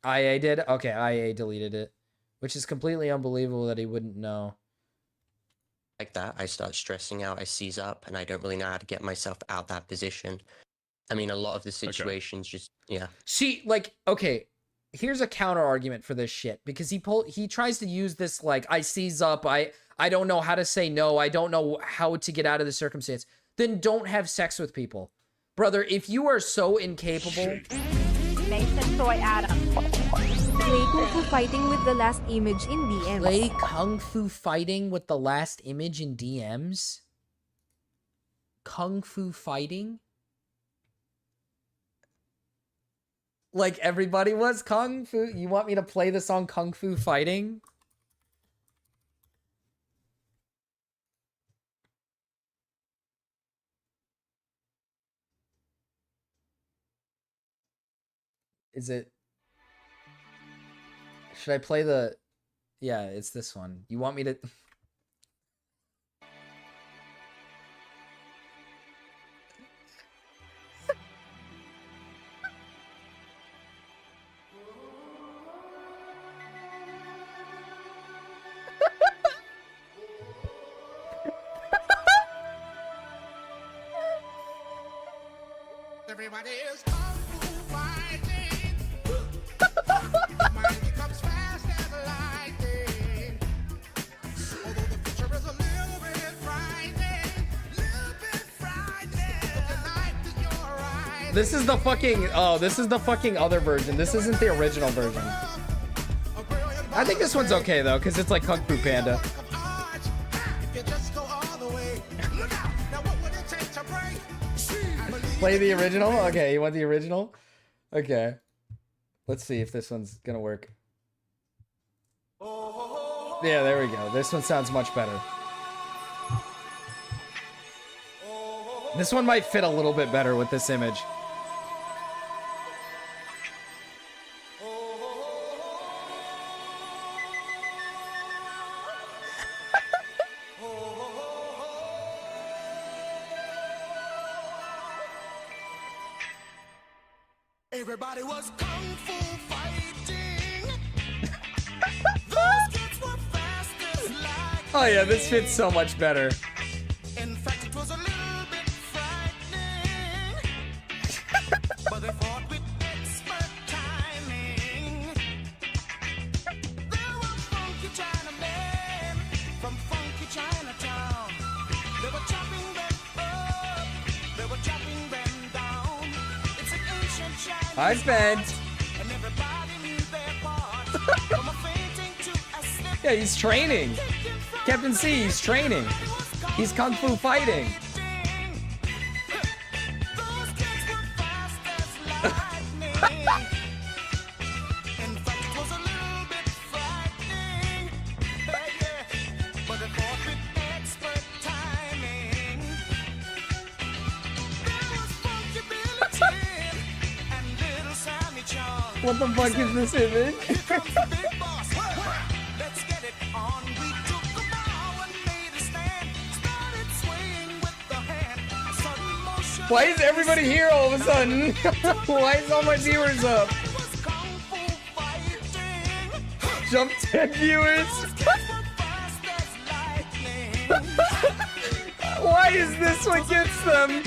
IA did? Okay, IA deleted it. Which is completely unbelievable that he wouldn't know. like that, I start stressing out, I seize up, and I don't really know how to get myself out that position. I mean, a lot of the situations just, yeah. See, like, okay, here's a counter argument for this shit, because he tries to use this, like, I seize up, I don't know how to say no, I don't know how to get out of the circumstance. Then don't have sex with people. Brother, if you are so incapable... Nathan Soy Adam. Play Kung Fu Fighting with the last image in DMs. Play Kung Fu Fighting with the last image in DMs? Kung Fu Fighting? Like everybody was Kung Fu? You want me to play the song Kung Fu Fighting? Is it... Should I play the... Yeah, it's this one. You want me to... Everybody is kung fu fighting. Mind becomes fast as lightning. Although the future is a little bit frightening, Put your knife to your right. This is the fucking... Oh, this is the fucking other version. This isn't the original version. I think this one's okay, though, because it's like Kung Fu Panda. You just go all the way. Look out! Now what would it take to break? Play the original? Okay, you want the original? Okay. Let's see if this one's gonna work. Yeah, there we go. This one sounds much better. This one might fit a little bit better with this image. Everybody was kung fu fighting. Those kids were fast as lightning. Oh yeah, this fits so much better. In fact, it was a little bit frightening. But they fought with expert timing. There were funky Chinamen from funky Chinatown. They were chopping them up. They were chopping them down. It's an ancient Chinese. I spent. And everybody knew their part. From a fainting to a slip. Yeah, he's training. Captain C, he's training. He's Kung Fu Fighting. What the fuck is this image? Why is everybody here all of a sudden? Why is all my viewers up? Jump 10 viewers. Why is this what gets them?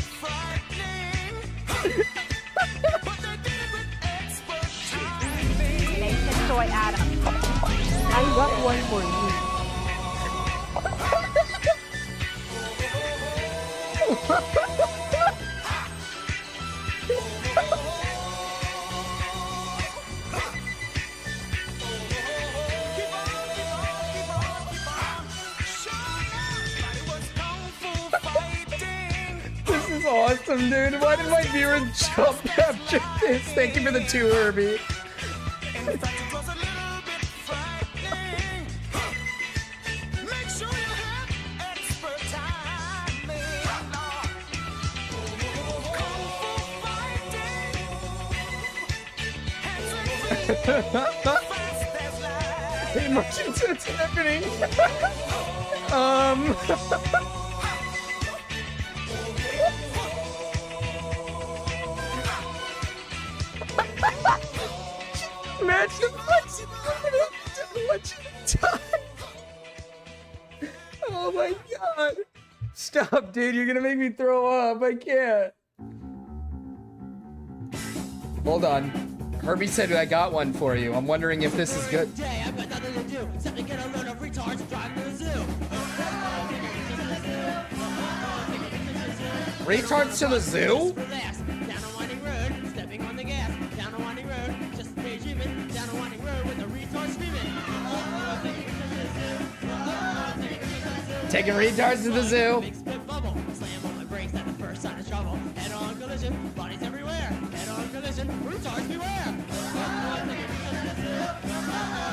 Nathan Soy Adam. I got one for you. This is awesome, dude. Why did my viewers jump after this? Thank you for the 2, Herbie. Emotions, it's happening. Match the flexibility to watch you die. Oh my god! Stop, dude. You're gonna make me throw up. I can't. Hold on. Herbie said I got one for you. I'm wondering if this is good. Retards to the zoo? Taking retards to the zoo.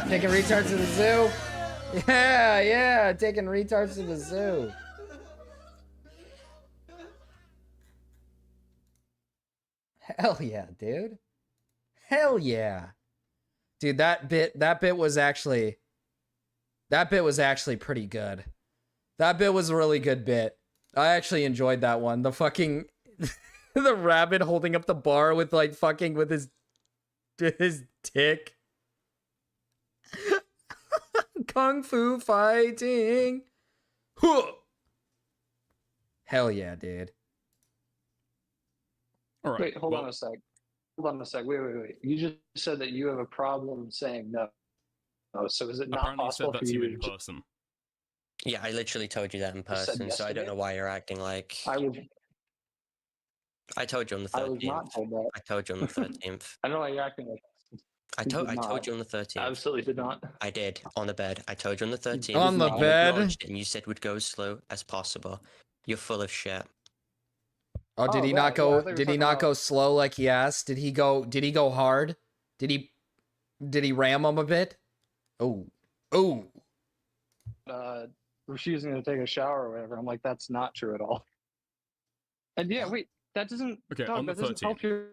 Taking retards to the zoo. Yeah, taking retards to the zoo. Hell yeah, dude. Hell yeah. Dude, that bit was actually pretty good. That bit was a really good bit. I actually enjoyed that one. The fucking the rabbit holding up the bar with like fucking with his dick. Kung fu fighting. Huh. Hell yeah, dude. All right. Wait, hold on a sec. Hold on a sec. Wait. You just said that you have a problem saying no. Oh, so is it not Apparently you possible said that for to you you in to person. Yeah, I literally told you that in just said person, yes so I to don't me? know why you're acting like. I told you on the 13th. I was not told that. I told you on the 13th. I don't know why you're acting like I You told did not. you on the 13th. Absolutely did not. I did on the bed. I told you on the 13th. On the You bed? acknowledged it, and you said would go as slow as possible. You're full of shit. Oh, did he not go? Did he not go slow like he asked? Did he go hard? Did he ram him a bit? Oh. Refusing to take a shower or whatever. I'm like, that's not true at all. And yeah, wait, that doesn't. Okay, dog, on the that doesn't 13th. help your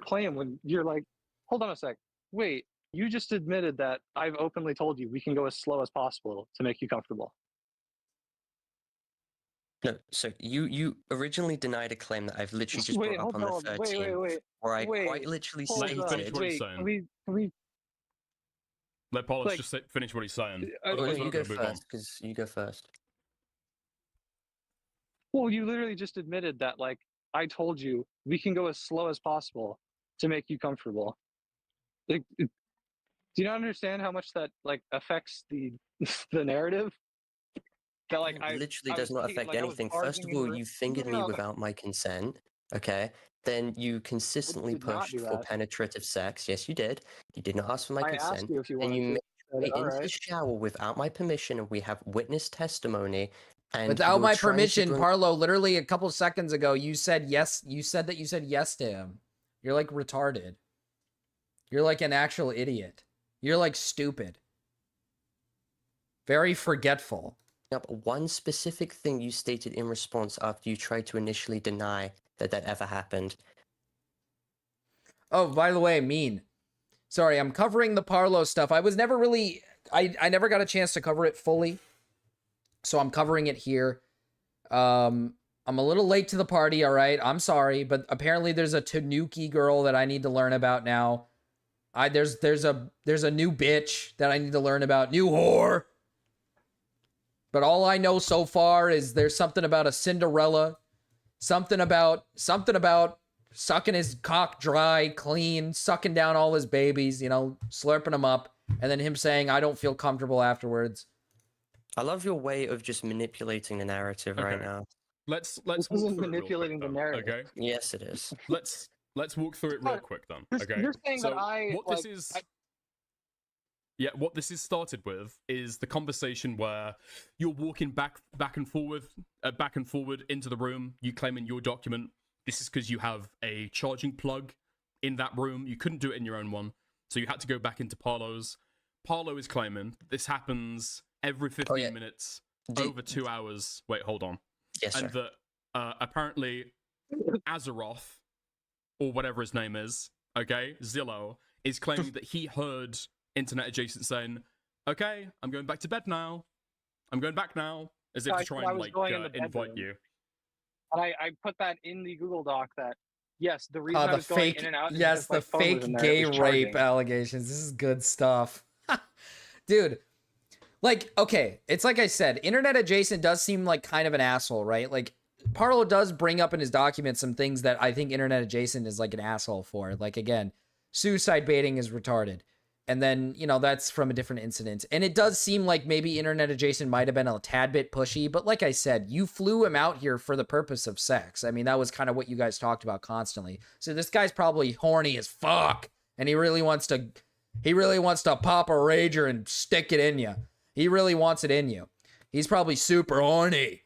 claim when you're like, hold on a sec. Wait, you just admitted that I've openly told you we can go as slow as possible to make you comfortable. No, so you originally denied a claim that I've literally just Wait, brought up on the hold on. 13th, Wait. where I Wait, quite literally hold Let him up. finish what he's Wait, saying. can we Let Paulus like- just finish what he's saying. Well, Well, Otherwise, no, we're you not go going to move on. first, because you go first. Well, you literally just admitted that, like, I told you we can go as slow as possible to make you comfortable. Like, do you not understand how much that like affects the the narrative? That like It literally does not affect anything. First of all, you fingered me without my consent. Okay. Then you consistently did not pushed do for that. penetrative sex. Yes, you did. You did not ask for my I asked consent. you if you And you wanted made to. me All into the right. shower without my permission, and we have witness testimony. And Without you're my trying to permission, bring- Parlo, literally a couple seconds ago, you said yes. You said that you said yes to him. You're like retarded. You're like an actual idiot. You're like stupid. Very forgetful. up one specific thing you stated in response after you tried to initially deny that ever happened. Oh, by the way, mean. Sorry, I'm covering the Parlo stuff. I was never really... I never got a chance to cover it fully. So I'm covering it here. I'm a little late to the party, all right? I'm sorry, but apparently there's a Tanuki girl that I need to learn about now. There's a new bitch that I need to learn about. New whore. But all I know so far is there's something about a Cinderella. Something about sucking his cock dry, clean, sucking down all his babies, slurping them up, and then him saying, I don't feel comfortable afterwards. I love your way of just manipulating the narrative right Okay. now. Let's This walk isn't through manipulating it the real quick, narrative. though, okay? Yes, it is. Let's walk through it real quick then. Okay. You're saying so that what this is started with is the conversation where you're walking back and forward into the room. You claim in your document this is because you have a charging plug in that room. You couldn't do it in your own one, so you had to go back into Parlo's. Parlo is claiming this happens every 15 minutes, over 2 hours. Wait, hold on. Yes, and sir. that apparently Azeroth, or whatever his name is, okay, Zillow, is claiming that he heard Internet Adjacent saying, okay, I'm going back to bed now. I'm going back now, as if to try and invite you. And I put that in the Google Doc that, yes, the reason I The was going fake, in and out is yes, because the my phone was fake in there, it gay was rape charging. allegations. This is good stuff. Dude, Like, okay, it's like I said, internet adjacent does seem like kind of an asshole, right? Like, Parlo does bring up in his documents some things that I think internet adjacent is like an asshole for. Like, again, suicide baiting is retarded. And then, you know, that's from a different incident. And it does seem like maybe internet adjacent might have been a tad bit pushy. But like I said, you flew him out here for the purpose of sex. I mean, that was kind of what you guys talked about constantly. So this guy's probably horny as fuck. And he really wants to pop a rager and stick it in you. He really wants it in you. He's probably super horny.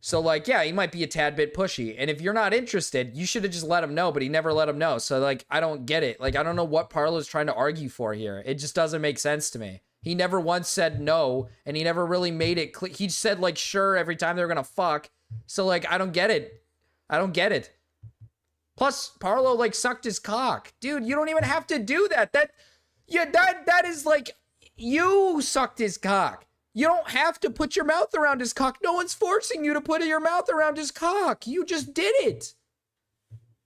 So, like, yeah, he might be a tad bit pushy. And if you're not interested, you should have just let him know, but he never let him know. So, like, I don't get it. Like, I don't know what Parlo's trying to argue for here. It just doesn't make sense to me. He never once said no, and he never really made it clear. He said, like, sure every time they were gonna fuck. So, like, I don't get it. I don't get it. Plus, Parlo, like, sucked his cock. Dude, you don't even have to do that. That is, like, you sucked his cock. You don't have to put your mouth around his cock. No one's forcing you to put your mouth around his cock. You just did it.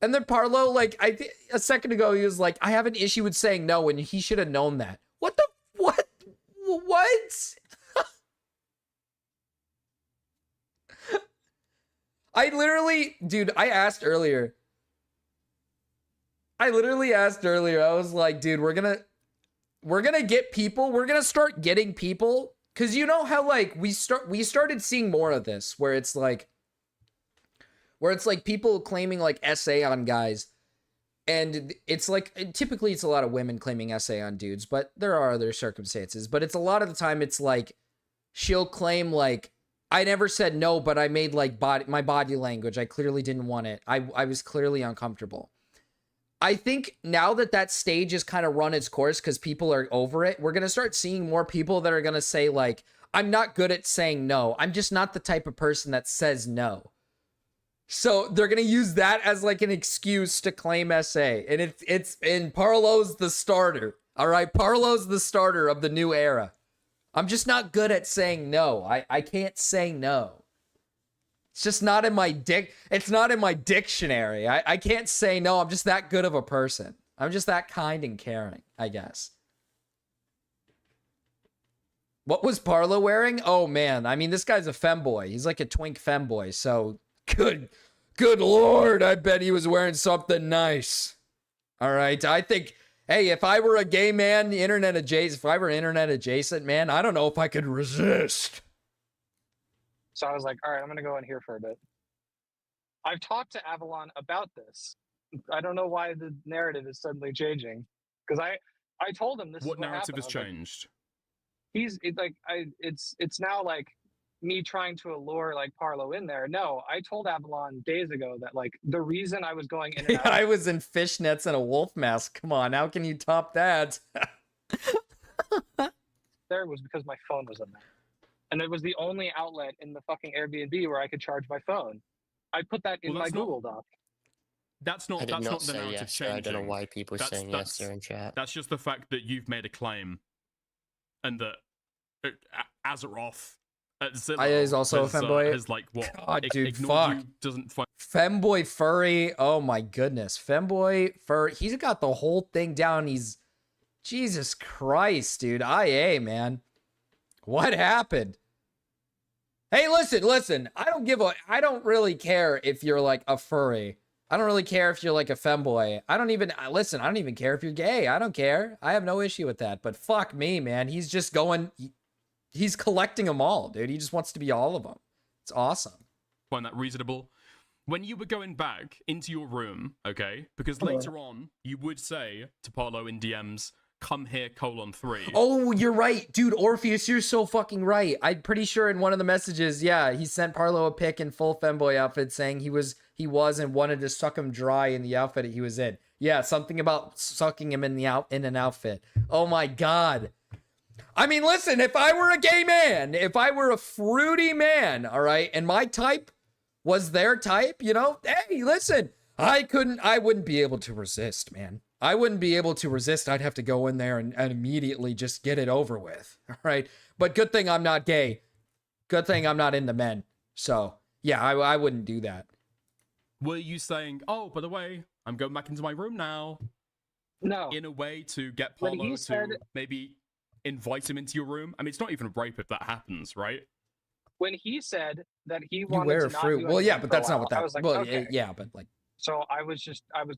And then Parlo, like, a second ago, he was like, I have an issue with saying no, and he should have known that. What? I literally, dude, I literally asked earlier, I was like, dude, we're gonna get people, we're gonna start getting people. Cause you know how like we started seeing more of this where it's like people claiming like SA on guys, and it's like typically it's a lot of women claiming SA on dudes, but there are other circumstances. But it's a lot of the time it's like she'll claim like I never said no, but I made like my body language. I clearly didn't want it. I was clearly uncomfortable. I think now that stage has kind of run its course because people are over it, we're going to start seeing more people that are going to say, like, I'm not good at saying no. I'm just not the type of person that says no. So they're going to use that as, like, an excuse to claim SA. And and Parlo's the starter. All right? Parlo's the starter of the new era. I'm just not good at saying no. I can't say no. It's just not in my it's not in my dictionary. I can't say no. I'm just that good of a person. I'm just that kind and caring, I guess. What was Parlo wearing? Oh man, I mean, this guy's a femboy. He's like a twink femboy. So good Lord, I bet he was wearing something nice. All right, I think, hey, if I were a gay man, if I were internet adjacent, man, I don't know if I could resist. So I was like, all right, I'm going to go in here for a bit. I've talked to Avalon about this. I don't know why the narrative is suddenly changing. Because I told him this is what narrative happened. has changed? Like, it's now like me trying to allure like Parlo in there. No, I told Avalon days ago that like the reason I was going in and out, I was in fishnets and a wolf mask. Come on, how can you top that? there was because my phone was in there. And it was the only outlet in the fucking Airbnb where I could charge my phone. I put that in my Google Doc. That's not the narrative yes, changing. I don't know why people are saying yes there in chat. That's just the fact that you've made a claim, and that Azeroth is also a femboy. Is like what? God, dude, fuck. Doesn't find femboy furry. Oh my goodness, femboy furry. He's got the whole thing down. He's Jesus Christ, dude. IA, man. What happened? Hey, listen. I don't really care if you're like a furry. I don't really care if you're like a femboy. I don't even care if you're gay. I don't care. I have no issue with that. But fuck me, man. He's just he's collecting them all, dude. He just wants to be all of them. It's awesome. Find that reasonable. When you were going back into your room, okay? Because later on, you would say to Parlo in DMs, come here, :3. Oh, you're right. Dude, Orpheus, you're so fucking right. I'm pretty sure in one of the messages, yeah, he sent Parlo a pic in full femboy outfit saying he was and wanted to suck him dry in the outfit he was in. Yeah, something about sucking him in an outfit. Oh my God. I mean, listen, if I were a gay man, if I were a fruity man, all right, and my type was their type, you know, hey, listen, I wouldn't be able to resist, man. I wouldn't be able to resist. I'd have to go in there and immediately just get it over with. All right. But good thing I'm not gay. Good thing I'm not into men. So, yeah, I wouldn't do that. Were you saying, oh, by the way, I'm going back into my room now? No. In a way to get Parlo to maybe invite him into your room? I mean, it's not even rape if that happens, right? When he said that he You wanted wear to a not fruit. do Well, yeah, anything but for a that's not while, what that. I was like, well, okay. yeah, but like So I was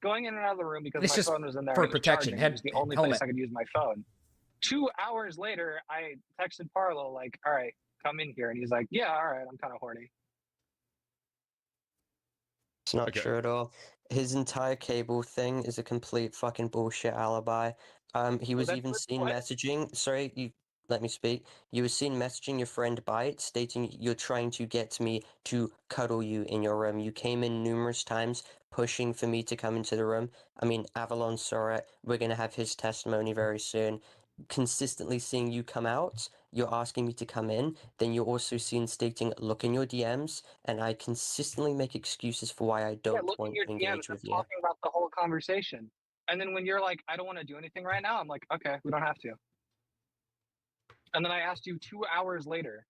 going in and out of the room because It's my just phone was in there. for and it was protection. charging. It was the only place Helmet. I could use my phone. 2 hours later, I texted Parlo like, "All right, come in here," and he's like, "Yeah, all right, I'm kind of horny." It's not true at all. His entire cable thing is a complete fucking bullshit alibi. He was even seen messaging. Sorry, you let me speak. You were seen messaging your friend Byte, stating you're trying to get me to cuddle you in your room. You came in numerous times, pushing for me to come into the room. I mean, Avalon saw it. We're gonna have his testimony very soon. Consistently seeing you come out, you're asking me to come in, then you're also seen stating, look in your DMs, and I consistently make excuses for why I Yeah, don't look want in your to engage DMs. with I'm you. talking about the whole conversation, and then when you're like, "I don't want to do anything right now," I'm like, "Okay, we don't have to." And then I asked you 2 hours later.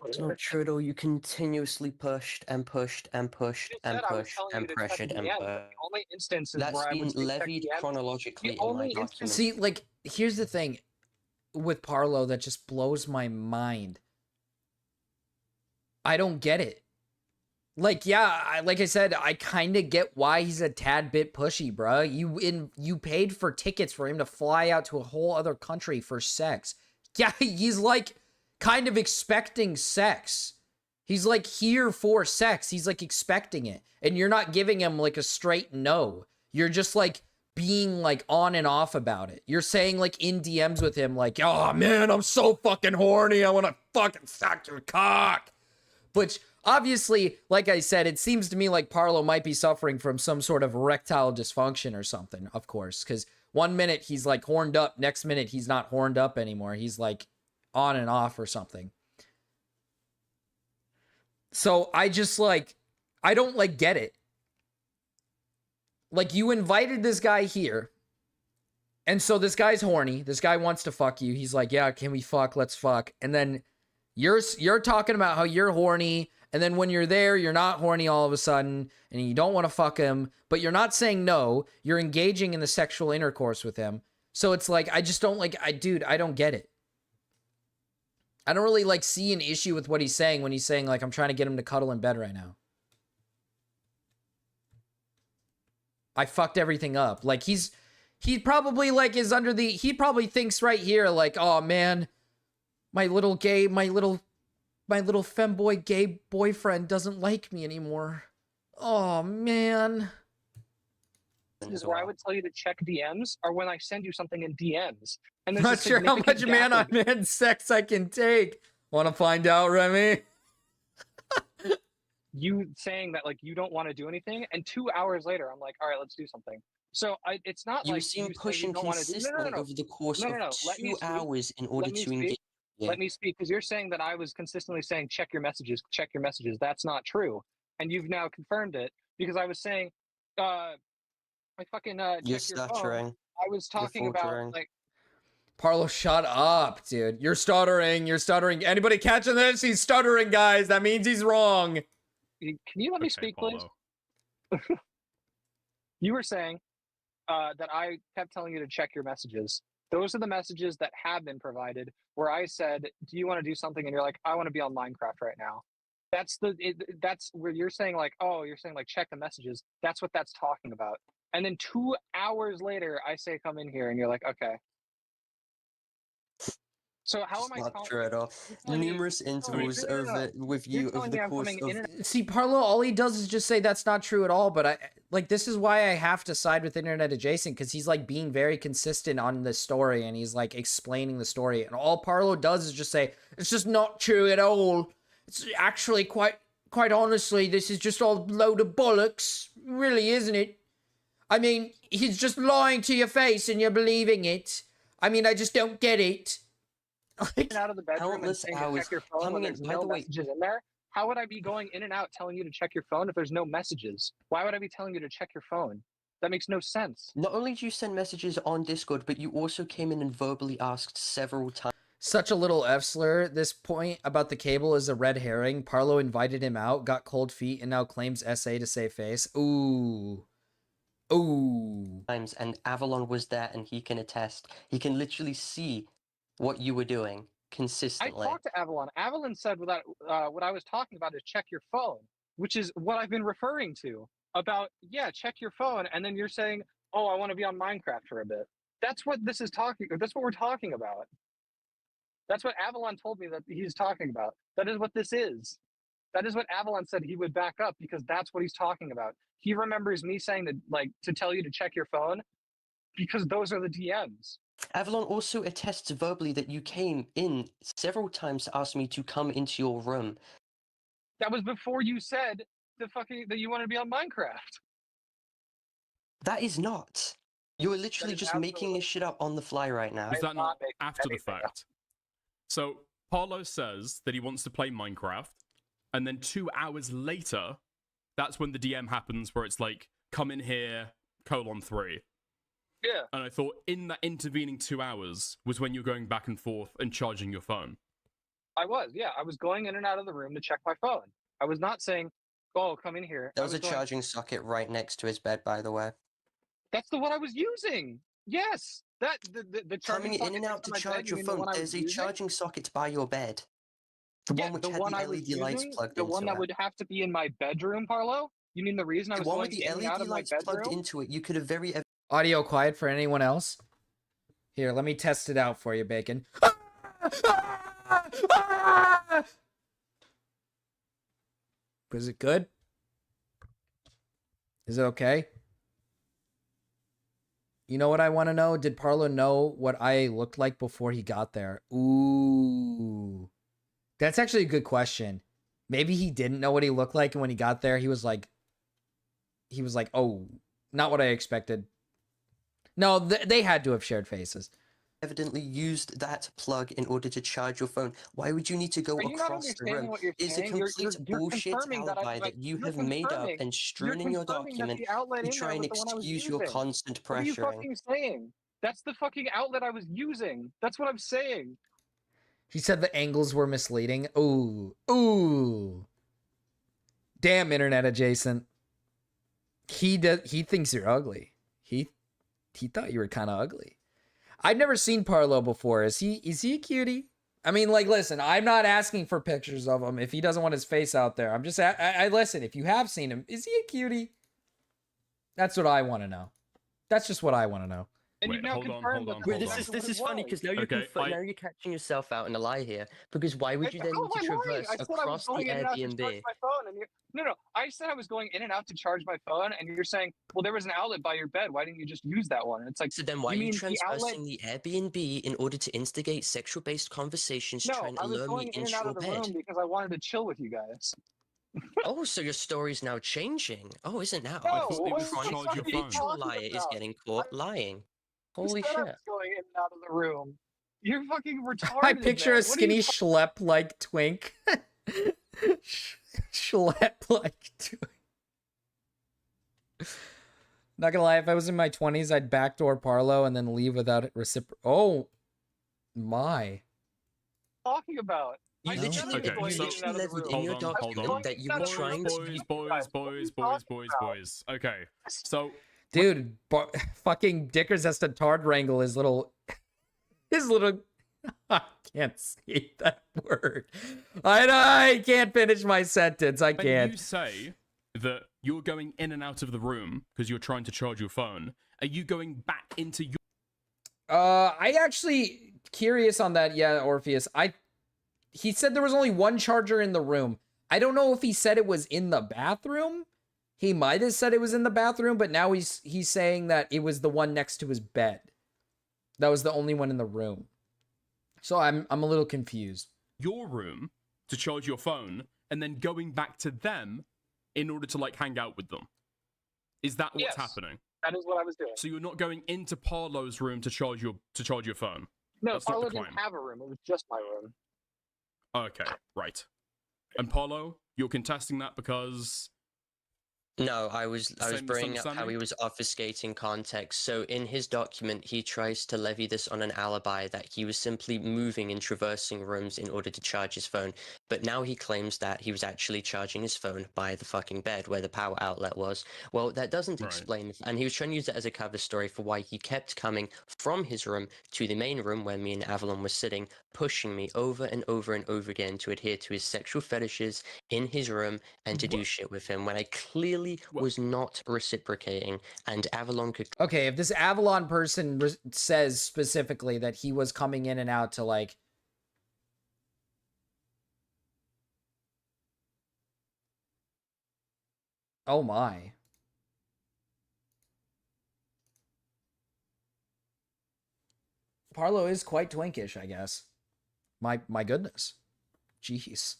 It's not true at all. You continuously pushed and pushed and pushed You and said I was pushed telling and you to check pressured and DMs, but pushed. the only instances That's where I would been say check levied DMs, chronologically the in my only document. See, like, here's the thing with Parlo that just blows my mind. I don't get it. Like, yeah, like I said, I kind of get why he's a tad bit pushy, bruh. You paid for tickets for him to fly out to a whole other country for sex. Yeah, he's like kind of expecting sex. He's like here for sex. He's like expecting it. And you're not giving him like a straight no. You're just like being like on and off about it. You're saying like in DMs with him, like, oh man, I'm so fucking horny. I want to fucking suck your cock. Which obviously, like I said, it seems to me like Parlo might be suffering from some sort of erectile dysfunction or something, of course. Because 1 minute he's like horned up, next minute he's not horned up anymore. He's like on and off or something. So I just like, I don't like get it. Like you invited this guy here. And so this guy's horny. This guy wants to fuck you. He's like, yeah, can we fuck? Let's fuck. And then you're talking about how you're horny. And then when you're there, you're not horny all of a sudden. And you don't want to fuck him. But you're not saying no. You're engaging in the sexual intercourse with him. So it's like, I just don't like, dude, I don't get it. I don't really like see an issue with what he's saying when he's saying like, I'm trying to get him to cuddle in bed right now. I fucked everything up. Like he probably like is under the, he probably thinks right here like, oh man, my little femboy gay boyfriend doesn't like me anymore. Oh man. Is where I would tell you to check DMs are when I send you something in DMs. And I'm not sure how much man on man sex I can take. Want to find out, Remy? You saying that like you don't want to do anything, and 2 hours later, I'm like, all right, let's do something. So it's not You like seem you pushing don't want to do. consistently over the course of Let me 2 speak. hours in order Let me to engage. speak. Yeah. Let me speak, because you're saying that I was consistently saying check your messages, check your messages. That's not true, and you've now confirmed it because I was saying, I fucking check You're your stuttering. phone. I was talking about like. Parlo, shut up, dude. You're stuttering. You're stuttering. Anybody catching this? He's stuttering, guys. That means he's wrong. Can you let me speak, please? You were saying that I kept telling you to check your messages. Those are the messages that have been provided where I said, do you want to do something? And you're like, I want to be on Minecraft right now. That's where you're saying like, oh, you're saying like, check the messages. That's what that's talking about. And then 2 hours later, I say, come in here. And you're like, okay. So how am I not true at all. Numerous intervals with you over the course of. See, Parlo, all he does is just say that's not true at all. But I like this is why I have to side with Internet Adjacent, because he's like being very consistent on the story and he's like explaining the story. And all Parlo does is just say it's just not true at all. It's actually quite honestly, this is just all a load of bollocks, really, isn't it? I mean, he's just lying to your face and you're believing it. I mean, I just don't get it. Like, out of the bedroom and saying to check your phone when there's no messages in there. How would I be going in and out telling you to check your phone if there's no messages? Why would I be telling you to check your phone? That makes no sense. Not only did you send messages on Discord, but you also came in and verbally asked several times. Such a little F slur. This point about the cable is a red herring. Parlo invited him out, got cold feet, and now claims SA to save face. Ooh. Ooh. times, and Avalon was there, and he can attest. He can literally see what you were doing I consistently. talked to Avalon. Avalon said what I was talking about is check your phone, which is what I've been referring to. About, yeah, check your phone, and then you're saying, oh, I want to be on Minecraft for a bit. That's what this is talking. That's what we're talking about. That's what Avalon told me that he's talking about. That is what this is. That is what Avalon said he would back up, because that's what he's talking about. He remembers me saying that, like, to tell you to check your phone, because those are the DMs. Avalon also attests verbally that you came in several times to ask me to come into your room. That was before you said that you wanted to be on Minecraft. That is not. You are literally just making this shit up on the fly right now. Is that not after the fact? So Paulo says that he wants to play Minecraft, and then 2 hours later, that's when the DM happens where it's like, come in here, :3. Yeah. And I thought in that intervening 2 hours was when you're going back and forth and charging your phone. I was, yeah. I was going in and out of the room to check my phone. I was not saying, oh, come in here. There was a charging socket right next to his bed, by the way. That's the one I was using. Yes. The charging Coming socket in and out to next my bed, charge you your mean the phone, one I there's was a using? charging socket by your bed. The one which the had one the I was LED lights using, plugged the into one that it. would have to be in my bedroom, Parlo? You mean the reason I The was one going with the in and out LED of my lights plugged bedroom? into it, you could have very... Audio quiet for anyone else? Here, let me test it out for you, Bacon. Was it good? Is it okay? You know what I want to know? Did Parlo know what I looked like before he got there? Ooh. That's actually a good question. Maybe he didn't know what he looked like, and when he got there, he was like, oh, not what I expected. No, they had to have shared faces. Evidently used that plug in order to charge your phone. Why would you need to go Are you not across the understanding room? what you're It's a saying? complete You're bullshit confirming that alibi that you you're have made up and you're strewn in your confirming that document the outlet to in there try and was the one I was excuse using. your constant What are you pressuring. fucking saying? That's the fucking outlet I was using. That's what I'm saying. He said the angles were misleading. Ooh. Ooh. Damn, internet adjacent. He thinks you're ugly. He thought you were kind of ugly. I've never seen Parlo before. Is he a cutie? I mean, like, listen, I'm not asking for pictures of him if he doesn't want his face out there. I'm just, I listen, if you have seen him, is he a cutie? That's what I want to know. That's just what I want to know. And you've now confirmed that This is funny because now you're now you're catching yourself out in a lie here. Because why would you then How need to am I lying? traverse I said I was across going the in and out to charge Airbnb? my phone, and no. I said I was going in and out to charge my phone, and you're saying, well, there was an outlet by your bed. Why didn't you just use that one? It's like, So then why are you you mean the outlet? transversing the Airbnb in order to instigate sexual-based conversations to try No, and I was allure going me in and into out your of the bed? room because I wanted to chill with you guys. Oh, so your story's now changing. Oh, is it now? No, I thought it was Chronic to charge your phone. habitual liar is getting caught lying. Holy I said I shit. was going in and out of the room. You're fucking retarded. I picture man. a What are skinny you schlep like twink. Schlep like twink. Not gonna lie, if I was in my 20s, I'd backdoor Parlo and then leave without it Oh my. talking about? You I literally, said I was you going in and out literally of the levied room. in your Hold on. document that you were trying to... Boys. Okay, so... Dude, fucking Dickers has to tard wrangle his little... I can't say that word. I can't finish my sentence. I When can't. you say that you're going in and out of the room because you're trying to charge your phone, are you going back into your... I actually curious on that. Yeah, Orpheus. He said there was only one charger in the room. I don't know if he said it was in the bathroom. He might have said it was in the bathroom, but now he's saying that it was the one next to his bed. That was the only one in the room. So I'm a little confused. Your room to charge your phone and then going back to them in order to like hang out with them. Is that what's happening? That is what I was doing. So you're not going into Parlo's room to charge your phone. No, That's not Parlo the claim. didn't have a room. It was just my room. Okay, right. And Parlo, you're contesting that because... No, I was bringing up how misunderstanding? he was obfuscating context. So in his document, he tries to levy this on an alibi that he was simply moving and traversing rooms in order to charge his phone. but now he claims that he was actually charging his phone by the fucking bed where the power outlet was. Well, that doesn't explain, and he was trying to use it as a cover story for why he kept coming from his room to the main room where me and Avalon were sitting, pushing me over and over and over again to adhere to his sexual fetishes in his room and to do shit with him when I clearly was not reciprocating, and Avalon could... Okay, if this Avalon person says specifically that he was coming in and out to, like, oh my. Parlo is quite twinkish, I guess. My goodness. Jeez.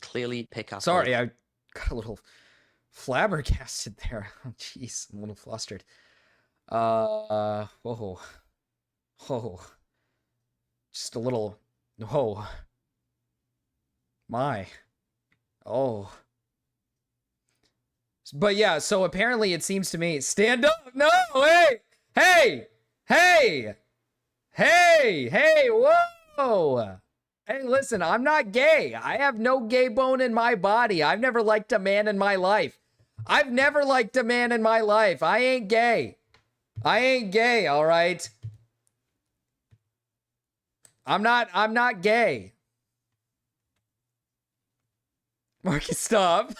clearly pick up Sorry, on... I got a little flabbergasted there. Oh, jeez, I'm a little flustered. Whoa. Whoa. Just a little... Whoa. My. Oh. But yeah, so apparently it seems to me... Stand up! No! Hey! Hey! Hey! Hey! Hey! Whoa! Hey, listen, I'm not gay. I have no gay bone in my body. I've never liked a man in my life. I've never liked a man in my life. I ain't gay. I ain't gay, all right? I'm not gay. Marcus, stop.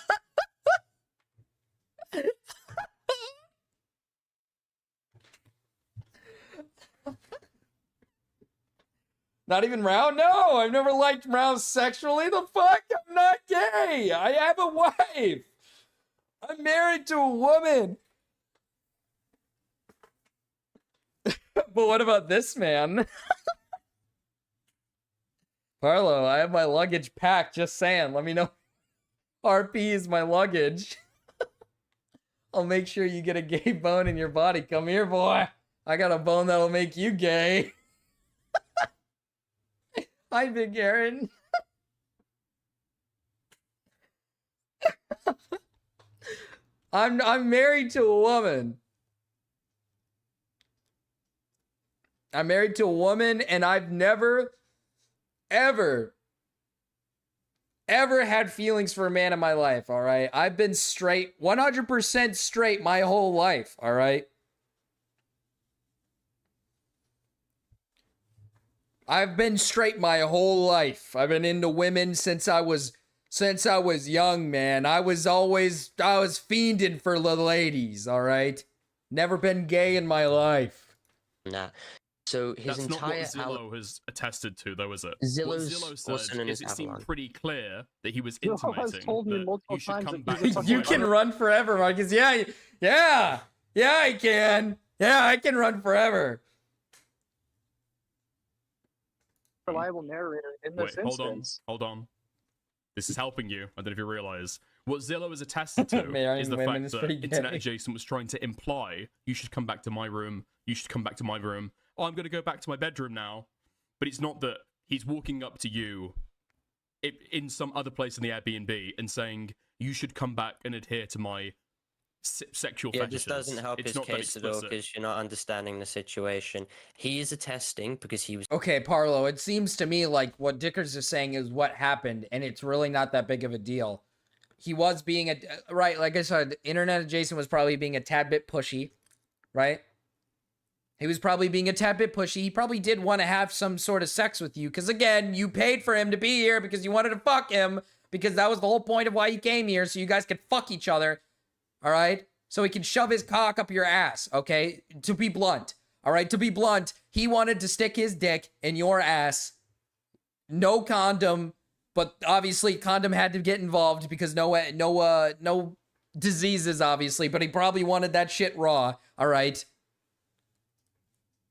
Not even Mrow? No, I've never liked Mrow sexually. The fuck? I'm not gay. I have a wife. I'm married to a woman. But what about this man? Parlo, I have my luggage packed. Just saying. Let me know. RP is my luggage. I'll make sure you get a gay bone in your body. Come here, boy. I got a bone that'll make you gay. Hi, Big Aaron. I'm married to a woman. I'm married to a woman, and I've never, ever had feelings for a man in my life, all right? I've been straight, 100% straight my whole life, all right? I've been straight my whole life. I've been into women since I was young, man. I was fiending for the ladies, all right? Never been gay in my life. Nah. So his That's entire... not what Zillow has attested to, though, is it? Zillow's what Zillow also known said is as it seemed Avalon. pretty clear that he was Zillow has intimating told me that multiple you should times come that back. he's a You can run forever, Marcus. Yeah, I can. Yeah, I can run forever. Reliable narrator in this Wait, instance. hold on. This is helping you. I don't know if you realize. What Zillow has attested to Marrying is the women fact is that pretty gay. Internet Adjacent was trying to imply, you should come back to my room, you should come back to my room. Oh, I'm going to go back to my bedroom now. But it's not that he's walking up to you in some other place in the Airbnb and saying, you should come back and adhere to my sexual Yeah, fetishes. this doesn't help It's his not that case at all explicit. because you're not understanding the situation. He is attesting because he was... Okay, Parlo, it seems to me like what Dickers is saying is what happened, and it's really not that big of a deal. He was being right, like I said, Internet Adjacent was probably being a tad bit pushy, right? He was probably being a tad bit pushy. He probably did want to have some sort of sex with you, because again, you paid for him to be here because you wanted to fuck him, because that was the whole point of why he came here, so you guys could fuck each other, all right? So he can shove his cock up your ass, okay? To be blunt, all right? To be blunt, he wanted to stick his dick in your ass. No condom, but obviously condom had to get involved because no diseases, obviously, but he probably wanted that shit raw, all right?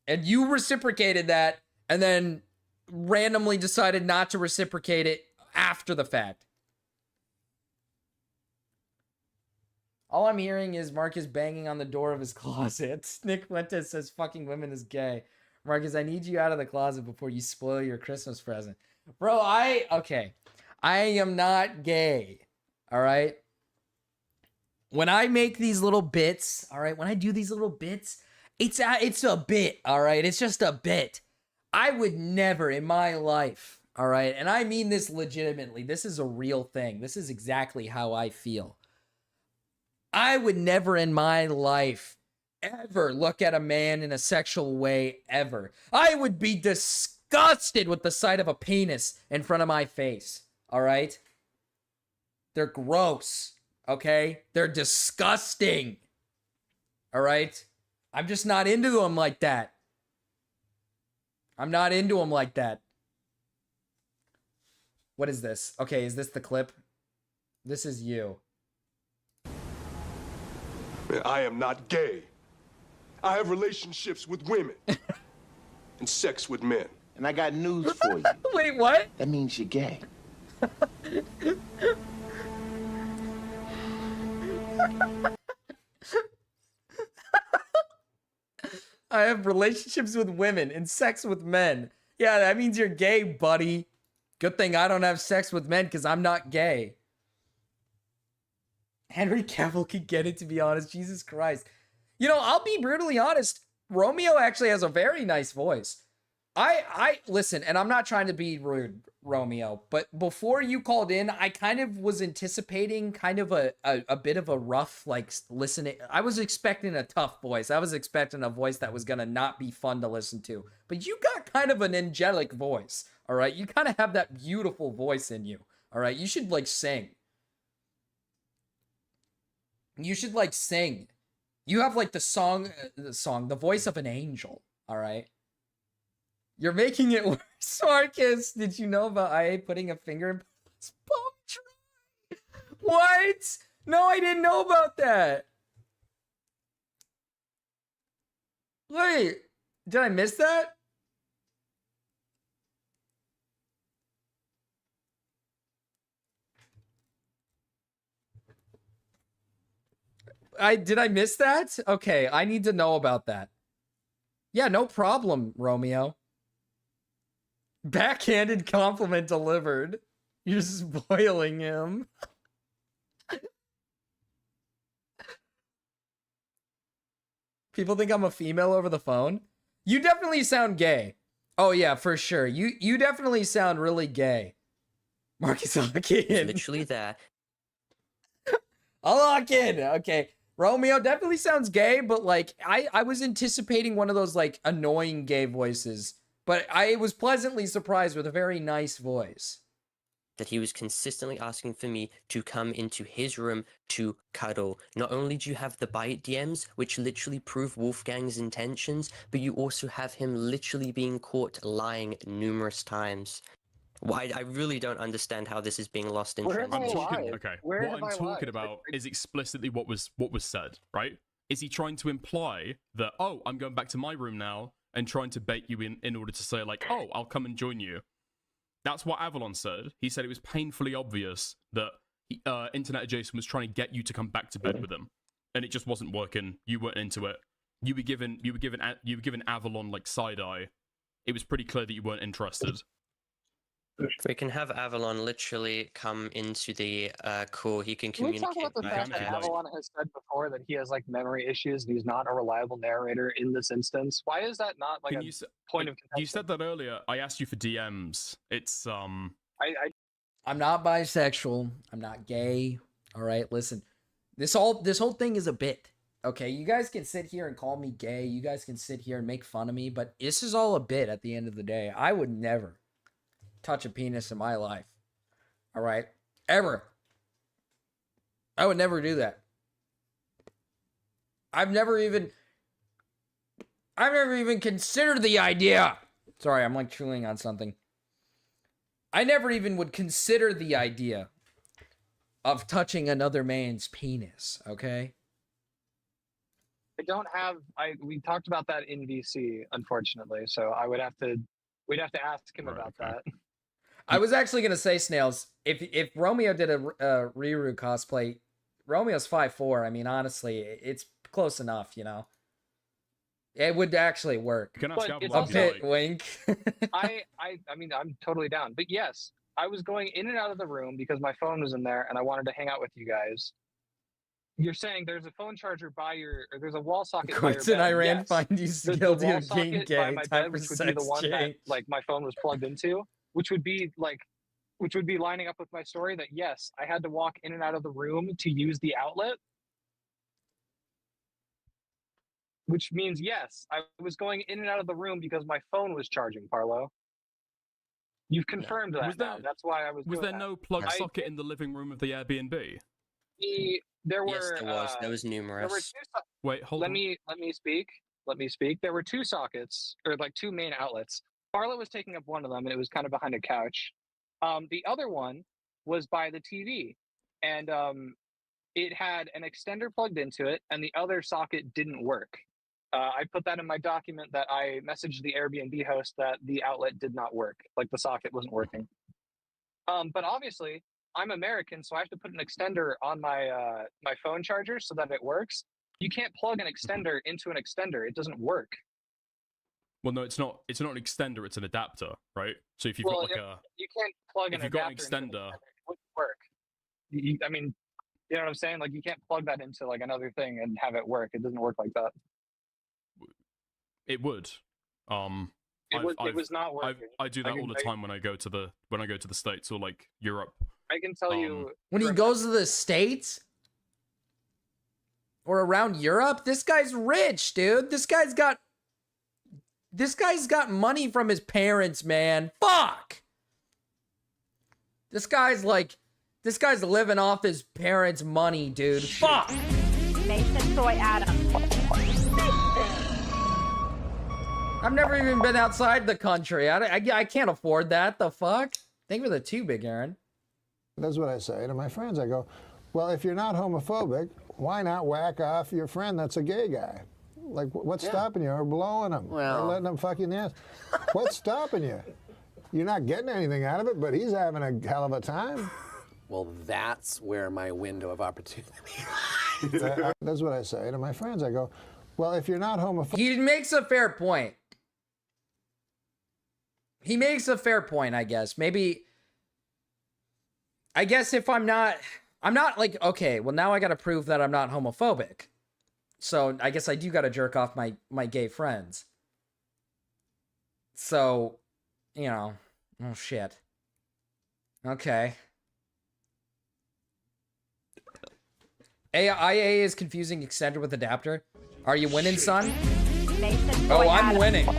And you reciprocated that and then randomly decided not to reciprocate it after the fact. All I'm hearing is Marcus banging on the door of his closet. Nick Fuentes says fucking women is gay. Marcus, I need you out of the closet before you spoil your Christmas present. Bro, okay. I am not gay. All right? When I make these little bits, all right? When I do these little bits, it's a bit, all right? It's just a bit. I would never in my life, All right. And I mean this legitimately. This is a real thing. This is exactly how I feel. I would never in my life ever look at a man in a sexual way ever. I would be disgusted with the sight of a penis in front of my face. All right? They're gross. Okay? They're disgusting. All right? I'm just not into them like that. I'm not into them like that. What is this? Okay, is this the clip? This is you. I am not gay. I have relationships with women and sex with men. And I got news for you. Wait, what? That means you're gay. I have relationships with women and sex with men. Yeah, that means you're gay, buddy. Good thing I don't have sex with men because I'm not gay. Henry Cavill could get it, to be honest. Jesus Christ. You know, I'll be brutally honest. Romeo actually has a very nice voice. I listen, and I'm not trying to be rude, Romeo, but before you called in, I kind of was anticipating kind of a bit of a rough, like, listening. I was expecting a tough voice. I was expecting a voice that was going to not be fun to listen to. But you got kind of an angelic voice, all right? You kind of have that beautiful voice in you, all right? You should, like, sing. You should, like, sing. You have, like, the voice of an angel, all right? You're making it worse, Marcus. Did you know about IA putting a finger in his palm tree? What? No, I didn't know about that. Wait, did I miss that? Did I miss that? Okay, I need to know about that. Yeah, no problem, Romeo. Backhanded compliment delivered. You're spoiling him. People think I'm a female over the phone. You definitely sound gay. Oh yeah, for sure. You definitely sound really gay. Marcus, I'll lock in. Literally there. I'll lock in. Okay. Romeo definitely sounds gay, but like I was anticipating one of those like annoying gay voices. But I was pleasantly surprised with a very nice voice. That he was consistently asking for me to come into his room to cuddle. Not only do you have the bite DMs, which literally prove Wolfgang's intentions, but you also have him literally being caught lying numerous times. Well, I really don't understand how this is being lost in translation. Okay, what I'm talking about is explicitly what was said, right? Is he trying to imply that, oh, I'm going back to my room now, and trying to bait you in order to say, like, oh, I'll come and join you? That's what Avalon said. He said it was painfully obvious that Internet Adjacent was trying to get you to come back to bed with him, and it just wasn't working. You weren't into it. You were given Avalon like side eye. It was pretty clear that you weren't interested. We can have Avalon literally come into the call. He can Can we talk communicate. about the fact that Avalon has said before that he has like memory issues and he's not a reliable narrator in this instance? Why is that not like point of contention? You said that earlier. I asked you for DMs. It's I'm not bisexual. I'm not gay. All right, listen. This whole thing is a bit. Okay, you guys can sit here and call me gay. You guys can sit here and make fun of me, but this is all a bit at the end of the day. I would never touch a penis in my life. All right? Ever. I would never do that. I've never even considered the idea. Sorry, I'm like chewing on something. I never even would consider the idea of touching another man's penis, okay? We talked about that in VC, unfortunately, so we'd have to ask him about that. I was actually gonna say, Snails, if Romeo did a Riru cosplay, Romeo's 5'4". I mean, honestly, it's close enough, you know. It would actually work. A bit wink. I mean, I'm totally down. But yes, I was going in and out of the room because my phone was in there and I wanted to hang out with you guys. You're saying there's a phone charger or there's a wall socket by your bed. And Iran yes. find you The guilty wall of being socket by gay. my Time bed, for which would be the sex one that change. like my phone was plugged into. which would be lining up with my story that yes, I had to walk in and out of the room to use the outlet. Which means yes, I was going in and out of the room because my phone was charging, Parlo. You've confirmed that now. That's why I was. Was doing there that. no plug socket in the living room of the Airbnb? There Yes, were. there was. There was There were numerous. Wait, hold let on. me speak. Let me speak. There were two sockets, or like two main outlets. Parlo was taking up one of them, and it was kind of behind a couch. The other one was by the TV, and it had an extender plugged into it, and the other socket didn't work. I put that in my document that I messaged the Airbnb host that the outlet did not work, like the socket wasn't working. But obviously, I'm American, so I have to put an extender on my my phone charger so that it works. You can't plug an extender into an extender; it doesn't work. Well, no, it's not. It's not an extender. It's an adapter, right? So if you've got like you can't plug if an you've got an adapter into extender, it wouldn't work. I mean, you know what I'm saying? Like you can't plug that into like another thing and have it work. It doesn't work like that. it would. It was not working. I do that all the time when I go to the States or like Europe. I can tell you when he goes to the States or around Europe, this guy's rich, dude. This guy's got money from his parents, man. Fuck. This guy's living off his parents' money, dude. Fuck. Mason Soy Adam. I've never even been outside the country. I can't afford that. The fuck? Thank you for the 2, Big Aaron. That's what I say to my friends. I go, well, if you're not homophobic, why not whack off your friend that's a gay guy? Like, what's stopping you? Or blowing him? Or letting him fuck you in the ass? What's stopping you? You're not getting anything out of it, but he's having a hell of a time. Well, that's where my window of opportunity That's what I say to my friends. I go, well, if you're not homophobic... He makes a fair point. He makes a fair point, I guess. Maybe... I guess if I'm not like, okay, well, now I gotta prove that I'm not homophobic. So I guess I do gotta jerk off my gay friends. So, you know, oh shit. Okay. IA is confusing extender with adapter. Are you winning, son? Oh, I'm winning.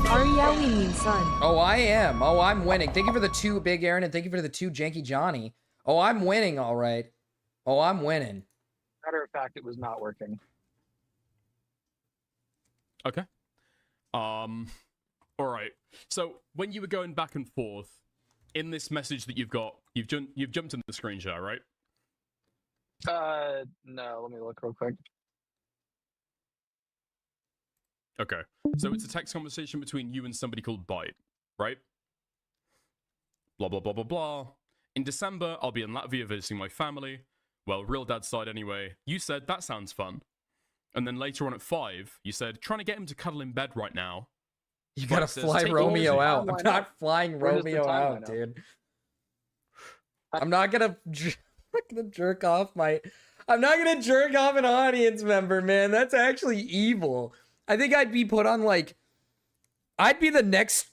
Are you winning, son? Oh, I am. Oh, I'm winning. Thank you for the 2, Big Aaron, and thank you for the 2, Janky Johnny. Oh, I'm winning, all right. Oh, I'm winning. Matter of fact, it was not working. Okay. All right. So when you were going back and forth in this message that you've got, you've jumped in the screenshot, right? No. Let me look real quick. Okay. So it's a text conversation between you and somebody called Byte, right? Blah blah blah blah blah. In December, I'll be in Latvia visiting my family. Well, real dad's side anyway. You said that sounds fun. And then later on at 5, you said, trying to get him to cuddle in bed right now. You gotta fly Romeo out. I'm not flying Romeo out, dude. I'm not gonna jerk off I'm not gonna jerk off an audience member, man. That's actually evil. I think I'd be put on like, I'd be the next,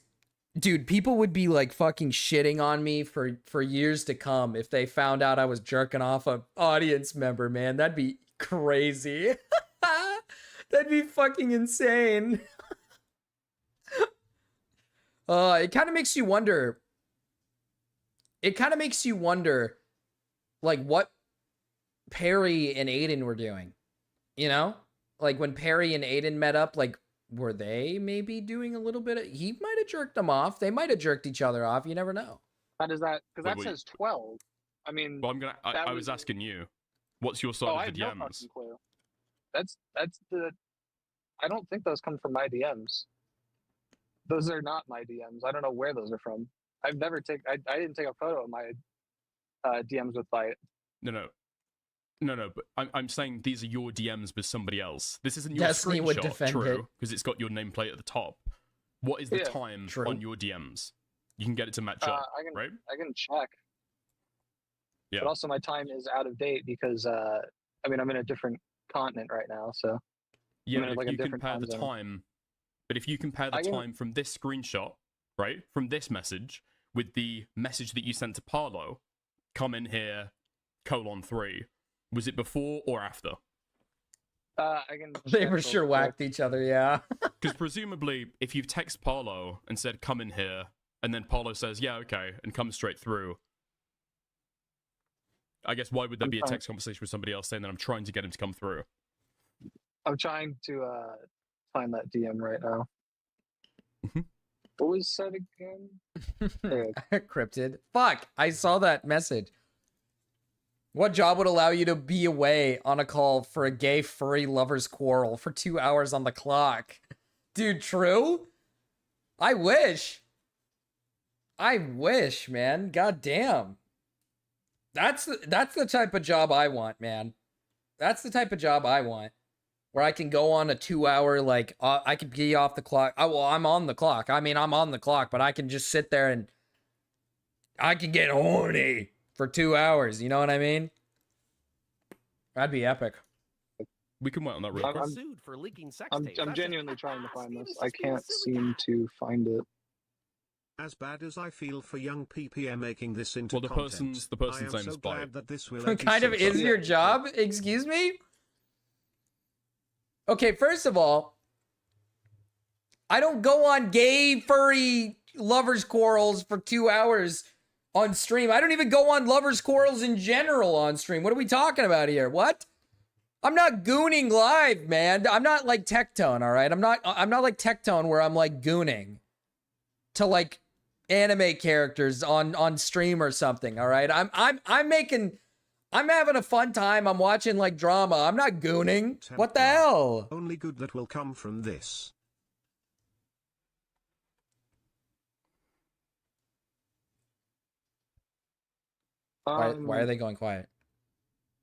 dude, people would be like fucking shitting on me for years to come if they found out I was jerking off an audience member, man. That'd be crazy. That'd be fucking insane. It kind of makes you wonder. Like, what Perry and Aiden were doing. You know? Like, when Perry and Aiden met up, like, were they maybe doing a little bit of... He might have jerked them off. They might have jerked each other off. You never know. How does that... Because that says 12. I mean... Well, I was asking you. What's your side of the DMs? No fucking clue. That's the... I don't think those come from my DMs. Those are not my DMs. I don't know where those are from. I've never I didn't take a photo of my DMs with Byte. No, but I'm saying these are your DMs with somebody else. This isn't your Destiny would screenshot, defend true, because it's got your nameplate at the top. What is the time on your DMs? You can get it to match up, right? I can check. Yeah. But also my time is out of date because, I mean, I'm in a different continent right now, so... Yeah, but if you compare the time... But if you compare the time from this screenshot, right, from this message, with the message that you sent to Parlo, come in here, :3. Was it before or after? I can. They check for real sure quick. whacked each other, yeah. Because presumably, if you've texted Parlo and said, come in here, and then Parlo says, yeah, okay, and comes straight through, I guess why would there be a text conversation with somebody else saying that I'm trying to get him to come through? I'm trying to find that DM right now. Mm-hmm. What was said again? Cryptid. Fuck, I saw that message. What job would allow you to be away on a call for a gay furry lover's quarrel for 2 hours on the clock? Dude, true? I wish. I wish, man. God damn. That's the type of job I want, man. That's the type of job I want. Where I can go on a 2 hour, like, I could be off the clock. Well, I'm on the clock. I mean, I'm on the clock, but I can just sit there and I can get horny for 2 hours. You know what I mean? That'd be epic. We can wait on that real quick. Sued for leaking sex I'm tapes. That's genuinely just- trying to find this. I can't seem to find it. As bad as I feel for young PPM making this into Well, the person's I am name so is Spike. glad that this will What kind of is your job? Excuse me? Okay, first of all, I don't go on gay, furry lovers' quarrels for 2 hours on stream. I don't even go on lovers' quarrels in general on stream. What are we talking about here? What? I'm not gooning live, man. I'm not like Tectone, all right? I'm not like Tectone where I'm like gooning to like anime characters on stream or something, all right? I'm having a fun time. I'm watching like drama. I'm not gooning. What the hell? Only good that will come from this. Why are they going quiet?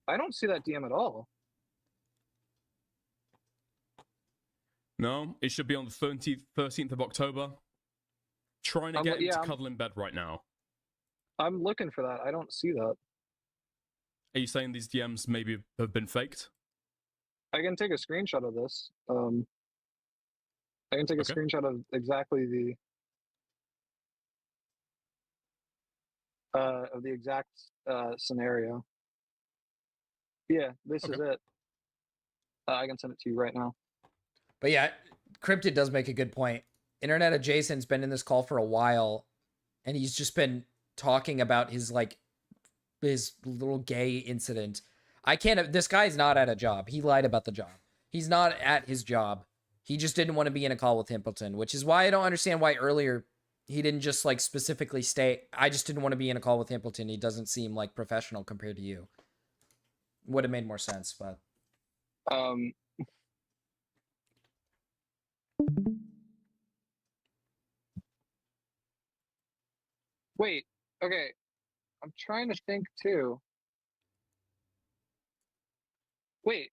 I don't see that DM at all. No, it should be on the 13th of October. Trying to get him to cuddle in bed right now. I'm looking for that. I don't see that. Are you saying these DMs maybe have been faked? I can take a screenshot of this. I can take a screenshot of exactly the exact scenario. Yeah, this is it. I can send it to you right now. But yeah, Cryptid does make a good point. Internet Adjacent's been in this call for a while, and he's just been talking about his little gay incident. This guy's not at a job. He lied about the job. He's not at his job. He just didn't want to be in a call with Himpleton, which is why I don't understand why earlier he didn't just like specifically state, I just didn't want to be in a call with Himpleton. He doesn't seem like professional compared to you. Would have made more sense, but wait, okay. I'm trying to think too. Wait,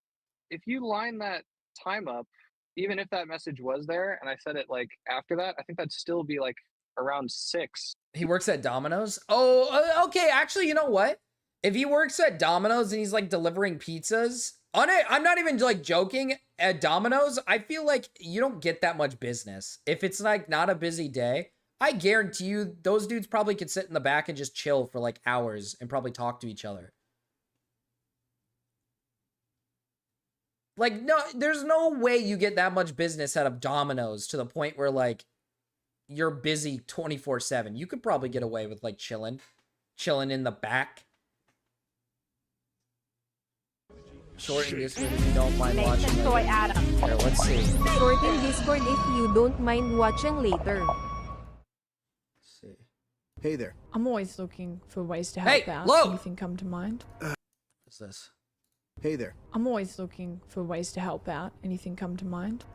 if you line that time up, even if that message was there and I said it like after that, I think that'd still be like around 6. he works at Domino's. Oh, okay. Actually, you know what? If he works at Domino's and he's like delivering pizzas, I'm not even like joking. At Domino's, I feel like you don't get that much business. If it's like not a busy day, I guarantee you those dudes probably could sit in the back and just chill for like hours and probably talk to each other. Like, no, there's no way you get that much business out of Domino's to the point where like you're busy 24/7. You could probably get away with like chilling in the back. Shorten Discord if you don't mind watching. Soy Adam. Here, let's see. Shorten Discord if you don't mind watching later. Hey there. I'm always looking for ways to Hey, help out. Lo! Anything come to mind? What's this? Hey there. I'm always looking for ways to help out. Anything come to mind?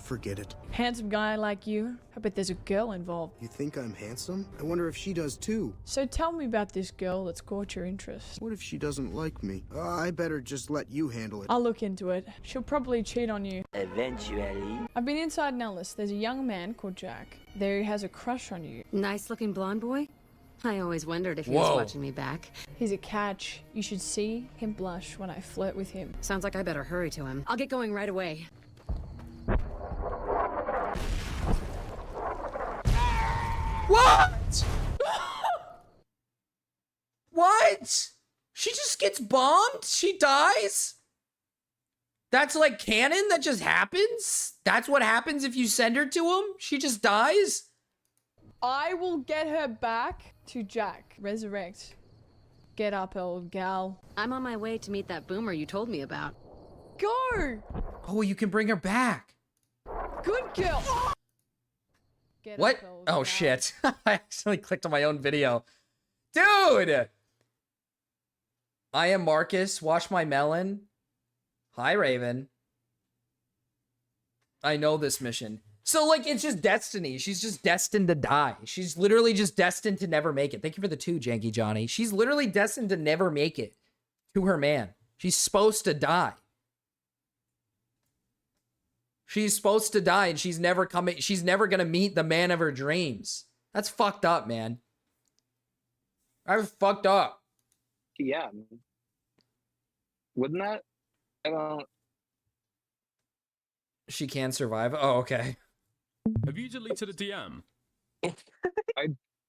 Forget it. Handsome guy like you. I bet there's a girl involved. You think I'm handsome? I wonder if she does too. So tell me about this girl that's caught your interest. What if she doesn't like me? I better just let you handle it. I'll look into it. She'll probably cheat on you. Eventually. I've been inside Nellis. There's a young man called Jack. There he has a crush on you. Nice looking blonde boy? I always wondered if he Whoa. was watching me back. He's a catch. You should see him blush when I flirt with him. Sounds like I better hurry to him. I'll get going right away. What? gets bombed, she dies? That's like canon? That just happens? That's what happens if you send her to him? She just dies? I will get her back to Jack. Resurrect. Get up, old gal. I'm on my way to meet that boomer you told me about. Go! Oh, you can bring her back. Good girl. Get What? up, old Oh, gal. shit. I accidentally clicked on my own video. Dude! I am Marcus. Wash my melon. Hi, Raven. I know this mission. So, like, it's just destiny. She's just destined to die. She's literally just destined to never make it. Thank you for the 2, Janky Johnny. She's literally destined to never make it to her man. She's supposed to die. She's supposed to die, and she's never coming. She's never gonna meet the man of her dreams. That's fucked up, man. That's fucked up. Yeah. Wouldn't that? I don't. She can survive. Oh, okay. Have you deleted a DM?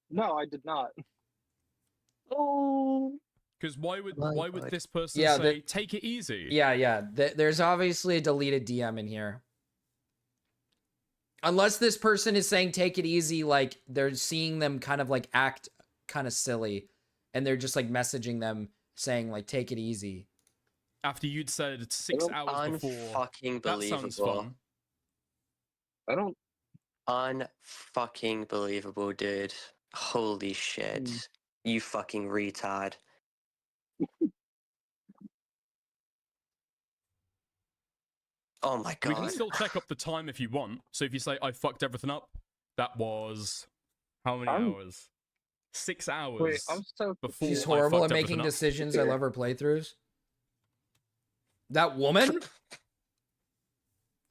No, I did not. Oh. Because why would this person Yeah, say take it easy? Yeah. There's obviously a deleted DM in here. Unless this person is saying take it easy, like they're seeing them kind of like act kind of silly, and they're just like messaging them saying like take it easy. After you'd said 6 hours before. Unfucking That sounds believable. fun. I don't. Unfucking believable, dude. Holy shit. You fucking retard. Oh my We can god. still check up the time if you want. So if you say I fucked everything up, that was how many hours? 6 hours. Wait, I'm so. Before She's I horrible fucked at everything making up. decisions. I love her playthroughs. That woman?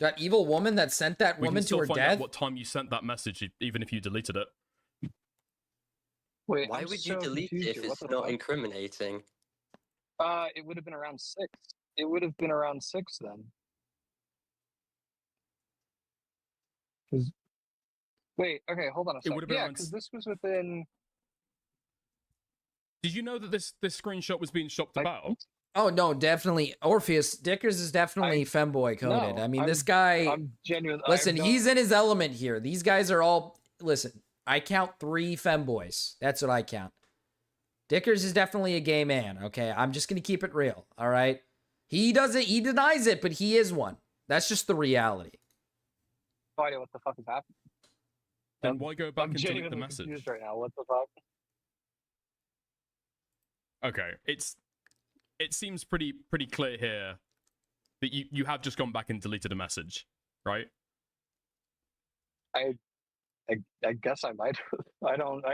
That evil woman that sent that We woman can to still her find out death? what time you sent that message, even if you deleted it. Wait, Why I'm would you so delete it confused if here. What it's the not fuck? incriminating? It would have been around 6. It would have been around 6 then. 'Cause- Wait, okay, hold on a It second. would have been Yeah, around because this was within. Did you know that this screenshot was being shopped about? Oh no, definitely. Orpheus Dickers is definitely femboy coded. No, I mean, this I'm- guy. I'm genuine. I Listen, have he's no- in his element here. These guys are all. Listen, I count 3 femboys. That's what I count. Dickers is definitely a gay man. Okay, I'm just gonna keep it real. All right, he doesn't. He denies it, but he is one. That's just the reality. No idea what the fuck is happening. Then why go back I'm and delete the genuinely message? confused right now. What the fuck? Okay, it seems pretty clear here that you have just gone back and deleted a message, right? I guess I might. I don't.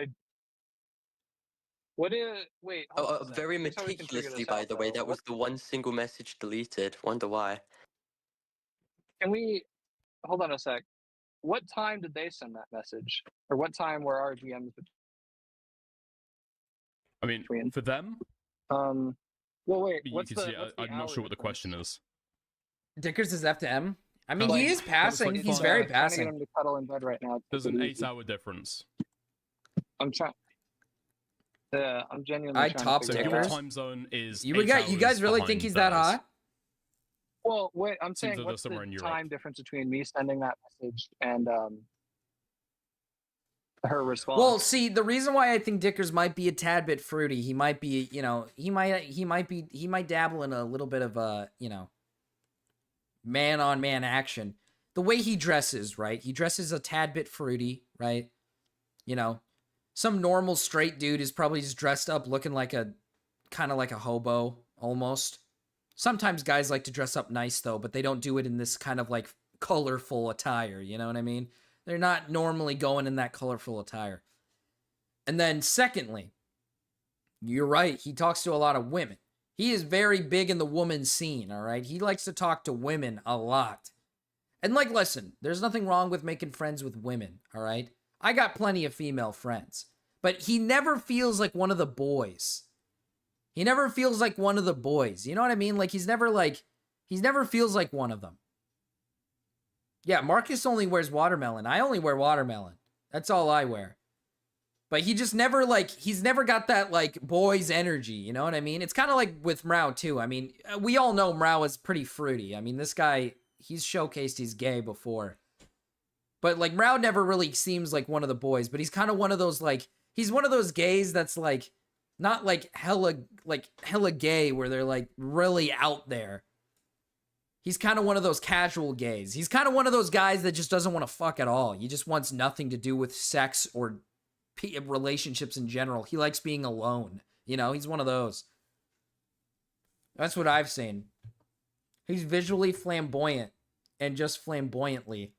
What is? Wait. hold on a second. Very Here's how we can figure meticulously, this by out, the way. though. That was the one single message deleted. Wonder why. Can we? Hold on a sec. What time did they send that message, or what time were our DMs? I mean, for them, Well, wait. you What's can the? see. what's the I'm not hour sure what the difference? question is. Dickers is F to M. I mean, Like, he is that was passing. like He's fun. very Trying to get passing. him to cuddle in bed right now. There's Take an it easy. 8-hour difference. I'm trying. Yeah, I'm genuinely I'd trying top to So figure your it out. time zone is. You 8 guys hours really think behind he's that theirs. hot? Well, wait. I'm Seems saying, like they're what's somewhere in the Europe. time difference between me sending that message and her response? Well, see, the reason why I think Dickers might be a tad bit fruity, he might be, he might dabble in a little bit of man on man action. The way he dresses, right? He dresses a tad bit fruity, right? You know, some normal straight dude is probably just dressed up looking like kind of like a hobo almost. Sometimes guys like to dress up nice though, but they don't do it in this kind of like colorful attire, you know what I mean? They're not normally going in that colorful attire. And then secondly, you're right, he talks to a lot of women. He is very big in the woman scene, all right? He likes to talk to women a lot. And like, listen, there's nothing wrong with making friends with women, all right? I got plenty of female friends. But he never feels like one of the boys. He never feels like one of the boys. You know what I mean? Like, he never feels like one of them. Yeah, Marcus only wears watermelon. I only wear watermelon. That's all I wear. But he just never like, he's never got that like boys energy, you know what I mean? It's kind of like with Mrow too. I mean, we all know Mrow is pretty fruity. I mean, this guy, he's showcased he's gay before. But like Mrow never really seems like one of the boys, but he's kind of one of those like, he's one of those gays that's like, not like hella gay where they're like really out there. He's kind of one of those casual gays. He's kind of one of those guys that just doesn't want to fuck at all. He just wants nothing to do with sex or relationships in general. He likes being alone. You know, he's one of those. That's what I've seen. He's visually flamboyant and just flamboyantly.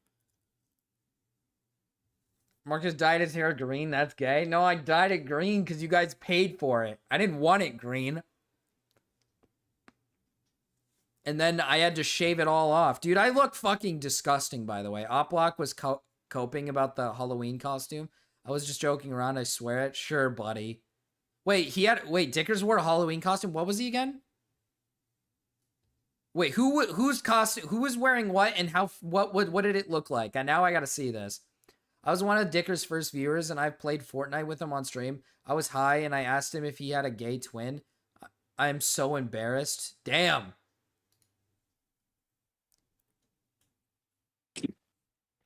Marcus dyed his hair green. That's gay. No, I dyed it green because you guys paid for it. I didn't want it green. And then I had to shave it all off. Dude, I look fucking disgusting, by the way. Oplock was coping about the Halloween costume. I was just joking around, I swear it. Sure, buddy. Wait, Dickers wore a Halloween costume? What was he again? Wait, whose costume? Who was wearing what and how? What did it look like? And now I gotta see this. I was one of Dickers' first viewers, and I've played Fortnite with him on stream. I was high, and I asked him if he had a gay twin. I'm so embarrassed. Damn.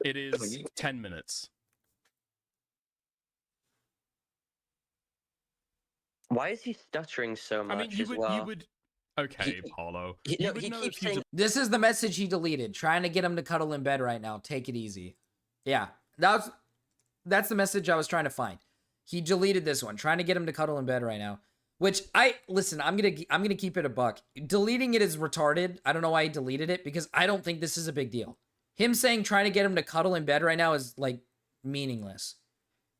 It is 10 minutes. Why is he stuttering so much? I mean, you would. Okay, Paulo. He keeps saying. This is the message he deleted. Trying to get him to cuddle in bed right now. Take it easy. Yeah, that's the message I was trying to find. He deleted this one. Trying to get him to cuddle in bed right now. Which listen. I'm gonna keep it a buck. Deleting it is retarded. I don't know why he deleted it because I don't think this is a big deal. Him saying trying to get him to cuddle in bed right now is like meaningless.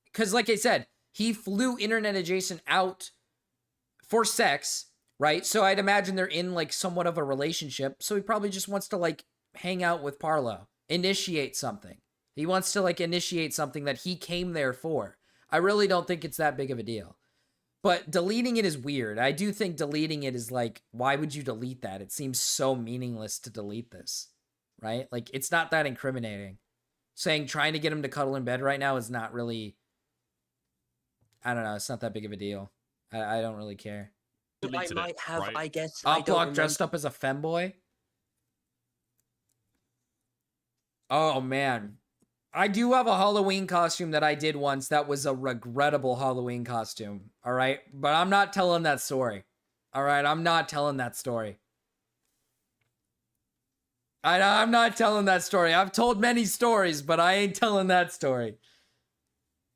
Because like I said, he flew internet adjacent out for sex, right? So I'd imagine they're in like somewhat of a relationship. So he probably just wants to like hang out with Parlo, initiate something. He wants to like initiate something that he came there for. I really don't think it's that big of a deal. But deleting it is weird. I do think deleting it is like, why would you delete that? It seems so meaningless to delete this, right? Like, it's not that incriminating. Saying trying to get him to cuddle in bed right now is not really, I don't know, it's not that big of a deal. I don't really care. I might have, right? I guess. Oplock dressed up as a femboy? Oh, man. I do have a Halloween costume that I did once that was a regrettable Halloween costume, all right? But I'm not telling that story, all right? I'm not telling that story. I'm not telling that story. I've told many stories, but I ain't telling that story.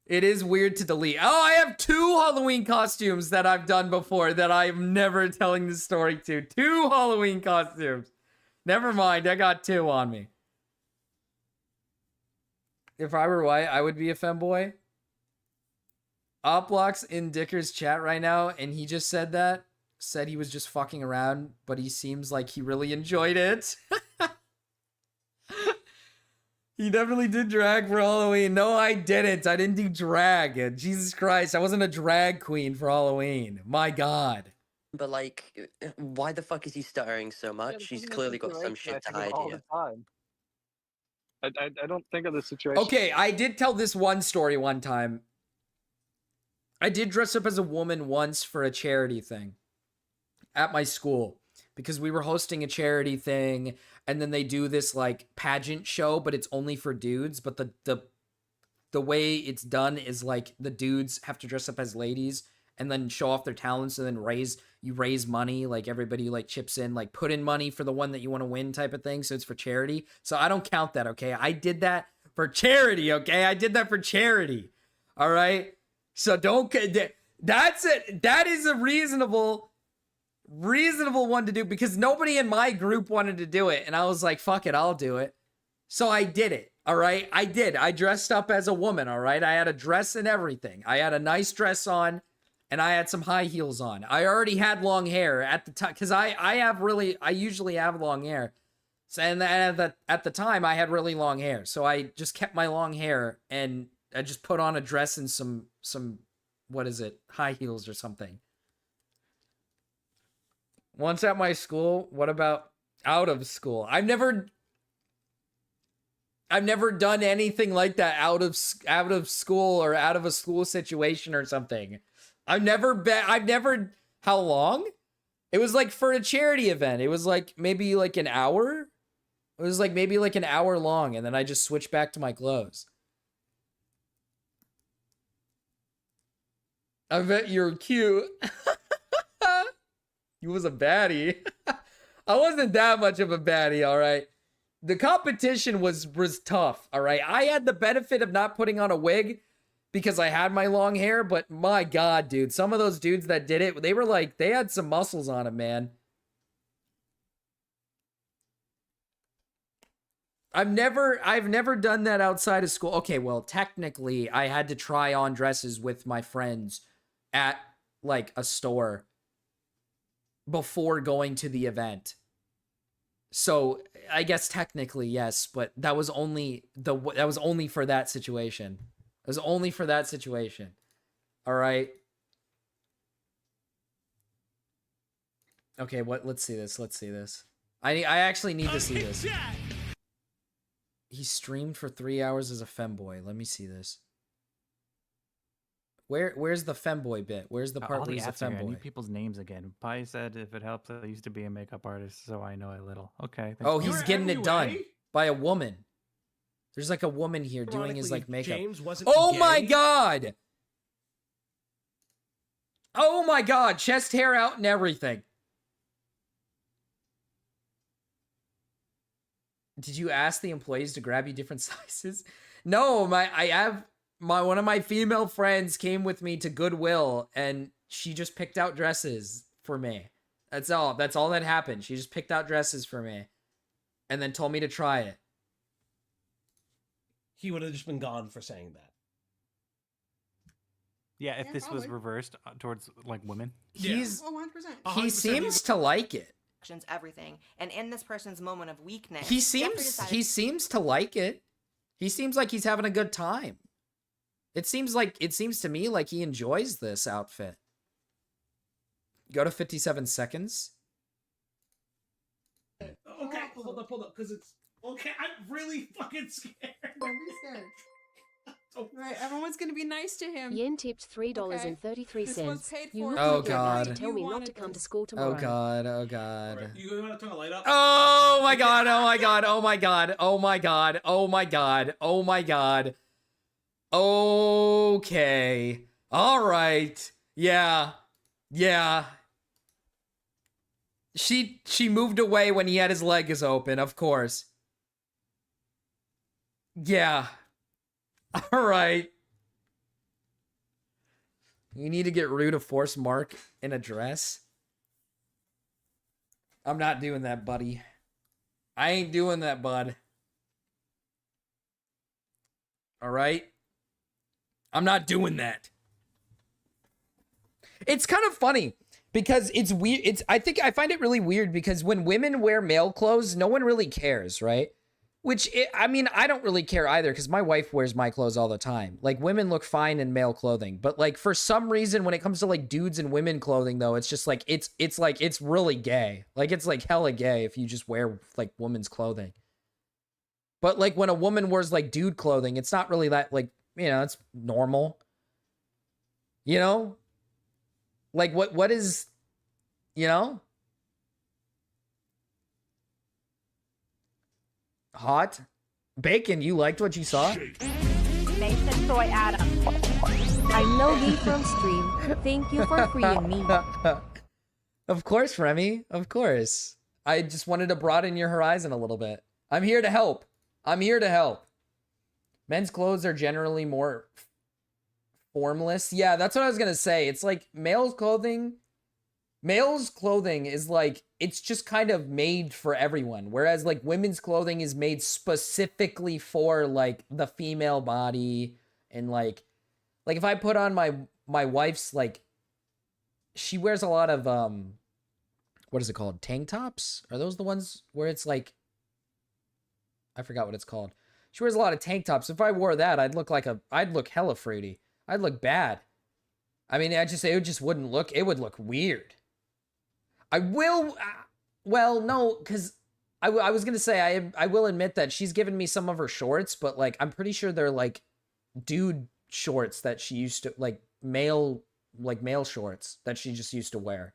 It is weird to delete. Oh, I have 2 Halloween costumes that I've done before that I'm never telling the story to. 2 Halloween costumes. Never mind, I got 2 on me. If I were white, I would be a femboy. Oplock's in Dicker's chat right now, and he just said that. Said he was just fucking around, but he seems like he really enjoyed it. He definitely did drag for Halloween. No, I didn't. I didn't do drag. Jesus Christ, I wasn't a drag queen for Halloween. My God. But like, why the fuck is he stuttering so much? He's clearly got some shit to hide here. I don't think of the situation. Okay, I did tell this one story one time. I did dress up as a woman once for a charity thing at my school because we were hosting a charity thing, and then they do this like pageant show, but it's only for dudes. But the way it's done is like the dudes have to dress up as ladies and then show off their talents, and then raise money. Like everybody like chips in, like put in money for the one that you want to win type of thing. So it's for charity. So I don't count that. Okay. I did that for charity. Okay. I did that for charity. All right. So don't, that's it. That is a reasonable one to do because nobody in my group wanted to do it. And I was like, fuck it, I'll do it. So I did it. All right. I did. I dressed up as a woman. All right. I had a dress and everything. I had a nice dress on and I had some high heels on. I already had long hair at the time because I usually have long hair. So, and at the time I had really long hair. So I just kept my long hair and I just put on a dress and some, what is it? High heels or something. Once at my school, what about out of school? I've never I've never done anything like that out of school or out of a school situation or something. I've never how long? It was like for a charity event. It was like maybe like an hour. It was like maybe like an hour long, and then I just switched back to my clothes. I bet you're cute. You was a baddie. I wasn't that much of a baddie, all right? The competition was tough, all right? I had the benefit of not putting on a wig because I had my long hair, but my God, dude, some of those dudes that did it, they were like, they had some muscles on them, man. I've never done that outside of school. Okay, well, technically, I had to try on dresses with my friends at like a store before going to the event. So I guess technically yes, but that was only for that situation. It was only for that situation. All right. Okay, let's see this. Let's see this. I actually need to see this. He streamed for 3 hours as a femboy. Let me see this. Where's the femboy bit? Where's the part where he's a I femboy? need people's names again. Pi said if it helps, I used to be a makeup artist, so I know a little. Okay. Oh, he's getting it done by a woman. There's like a woman here doing his like makeup. James wasn't Oh gay. my God! Oh my God! Chest hair out and everything. Did you ask the employees to grab you different sizes? No, one of my female friends came with me to Goodwill and she just picked out dresses for me. That's all that happened. She just picked out dresses for me and then told me to try it. He would have just been gone for saying that. Yeah, if this was reversed towards like women. He's 100%. he seems to like it. Everything, and in this person's moment of weakness, He seems to like it. He seems like he's having a good time. It seems to me like he enjoys this outfit. Go to 57 seconds. Okay, hold up, because it's okay. I'm really fucking scared. Don't be scared. Right, everyone's gonna be nice to him. Yen tipped $3.33. You look Oh, like you're about God. to tell me not to come to school tomorrow. Oh God, oh God. You want to turn the light up? Oh my God, oh my God, oh my God, oh my God, oh my God, oh my God. Okay. All right. Yeah. Yeah. She moved away when he had his legs open, of course. Yeah. All right. You need to get Rue to force Mark in a dress? I'm not doing that, buddy. I ain't doing that, bud. All right? I'm not doing that. It's kind of funny because it's weird. I find it really weird because when women wear male clothes, no one really cares, right? I don't really care either because my wife wears my clothes all the time. Like, women look fine in male clothing, but like for some reason when it comes to like dudes and women clothing though, it's just like it's really gay. Like, it's like hella gay if you just wear like women's clothing. But like when a woman wears like dude clothing, it's not really that like, it's normal. You know? Like what is, hot? Bacon, you liked what you saw? Nathan Soy Adams. I'm no gay from stream. Thank you for freeing me. Of course, Remy. Of course. I just wanted to broaden your horizon a little bit. I'm here to help. I'm here to help. Men's clothes are generally more formless. Yeah, that's what I was going to say. It's like male's clothing is like, it's just kind of made for everyone. Whereas like women's clothing is made specifically for like the female body. And like if I put on my wife's, like, she wears a lot of, what is it called? Tank tops? Are those the ones where it's like, I forgot what it's called. She wears a lot of tank tops. If I wore that, I'd look hella fruity. I'd look bad. I mean, it would look weird. I will, well, no, because I was gonna say I will admit that she's given me some of her shorts, but like I'm pretty sure they're like dude shorts that she used to like male shorts that she just used to wear.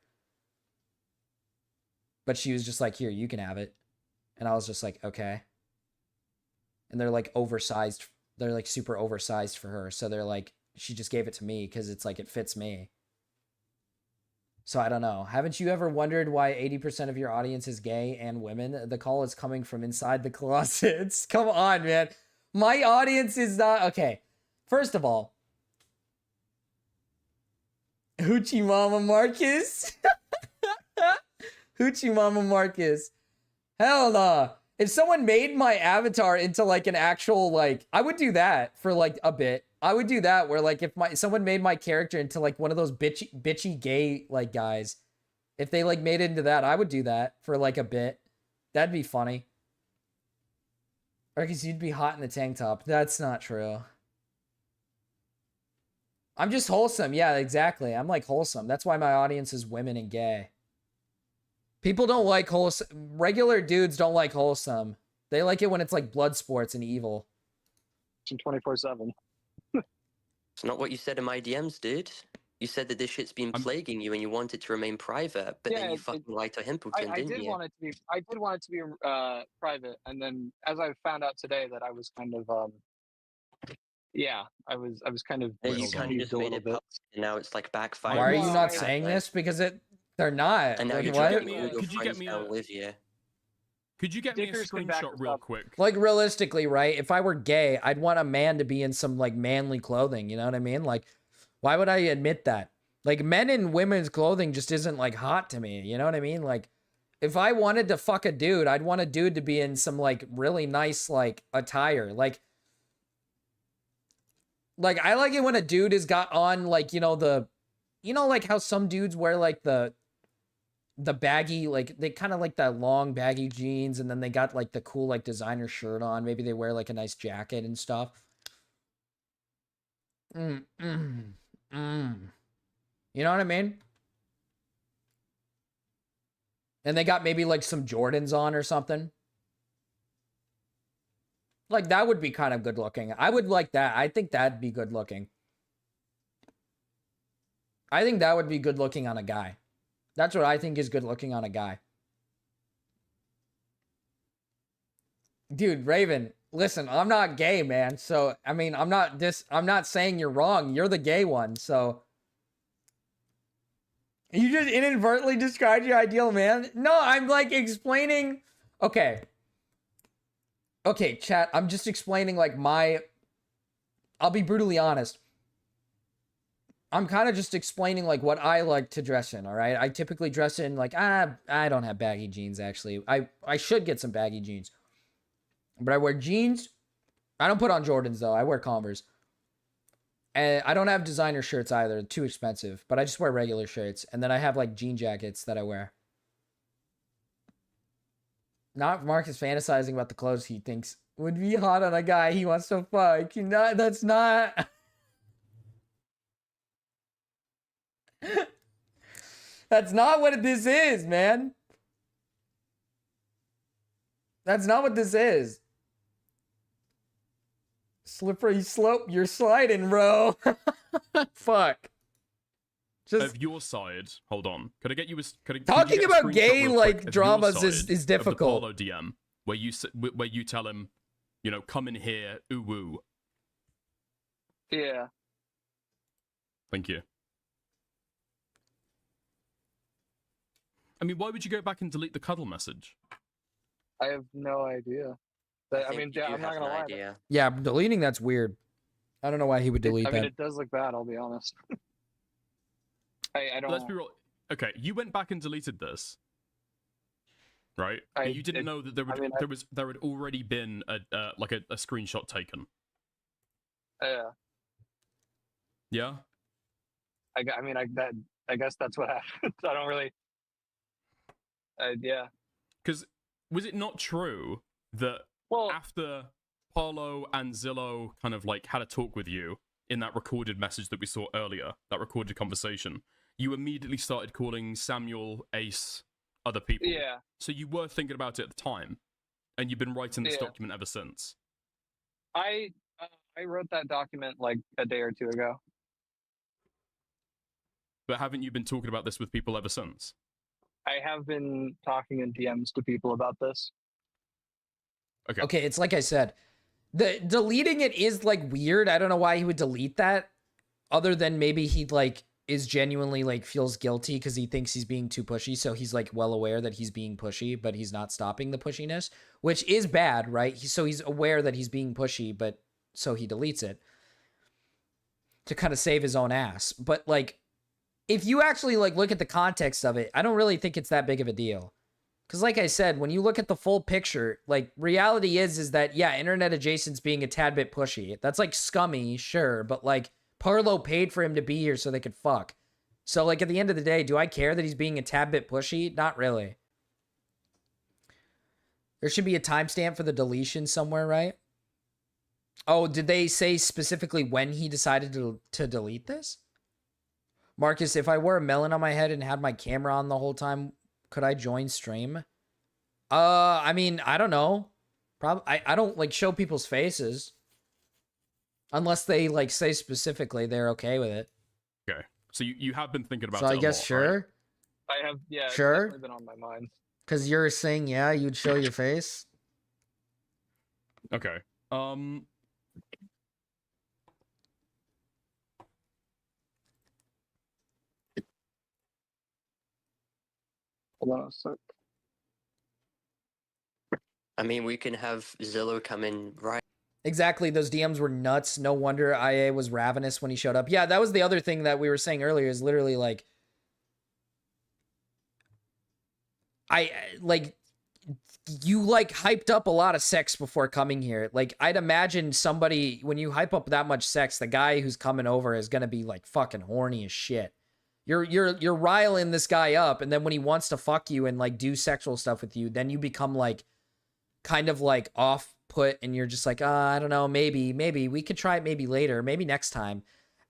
But she was just like, here, you can have it. And I was just like, okay. And they're like oversized. They're like super oversized for her. So they're like, she just gave it to me because it's like, it fits me. So I don't know. Haven't you ever wondered why 80% of your audience is gay and women? The call is coming from inside the closets. Come on, man. My audience is not... Okay. First of all, Hoochie Mama Marcus. Hoochie Mama Marcus. Hell nah. If someone made my avatar into like an actual like... I would do that for like a bit. I would do that where like if someone made my character into like one of those bitchy gay like guys. If they like made it into that, I would do that for like a bit. That'd be funny. Or because you'd be hot in the tank top. That's not true. I'm just wholesome. Yeah, exactly. I'm like wholesome. That's why my audience is women and gay. People don't like wholesome. Regular dudes don't like wholesome. They like it when it's like blood sports and evil. 24/7. It's not what you said in my DMs, dude. You said that this shit's been plaguing you and you want it to remain private, but then you fucking lied to Himpleton, I didn't did you? want it to be. I did want it to be private, and then as I found out today that I was kind of yeah, I was kind of. Yeah, you kind of just made it public, and now it's like backfired. Why are you not saying this? Because they're not. And now Like, you're what? dragging all your friends down with you. Could you get me a screenshot real quick? Like realistically, right? If I were gay, I'd want a man to be in some like manly clothing. You know what I mean? Like, why would I admit that? Like, men in women's clothing just isn't like hot to me. You know what I mean? Like, if I wanted to fuck a dude, I'd want a dude to be in some like really nice like attire. Like I like it when a dude has got on like, like how some dudes wear like the baggy, like they kind of like that long baggy jeans, and then they got like the cool like designer shirt on. Maybe they wear like a nice jacket and stuff. You know what I mean? And they got maybe like some Jordans on or something. Like that would be kind of good looking. I would like that. I think that'd be good looking. I think that would be good looking on a guy. That's what I think is good looking on a guy. Dude, Raven, listen, I'm not gay, man. So, I mean, I'm not saying you're wrong. You're the gay one, so. You just inadvertently described your ideal man? No, I'm like explaining. Okay. Okay, chat, I'm just explaining like I'll be brutally honest. I'm kind of just explaining like what I like to dress in, all right? I typically dress in like, I don't have baggy jeans actually. I should get some baggy jeans. But I wear jeans. I don't put on Jordans though. I wear Converse. And I don't have designer shirts either. Too expensive. But I just wear regular shirts. And then I have like jean jackets that I wear. Not Marcus fantasizing about the clothes he thinks would be hot on a guy he wants to fuck. That's not... That's not what this is, man. That's not what this is. Slippery slope, you're sliding, bro. Fuck. Of your side, hold on. Could I get you a? Talking about gay like dramas is difficult. Of the Paulo DM where you tell him, come in here, ooh woo. Yeah. Thank you. I mean, why would you go back and delete the cuddle message? I have no idea. I mean, I'm not gonna lie. Yeah, deleting that's weird. I don't know why he would delete that. I mean, it does look bad. I'll be honest. I don't. Let's be real. Okay, you went back and deleted this, right? And you didn't know that there had already been a screenshot taken. Yeah. Yeah. I guess that's what happened. I don't really. Yeah. Because was it not true that after Paulo and Zillow kind of like had a talk with you in that recorded message that we saw earlier, that recorded conversation, you immediately started calling Samuel, Ace, other people. Yeah. So you were thinking about it at the time, and you've been writing this Yeah. document ever since. I wrote that document like a day or two ago. But haven't you been talking about this with people ever since? I have been talking in DMs to people about this. Okay, it's like I said, the deleting it is like weird. I don't know why he would delete that, other than maybe he like is genuinely like feels guilty because he thinks he's being too pushy. So he's like well aware that he's being pushy, but he's not stopping the pushiness, which is bad, right? So he's aware that he's being pushy, but so he deletes it to kind of save his own ass. But like, if you actually like look at the context of it, I don't really think it's that big of a deal. Because like I said, when you look at the full picture, like reality is that, yeah, internet adjacent's being a tad bit pushy. That's like scummy, sure. But like Parlo paid for him to be here so they could fuck. So like at the end of the day, do I care that he's being a tad bit pushy? Not really. There should be a timestamp for the deletion somewhere, right? Oh, did they say specifically when he decided to delete this? Marcus, if I wore a melon on my head and had my camera on the whole time, could I join stream? I mean, I don't know. I don't like show people's faces. Unless they like say specifically they're okay with it. Okay. So you have been thinking about So it I a guess lot, sure. right? I have, yeah, it's Sure. definitely been on my mind. Because you're saying, yeah, you'd show your face. Okay. Hold on a sec. I mean, we can have Zillow come in right. Exactly. Those DMs were nuts. No wonder IA was ravenous when he showed up. Yeah, that was the other thing that we were saying earlier is literally like, you like hyped up a lot of sex before coming here. Like I'd imagine somebody, when you hype up that much sex, the guy who's coming over is going to be like fucking horny as shit. You're riling this guy up. And then when he wants to fuck you and like do sexual stuff with you, then you become like kind of like off put and you're just like, I don't know, maybe we could try it maybe later, maybe next time.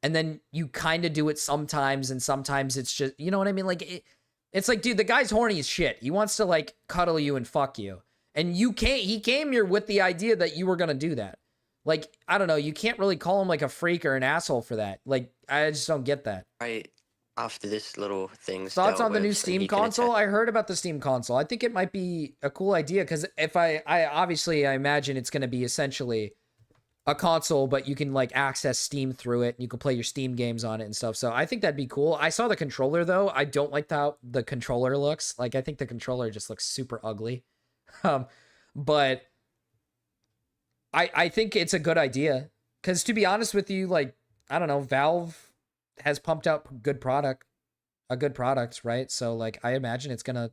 And then you kind of do it sometimes and sometimes it's just, you know what I mean? Like it's like, dude, the guy's horny as shit. He wants to like cuddle you and fuck you. And he came here with the idea that you were going to do that. Like, I don't know. You can't really call him like a freak or an asshole for that. Like, I just don't get that. Right after this little thing. Thoughts on the new Steam console? I heard about the Steam console. I think it might be a cool idea because if I obviously I imagine it's going to be essentially a console, but you can like access Steam through it and you can play your Steam games on it and stuff. So I think that'd be cool. I saw the controller though. I don't like how the controller looks. Like I think the controller just looks super ugly. But I think it's a good idea because to be honest with you, like, I don't know, Valve has pumped out a good product, right? So like I imagine it's gonna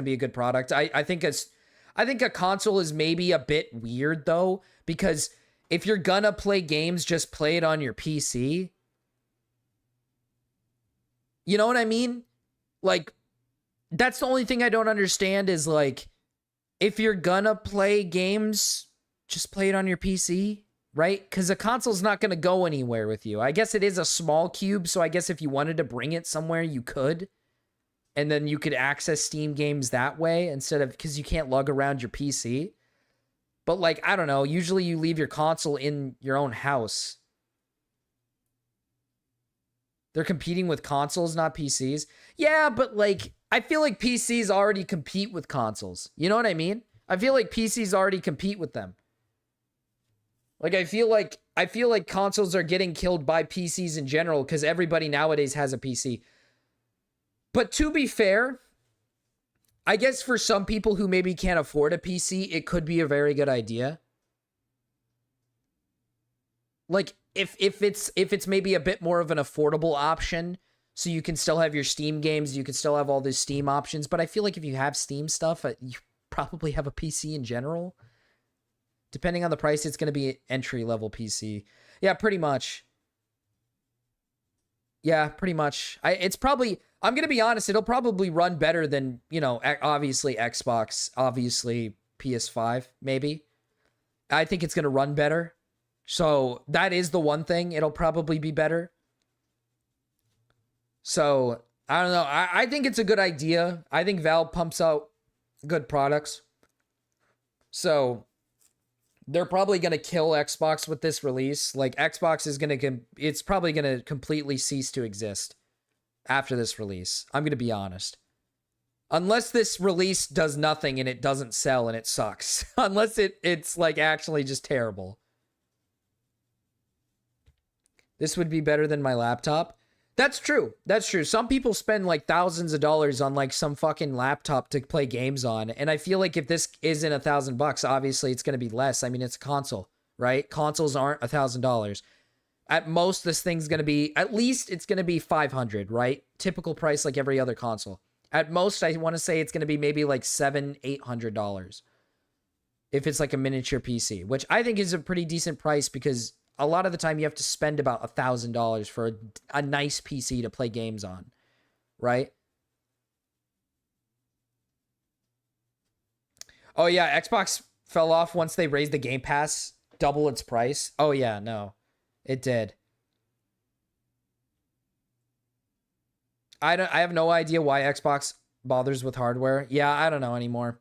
be a good product. I think a console is maybe a bit weird though, because if you're gonna play games, just play it on your PC. You know what I mean? Like that's the only thing I don't understand is like if you're gonna play games, just play it on your PC. Right? Because a console's not going to go anywhere with you. I guess it is a small cube, so I guess if you wanted to bring it somewhere, you could. And then you could access Steam games that way instead of... Because you can't lug around your PC. But, like, I don't know. Usually you leave your console in your own house. They're competing with consoles, not PCs. Yeah, but, like, I feel like PCs already compete with consoles. You know what I mean? I feel like PCs already compete with them. Like, I feel like consoles are getting killed by PCs in general because everybody nowadays has a PC. But to be fair, I guess for some people who maybe can't afford a PC, it could be a very good idea. Like, if it's maybe a bit more of an affordable option, so you can still have your Steam games, you can still have all these Steam options, but I feel like if you have Steam stuff, you probably have a PC in general. Depending on the price, it's going to be an entry-level PC. Yeah, pretty much. Yeah, pretty much. I'm going to be honest, it'll probably run better than, you know, obviously Xbox, obviously PS5, maybe. I think it's going to run better. So that is the one thing. It'll probably be better. So I don't know. I think it's a good idea. I think Valve pumps out good products. So they're probably going to kill Xbox with this release. Like Xbox is going to, it's probably going to completely cease to exist after this release. I'm going to be honest. Unless this release does nothing and it doesn't sell and it sucks. Unless it's like actually just terrible. This would be better than my laptop. That's true. That's true. Some people spend like thousands of dollars on like some fucking laptop to play games on. And I feel like if this isn't $1,000, obviously it's going to be less. I mean, it's a console, right? Consoles aren't $1,000. At most, this thing's going to be, at least it's going to be $500, right? Typical price like every other console. At most, I want to say it's going to be maybe like $700-800 if it's like a miniature PC, which I think is a pretty decent price because a lot of the time you have to spend about $1,000 for a nice PC to play games on, right? Oh yeah, Xbox fell off once they raised the Game Pass, double its price. Oh yeah, no, it did. I have no idea why Xbox bothers with hardware. Yeah, I don't know anymore.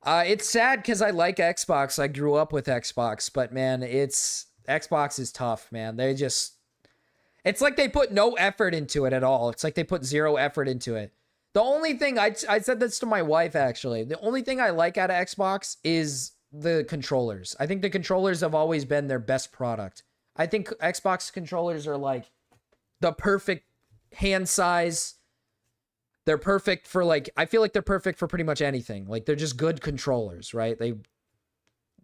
It's sad because I like Xbox. I grew up with Xbox, but man, Xbox is tough, man. It's like they put no effort into it at all. It's like they put zero effort into it. The only thing, I said this to my wife, actually. The only thing I like out of Xbox is the controllers. I think the controllers have always been their best product. I think Xbox controllers are like the perfect hand size. They're perfect for like, I feel like they're perfect for pretty much anything. Like they're just good controllers, right?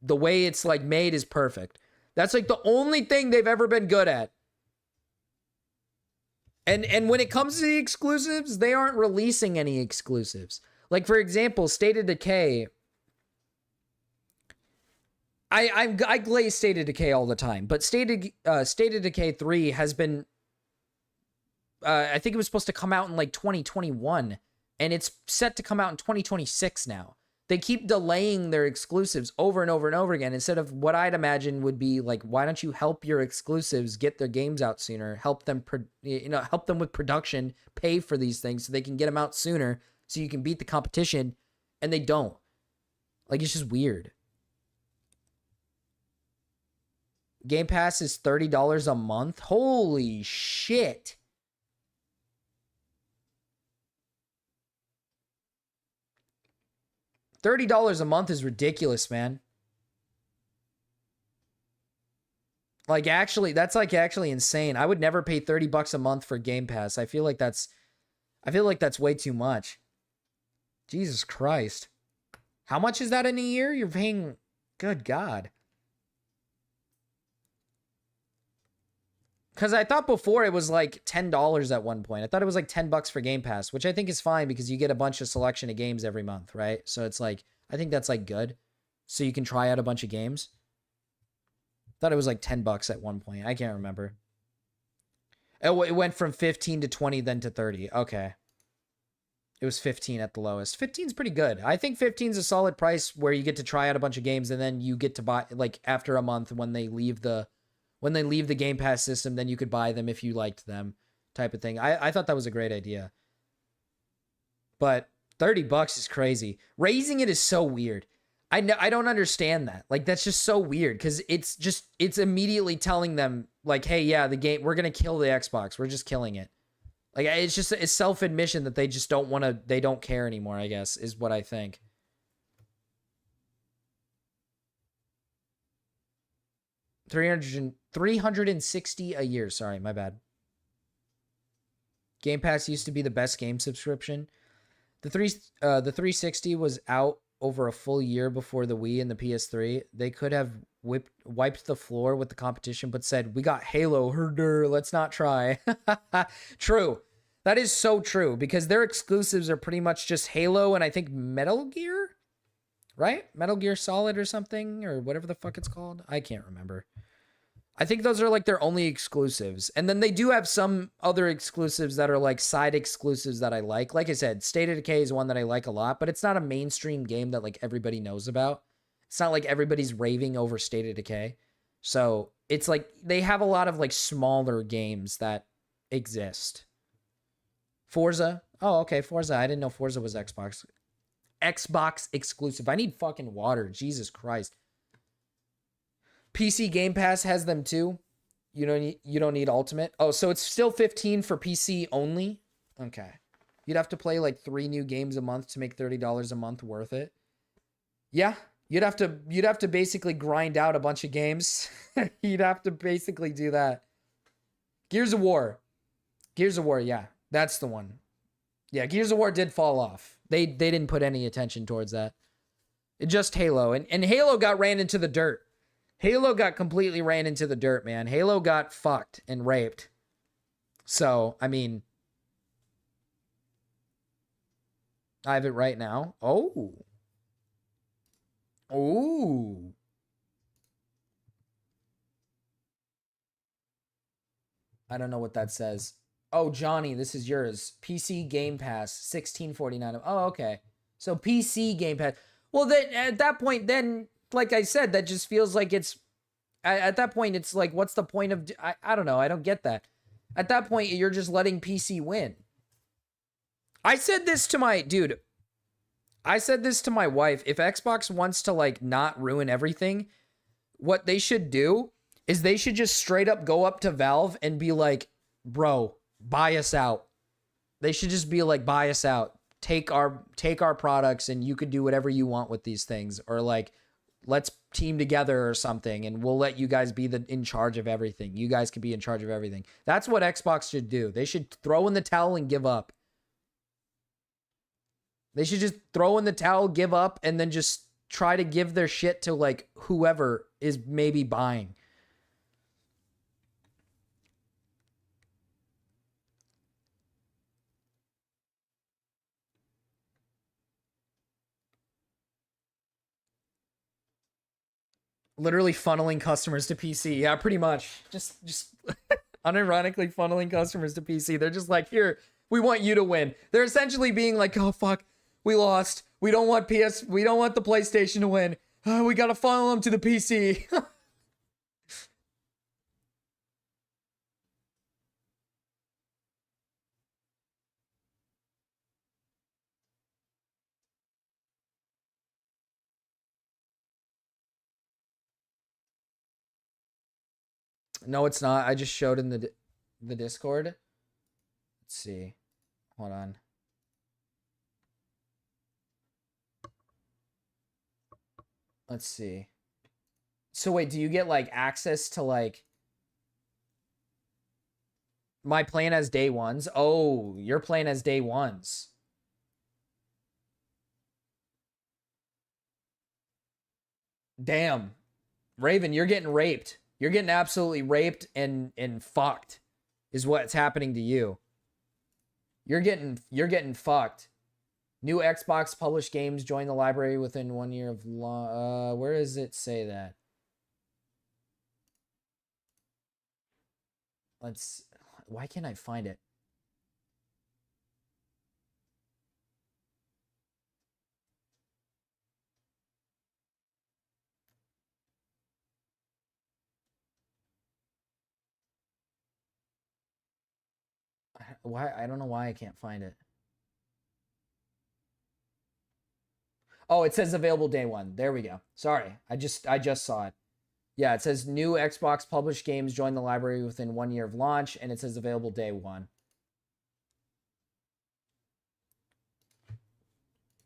The way it's like made is perfect. That's like the only thing they've ever been good at. And when it comes to the exclusives, they aren't releasing any exclusives. Like for example, State of Decay. I glaze State of Decay all the time, but State of Decay 3 has been I think it was supposed to come out in like 2021 and it's set to come out in 2026 now. They keep delaying their exclusives over and over and over again instead of what I'd imagine would be like, why don't you help your exclusives get their games out sooner? Help them, help them with production, pay for these things so they can get them out sooner so you can beat the competition, and they don't. Like, it's just weird. Game Pass is $30 a month. Holy shit. $30 a month is ridiculous, man. Like, actually, that's like actually insane. I would never pay $30 a month for Game Pass. I feel like that's way too much. Jesus Christ. How much is that in a year? You're paying, good God. Because I thought before it was like $10 at one point. I thought it was like $10 for Game Pass, which I think is fine because you get a bunch of selection of games every month, right? So it's like, I think that's like good. So you can try out a bunch of games. Thought it was like $10 at one point. I can't remember. It went from 15 to 20, then to 30. Okay. It was 15 at the lowest. 15 is pretty good. I think 15 is a solid price where you get to try out a bunch of games and then you get to buy, like after a month when they leave the Game Pass system, then you could buy them if you liked them, type of thing. I thought that was a great idea. But $30 is crazy. Raising it is so weird. I don't understand that. Like, that's just so weird because it's immediately telling them like, hey, yeah, the game, we're going to kill the Xbox. We're just killing it. Like, it's just a self-admission that they just they don't care anymore, I guess, is what I think. $360 a year. Sorry, my bad. Game Pass used to be the best game subscription. The 360 was out over a full year before the Wii and the PS3. They could have wiped the floor with the competition, but said, we got Halo, herder, let's not try. True. That is so true, because their exclusives are pretty much just Halo and I think Metal Gear? Right? Metal Gear Solid or something, or whatever the fuck it's called. I can't remember. I think those are like their only exclusives. And then they do have some other exclusives that are like side exclusives that I like. Like I said, State of Decay is one that I like a lot, but it's not a mainstream game that like everybody knows about. It's not like everybody's raving over State of Decay. So it's like they have a lot of like smaller games that exist. Forza. Oh, okay, Forza. I didn't know Forza was Xbox exclusive. I need fucking water. Jesus Christ. PC Game Pass has them too. You don't need Ultimate. Oh, so it's still 15 for PC only? Okay. You'd have to play like 3 new games a month to make $30 a month worth it. Yeah, you'd have to basically grind out a bunch of games. You'd have to basically do that. Gears of War. Gears of War, yeah. That's the one. Yeah, Gears of War did fall off. They didn't put any attention towards that. It just Halo. And Halo got ran into the dirt. Halo got completely ran into the dirt, man. Halo got fucked and raped. So, I mean, I have it right now. Oh. Ooh. I don't know what that says. Oh, Johnny, this is yours. PC Game Pass, $16.49. Oh, okay. So PC Game Pass. Well, then at that point, then, like I said, that just feels like it's... At that point, it's like, what's the point of... I don't know. I don't get that. At that point, you're just letting PC win. I said this to my... Dude, I said this to my wife. If Xbox wants to, like, not ruin everything, what they should do is they should just straight up go up to Valve and be like, bro, buy us out. They should just be like, buy us out. Take our products and you could do whatever you want with these things. Or like, let's team together or something and we'll let you guys be in charge of everything. You guys can be in charge of everything. That's what Xbox should do. They should throw in the towel and give up. They should just throw in the towel, give up, and then just try to give their shit to like whoever is maybe buying. Literally funneling customers to PC. Yeah, pretty much. Just unironically funneling customers to PC. They're just like, here, we want you to win. They're essentially being like, oh fuck, we lost. We don't want the PlayStation to win. We gotta funnel them to the PC. No, it's not. I just showed in the Discord. Let's see. Hold on. Let's see. So wait, do you get like access to like my plan as day ones? Oh, your plan as day ones. Damn. Raven, you're getting raped. You're getting absolutely raped and fucked is what's happening to you. You're getting fucked. New Xbox published games join the library within 1 year of where does it say that? Why can't I find it? Why? I don't know why I can't find it. Oh, it says available day one. There we go. Sorry. I just saw it. Yeah, it says new Xbox published games join the library within 1 year of launch, and it says available day one.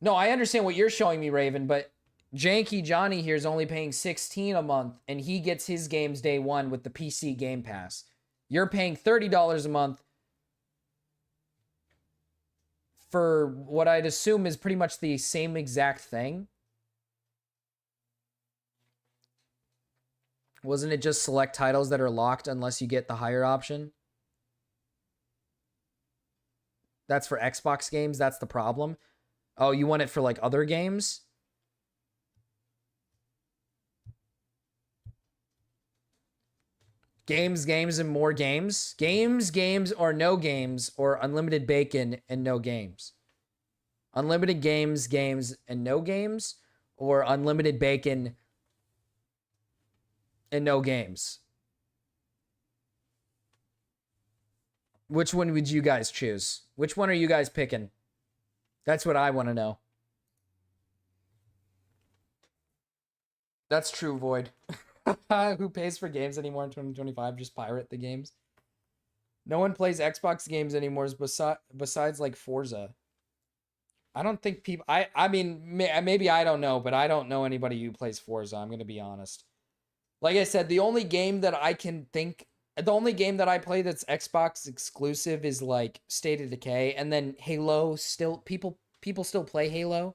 No, I understand what you're showing me, Raven, but Janky Johnny here is only paying $16 a month, and he gets his games day one with the PC Game Pass. You're paying $30 a month for what I'd assume is pretty much the same exact thing. Wasn't it just select titles that are locked unless you get the higher option? That's for Xbox games? That's the problem? Oh, you want it for like other games? Games, and more games? Games, or no games, or unlimited bacon and no games? Unlimited games, and no games? Or unlimited bacon and no games? Which one would you guys choose? Which one are you guys picking? That's what I want to know. That's true, Void. Who pays for games anymore in 2025? Just pirate the games. No one plays Xbox games anymore besides like Forza. I don't think people... I mean, maybe I don't know, but I don't know anybody who plays Forza. I'm going to be honest. Like I said, the only game that I can think... The only game that I play that's Xbox exclusive is like State of Decay. And then Halo still... People still play Halo.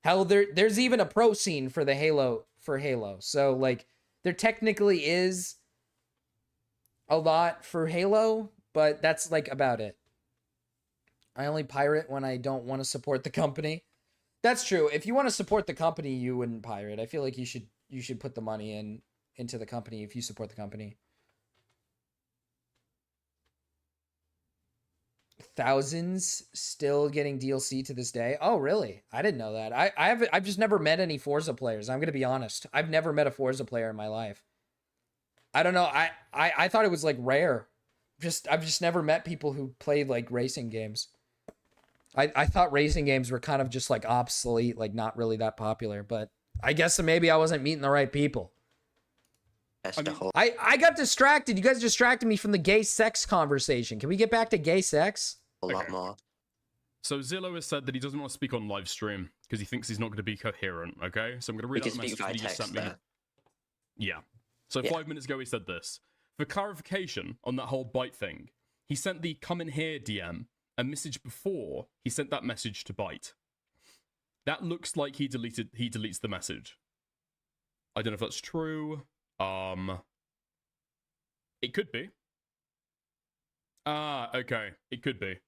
Hell, there's even a pro scene for the Halo... For Halo. So, like, there technically is a lot for Halo, but that's, like, about it. I only pirate when I don't want to support the company. That's true. If you want to support the company, you wouldn't pirate. I feel like you should put the money into the company if you support the company. Thousands still getting DLC to this day. Oh, really? I didn't know that. I've just never met any Forza players. I'm gonna be honest. I've never met a Forza player in my life. I don't know. I thought it was like rare. I've just never met people who played like racing games. I thought racing games were kind of just like obsolete, like not really that popular. But I guess maybe I wasn't meeting the right people. I got distracted. You guys distracted me from the gay sex conversation. Can we get back to gay sex? A lot more. So Zillow has said that he doesn't want to speak on live stream because he thinks he's not going to be coherent. Okay, so I'm going to read out the message that he just sent me. Yeah. So 5 minutes ago he said this. For clarification on that whole bite thing, he sent the "come in here" DM a message before he sent that message to Bite. That looks like he deletes the message. I don't know if that's true. It could be. Okay. It could be.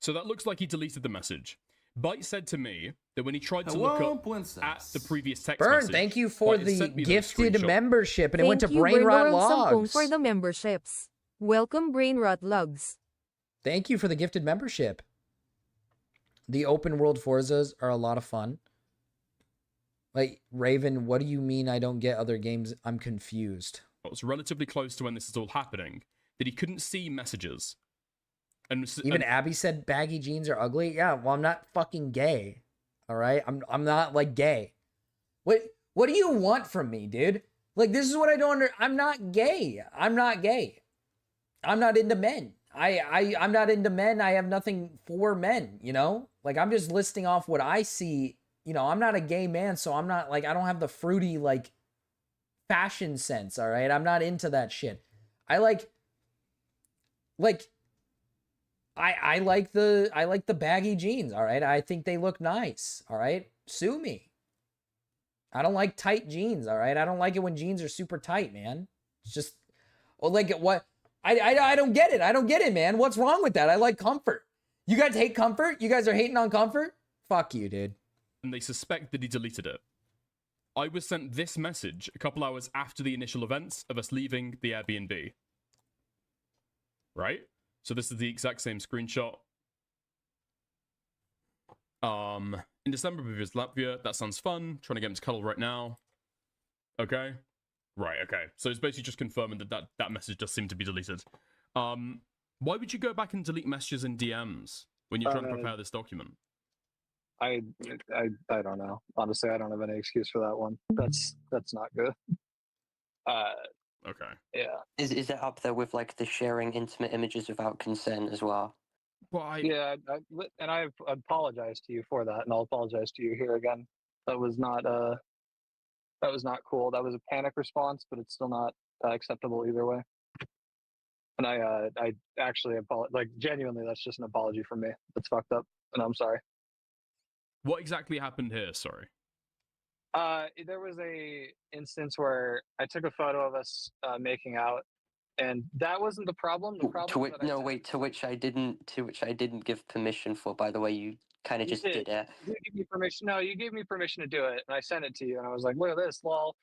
So that looks like he deleted the message. Bite said to me that when he tried to look up at the previous text message... Thank you for the gifted membership, and it went to Thank you, Brainrot Sampung, Logs. for the memberships. Welcome, Brainrot Logs. Thank you for the gifted membership. The open world Forzas are a lot of fun. Like, Raven, what do you mean I don't get other games? I'm confused. It was relatively close to when this is all happening, that he couldn't see messages. Even Abby said baggy jeans are ugly. Yeah, well, I'm not fucking gay. All right, I'm not like gay. What do you want from me, dude? Like, this is what I don't I'm not gay. I'm not gay. I'm not into men. I'm not into men. I have nothing for men, you know? Like, I'm just listing off what I see. You know, I'm not a gay man, so I'm not like, I don't have the fruity like fashion sense. All right, I'm not into that shit. I like the baggy jeans, all right? I think they look nice, all right? Sue me. I don't like tight jeans, all right? I don't like it when jeans are super tight, man. It's just, well, like, what? I don't get it. I don't get it, man. What's wrong with that? I like comfort. You guys hate comfort? You guys are hating on comfort? Fuck you, dude. And they suspect that he deleted it. I was sent this message a couple hours after the initial events of us leaving the Airbnb. Right? So this is the exact same screenshot. In December we visited Latvia. That sounds fun. Trying to get him to cuddle right now. Okay. Right, okay. So it's basically just confirming that message does seem to be deleted. Why would you go back and delete messages in DMs when you're trying to prepare this document? I don't know. Honestly, I don't have any excuse for that one. That's not good. Okay. Yeah. Is it up there with like the sharing intimate images without consent as well? Well, yeah, I apologize to you for that, and I'll apologize to you here again. That was not cool. That was a panic response, but it's still not acceptable either way. And I actually apologize. Like, genuinely, that's just an apology from me. That's fucked up, and I'm sorry. What exactly happened here? Sorry. There was a instance where I took a photo of us making out, and that wasn't the problem. The problem. To which I didn't give permission for. By the way, you kind of just did it. You gave me permission. No, you gave me permission to do it, and I sent it to you, and I was like, "Look at this, lol."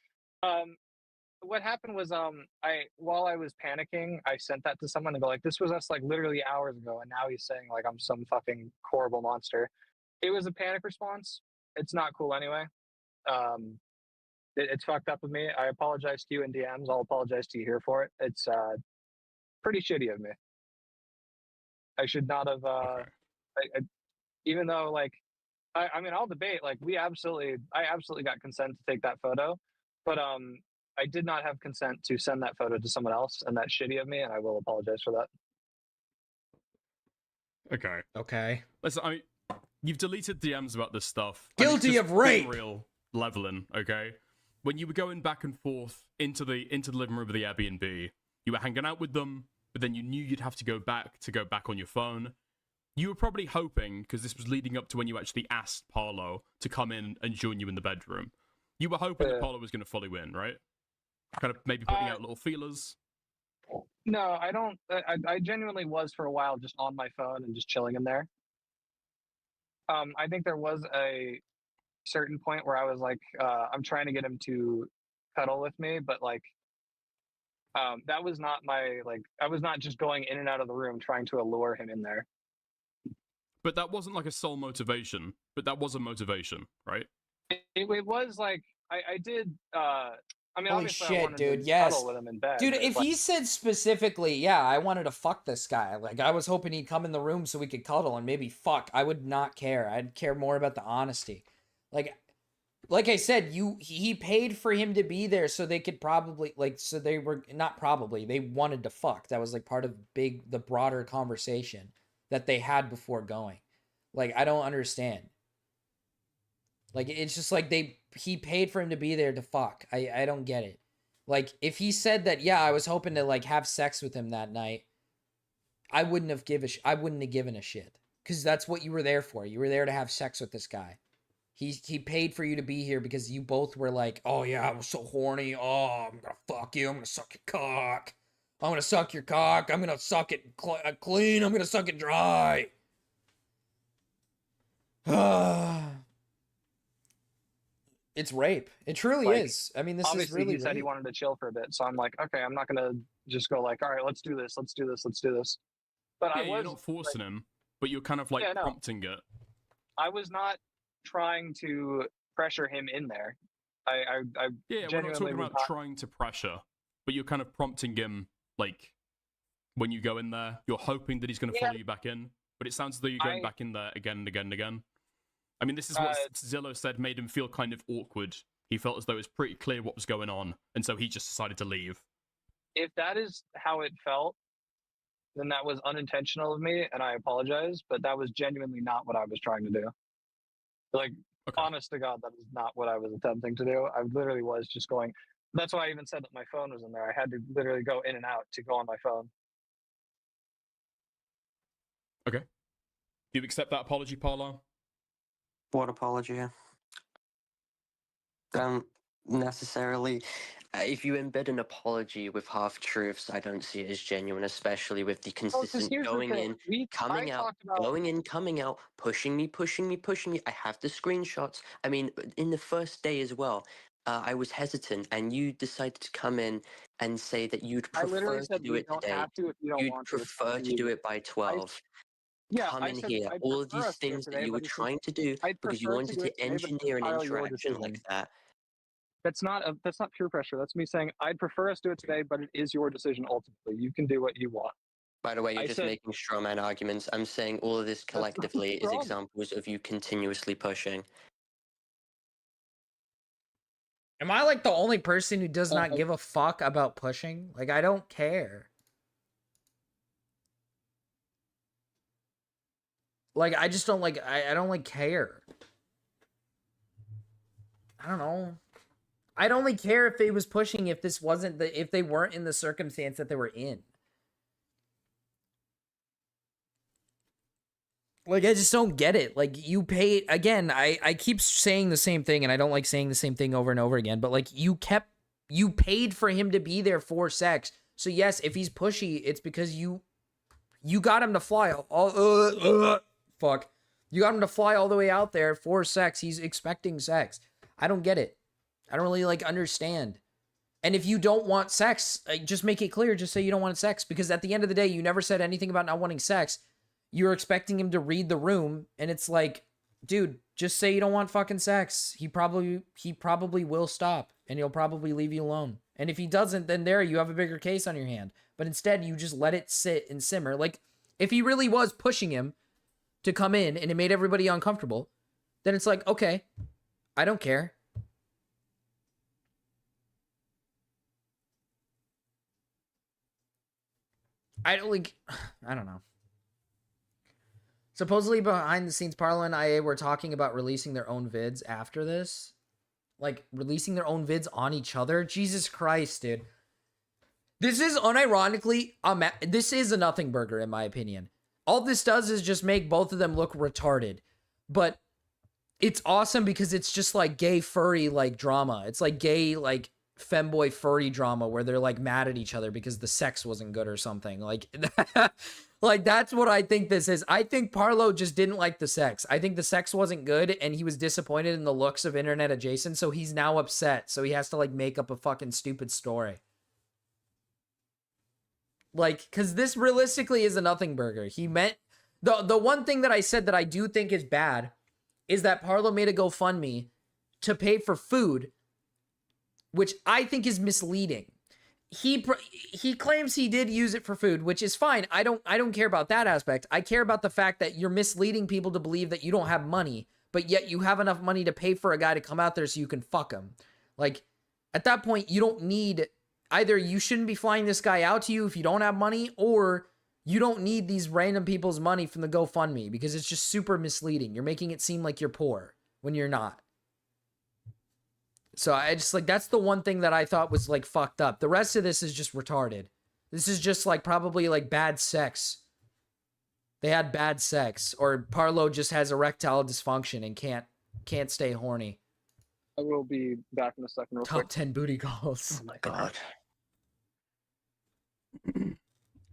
What happened was, while I was panicking, I sent that to someone and go like, "This was us like literally hours ago," and now he's saying like I'm some fucking horrible monster. It was a panic response. It's not cool anyway. It's fucked up of me. I apologize to you in DMs. I'll apologize to you here for it. It's pretty shitty of me. I should not have. Even though like, I mean, I'll debate. Like, I absolutely got consent to take that photo, but I did not have consent to send that photo to someone else, and that's shitty of me, and I will apologize for that. Okay. Okay. Listen, I mean, you've deleted DMs about this stuff. Guilty of rape. Real leveling, okay? When you were going back and forth into the living room of the Airbnb, you were hanging out with them, but then you knew you'd have to go back on your phone. You were probably hoping, because this was leading up to when you actually asked Parlo to come in and join you in the bedroom. You were hoping that Parlo was going to follow in, right? Kind of maybe putting out little feelers. No, I don't. I genuinely was for a while just on my phone and just chilling in there. I think there was a certain point where I was like, I'm trying to get him to cuddle with me, but like, that was not my, like, I was not just going in and out of the room trying to allure him in there. But that wasn't like a sole motivation, but that was a motivation, right? It was like, I did, I mean, Holy obviously I shit, wanted dude, to yes. cuddle with him in bed. Dude, but, if like, he said specifically, yeah, I wanted to fuck this guy, like, I was hoping he'd come in the room so we could cuddle and maybe fuck, I would not care. I'd care more about the honesty. Like I said, he paid for him to be there so they could probably, like, so they were, not probably, they wanted to fuck. That was, like, part of the broader conversation that they had before going. Like, I don't understand. Like, it's just like he paid for him to be there to fuck. I don't get it. Like, if he said that, yeah, I was hoping to, like, have sex with him that night, I wouldn't have given a shit. Because that's what you were there for. You were there to have sex with this guy. He paid for you to be here because you both were like, oh, yeah, I was so horny. Oh, I'm gonna fuck you. I'm gonna suck your cock. I'm gonna suck your cock. I'm gonna suck it clean. I'm gonna suck it dry. It's rape. It truly like, is. I mean, this is obviously really he said he rape. wanted to chill for a bit, so I'm like, okay, I'm not gonna just go like, all right, let's do this. But Yeah, I was you're not forcing him, but you're kind of like prompting it. I was not trying to pressure him in there. I Yeah, we're not genuinely talking was about not- trying to pressure, but you're kind of prompting him, like, when you go in there, you're hoping that he's going to follow you back in, but it sounds as though you're going back in there again and again and again. I mean, this is what Zillow said made him feel kind of awkward. He felt as though it was pretty clear what was going on, and so he just decided to leave. If that is how it felt, then that was unintentional of me, and I apologize, but that was genuinely not what I was trying to do. Like, honest to God, that is not what I was attempting to do. I literally was just going, that's why I even said that my phone was in there. I had to literally go in and out to go on my phone. Okay. Do you accept that apology, Parlo? What apology? Don't necessarily. If you embed an apology with half truths, I don't see it as genuine, especially with the consistent going in, coming out, going in, coming out, pushing me. I have the screenshots. I mean, in the first day as well, I was hesitant, and you decided to come in and say that you'd prefer to do it today. You'd prefer to do it by 12. Come in here. All of these things that you were trying to do because you wanted to engineer an interaction like that. That's not peer pressure. That's me saying I'd prefer us do it today, but it is your decision ultimately. You can do what you want. By the way, you're just making straw man arguments. I'm saying all of this collectively is examples of you continuously pushing. Am I like the only person who does not give a fuck about pushing? Like, I don't care. Like, I just don't like, I don't like care. I don't know. I'd only care if it was pushing if this wasn't if they weren't in the circumstance that they were in. Like, I just don't get it. Like, you paid, again, I keep saying the same thing, and I don't like saying the same thing over and over again, but like, you paid for him to be there for sex. So yes, if he's pushy, it's because you got him to fly fuck. You got him to fly all the way out there for sex. He's expecting sex. I don't get it. I don't really, like, understand. And if you don't want sex, just make it clear. Just say you don't want sex. Because at the end of the day, you never said anything about not wanting sex. You're expecting him to read the room. And it's like, dude, just say you don't want fucking sex. He probably will stop. And he'll probably leave you alone. And if he doesn't, then there, you have a bigger case on your hand. But instead, you just let it sit and simmer. Like, If he really was pushing him to come in and it made everybody uncomfortable, then it's like, okay, I don't care. I don't know. Supposedly behind the scenes, Parlo and IA were talking about releasing their own vids after this. Like, releasing their own vids on each other. Jesus Christ, dude. This is unironically, this is a nothing burger, in my opinion. All this does is just make both of them look retarded. But it's awesome because it's just like gay furry, like, drama. It's like gay, like, femboy furry drama where they're, like, mad at each other because the sex wasn't good or something. Like, like, that's what I think this is. I think Parlo just didn't like the sex. I think the sex wasn't good and he was disappointed in the looks of internet adjacent, so he's now upset. So he has to, like, make up a fucking stupid story. Like, because this realistically is a nothing burger. He meant... The one thing that I said that I do think is bad is that Parlo made a GoFundMe to pay for food, which I think is misleading. He claims he did use it for food, which is fine. I don't care about that aspect. I care about the fact that you're misleading people to believe that you don't have money, but yet you have enough money to pay for a guy to come out there so you can fuck him. Like, at that point, you don't need... Either you shouldn't be flying this guy out to you if you don't have money, or you don't need these random people's money from the GoFundMe because it's just super misleading. You're making it seem like you're poor when you're not. So I just, like, that's the one thing that I thought was, like, fucked up. The rest of this is just retarded. This is just, like, probably, like, bad sex. They had bad sex. Or Parlo just has erectile dysfunction and can't stay horny. I will be back in a second. Real Top quick. 10 booty calls. Oh my god.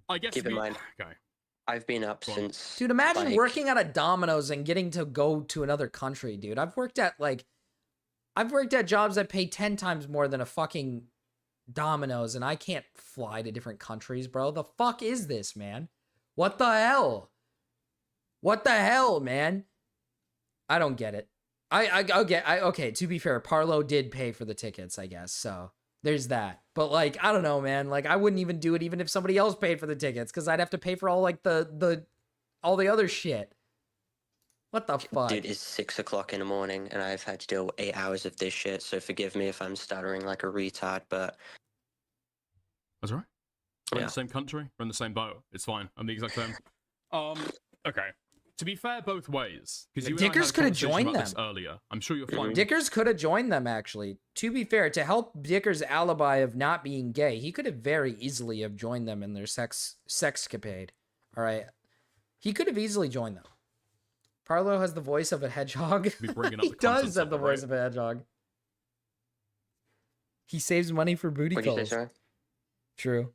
I guess Keep in mind, okay. I've been up since... Dude, imagine like, working at a Domino's and getting to go to another country, dude. I've worked at jobs that pay 10 times more than a fucking Domino's, and I can't fly to different countries, bro. The fuck is this, man? What the hell? What the hell, man? I don't get it. Okay, to be fair, Parlo did pay for the tickets, I guess, so there's that. But, like, I don't know, man. Like, I wouldn't even do it even if somebody else paid for the tickets, because I'd have to pay for all, like, all the other shit. What the fuck? Dude, it's 6 o'clock in the morning, and I've had to deal 8 hours of this shit, so forgive me if I'm stuttering like a retard, but... That's all right. We're in the same country. We're in the same boat. It's fine. I'm the exact same. Okay. To be fair, both ways. Because you Dickers could have joined them earlier. I'm sure you're fine. Dickers could have joined them, actually. To be fair, to help Dickers' alibi of not being gay, he could have very easily have joined them in their sexcapade. All right, he could have easily joined them. Parlo has the voice of a hedgehog. He does have the voice of a hedgehog. He saves money for booty calls. True.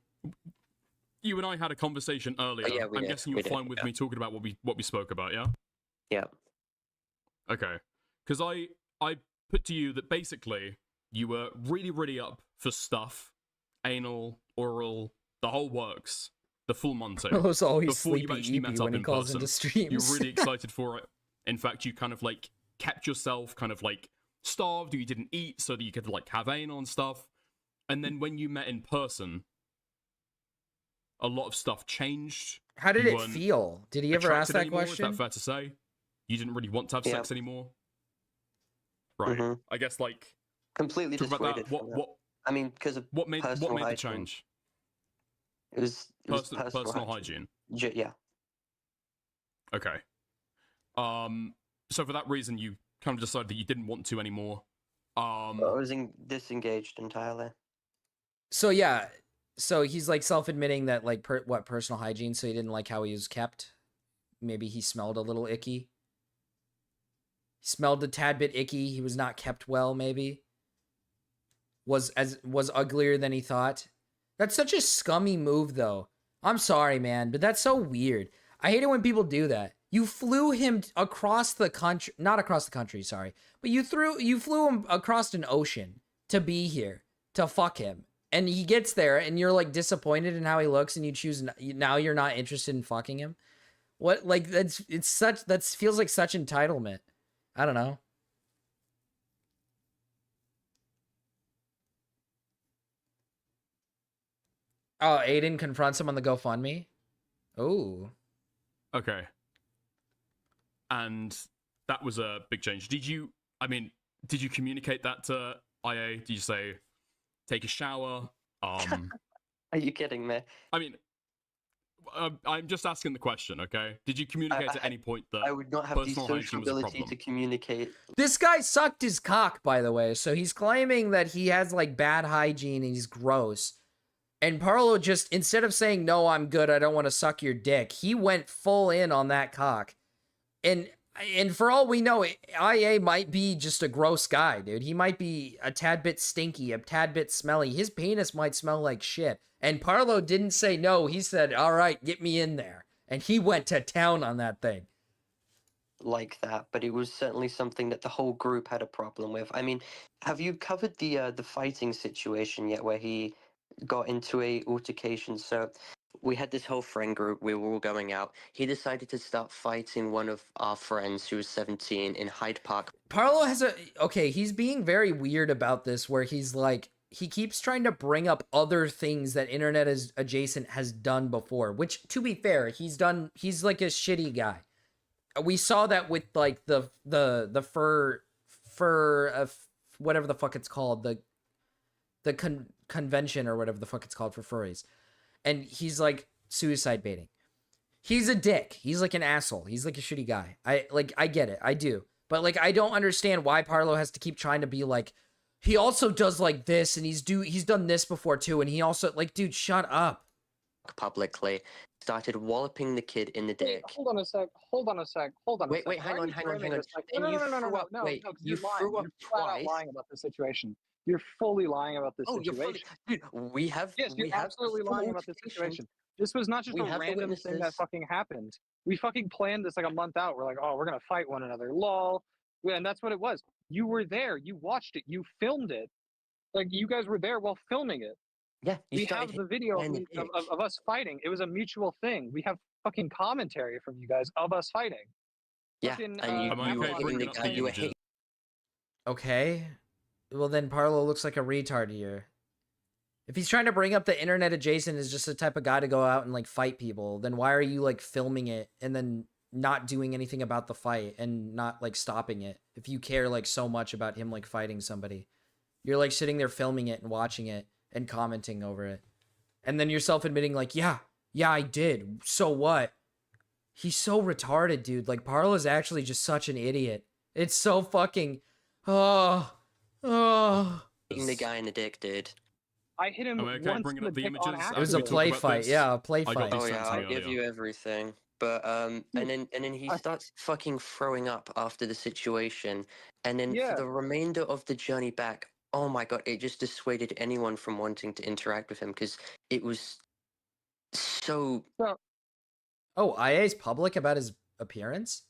You and I had a conversation earlier. Yeah, I'm guessing you're fine with me talking about what we spoke about, yeah? Yeah. Okay. Because I put to you that basically you were really, really up for stuff, anal, oral, the whole works, the full Monty. Parlo's always before you sleepy actually met eepy up when he in calls person. into streams. You're really excited for it. In fact, you kind of like kept yourself kind of like starved, or you didn't eat so that you could like have anal and stuff. And then when you met in person, a lot of stuff changed. How did it feel? Did he ever ask that anymore, question? Is that fair to say? You didn't really want to have sex anymore? Right. Mm-hmm. I guess like completely talk about dissuaded. that. What I mean, because of what made personal the hygiene. change? It was personal hygiene. Yeah. Okay. So for that reason, you kind of decided that you didn't want to anymore. I was disengaged entirely. So yeah, so he's like self-admitting that like personal hygiene. So he didn't like how he was kept. Maybe he smelled a little icky. He smelled a tad bit icky. He was not kept well. Maybe was uglier than he thought. That's such a scummy move, though. I'm sorry, man, but that's so weird. I hate it when people do that. You flew him across the country, not across the country, sorry, but you flew him across an ocean to be here, to fuck him. And he gets there and you're like disappointed in how he looks and you choose, now you're not interested in fucking him. What, like, that feels like such entitlement. I don't know. Oh, Aiden confronts him on the GoFundMe. Oh. Okay. And that was a big change. Did you communicate that to IA? Did you say, take a shower? Are you kidding me? I mean, I'm just asking the question, okay? Did you communicate at any point that I would not have the personal social hygiene was a ability problem? to communicate. This guy sucked his cock, by the way, so he's claiming that he has like bad hygiene and he's gross. And Parlo just, instead of saying, no, I'm good, I don't want to suck your dick, he went full in on that cock. And for all we know, IA might be just a gross guy, dude. He might be a tad bit stinky, a tad bit smelly. His penis might smell like shit. And Parlo didn't say no. He said, all right, get me in there. And he went to town on that thing. Like that, but it was certainly something that the whole group had a problem with. I mean, have you covered the fighting situation yet, where he got into a altercation? So we had this whole friend group. We were all going out. He decided to start fighting one of our friends who was 17 in Hyde Park. Parlo has he's being very weird about this, where he's like, he keeps trying to bring up other things that internet adjacent has done before, which, to be fair, he's like a shitty guy. We saw that with like the fur whatever the fuck it's called, the convention or whatever the fuck it's called for furries. And he's like suicide baiting. He's a dick. He's like an asshole. He's like a shitty guy. I get it. I do. But like, I don't understand why Parlo has to keep trying to be like, he also does like this, and he's done this before too, and he also, like, dude, shut up. Publicly started walloping the kid in the dick. Hold on a sec. Wait, hang on. No, you threw up twice. Flat out lying about this situation. You're fully lying about this Oh, situation. Dude, we have. Yes, you're absolutely lying about this situation. This was not just a random thing that fucking happened. We fucking planned this like a month out. We're like, oh, we're gonna fight one another. Lol. And that's what it was. You were there. You watched it. You filmed it. Like, you guys were there while filming it. Yeah, we have the video of us fighting. It was a mutual thing. We have fucking commentary from you guys of us fighting. Yeah, fucking, and you hate. Okay, well then Parlo looks like a retard here. If he's trying to bring up the internet adjacent as just the type of guy to go out and like fight people, then why are you like filming it and then not doing anything about the fight and not like stopping it? If you care like so much about him like fighting somebody, you're like sitting there filming it and watching it and commenting over it. And then yourself admitting like, yeah, I did. So what? He's so retarded, dude. Like, Parlo's actually just such an idiot. It's so fucking, Hitting the guy in the dick, dude. I hit him once in the dick on accident. It was a play fight. Yeah, a play fight. Oh yeah, I'll give you everything. But and then he starts fucking throwing up after the situation, and then for the remainder of the journey back, oh my god, it just dissuaded anyone from wanting to interact with him because it was so. Oh, IA's public about his appearance?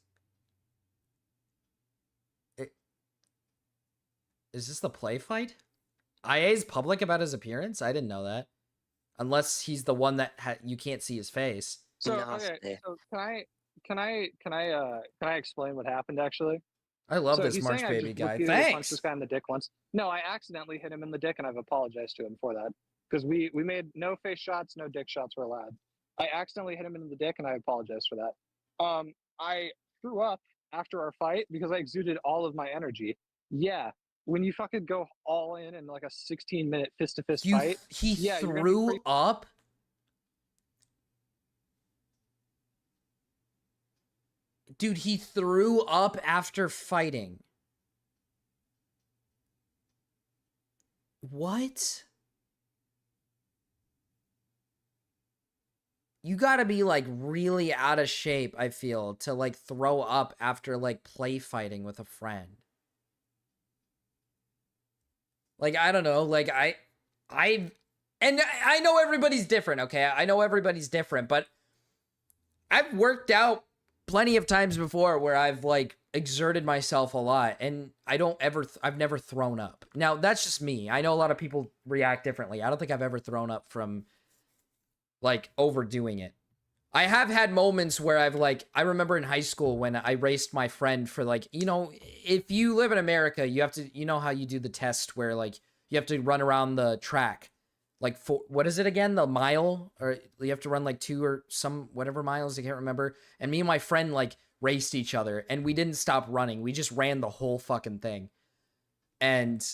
Is this the play fight? IA's public about his appearance? I didn't know that. Unless he's the one that you can't see his face. So okay, so can I explain what happened actually? I love this March Baby guy. Thanks. Punched this guy in the dick once. No, I accidentally hit him in the dick, and I've apologized to him for that because we made no face shots, no dick shots were allowed. I accidentally hit him in the dick, and I apologized for that. I threw up after our fight because I exuded all of my energy. Yeah, when you fucking go all in like a 16-minute fist-to-fist fight, he threw up. Dude, he threw up after fighting. What? You gotta be like really out of shape, I feel, to like throw up after like play fighting with a friend. Like, I don't know, like and I know everybody's different, okay? I know everybody's different, but I've worked out plenty of times before where I've like exerted myself a lot and I've never thrown up. Now, that's just me. I know a lot of people react differently. I don't think I've ever thrown up from like overdoing it. I have had moments where I've like, I remember in high school when I raced my friend for like, you know, if you live in America, you have to, you know how you do the test where like you have to run around the track Like what is it again? The mile, or you have to run like 2 or some whatever miles, I can't remember. And me and my friend like raced each other, and we didn't stop running. We just ran the whole fucking thing. And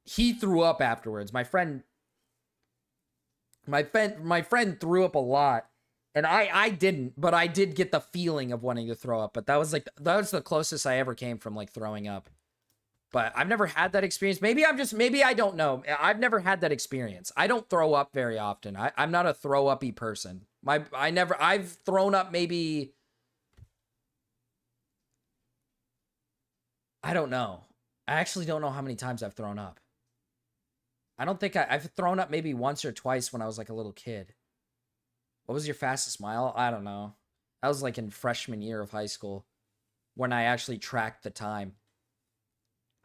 he threw up afterwards. My friend threw up a lot. And I didn't, but I did get the feeling of wanting to throw up. But that was the closest I ever came from like throwing up. But I've never had that experience. Maybe I don't know. I've never had that experience. I don't throw up very often. I'm not a throw uppy person. I've thrown up maybe, I don't know. I actually don't know how many times I've thrown up. I don't think I've thrown up maybe once or twice when I was like a little kid. What was your fastest mile? I don't know. That was like in freshman year of high school when I actually tracked the time.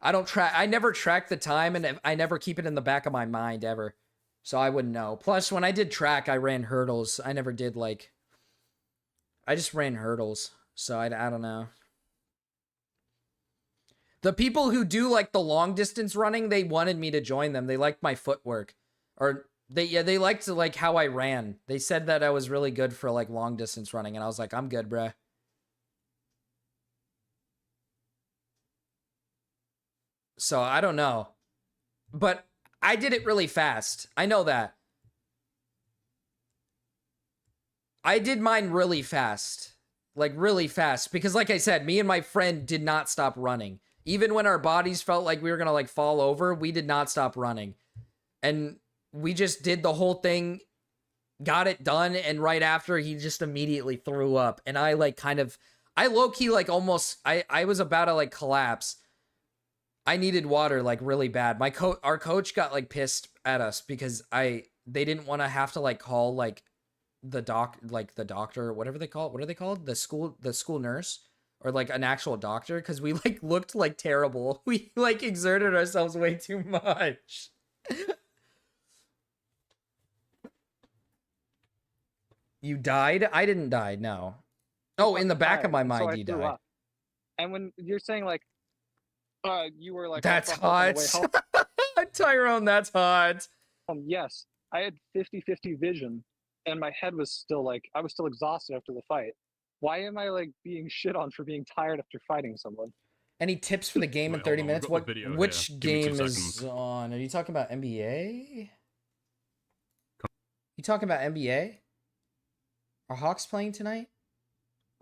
I never track the time, and I never keep it in the back of my mind ever. So I wouldn't know. Plus, when I did track, I ran hurdles. I never did like, I just ran hurdles. So I don't know. The people who do like the long distance running, they wanted me to join them. They liked my footwork, or they liked like how I ran. They said that I was really good for like long distance running, and I was like, I'm good, bruh. So I don't know, but I did it really fast. I know that. I did mine really fast, like really fast, because like I said, me and my friend did not stop running. Even when our bodies felt like we were going to like fall over, we did not stop running. And we just did the whole thing, got it done. And right after, he just immediately threw up. And I like I low-key like almost, I was about to like collapse. I needed water like really bad. Our coach got like pissed at us because they didn't want to have to like call like the doctor, whatever they call it. What are they called? The school nurse, or like an actual doctor, because we like looked like terrible. We like exerted ourselves way too much. You died? I didn't die, no. Oh, in the back of my mind, so you threw died. up. And when you're saying like, you were like, that's on hot. the way home, Tyrone, that's hot. Yes, I had 50-50 vision, and my head was still like, I was still exhausted after the fight. Why am I like being shit on for being tired after fighting someone? Any tips for the game in 30 minutes? Which game is seconds. on? Are you talking about NBA? You talking about NBA? Are Hawks playing tonight?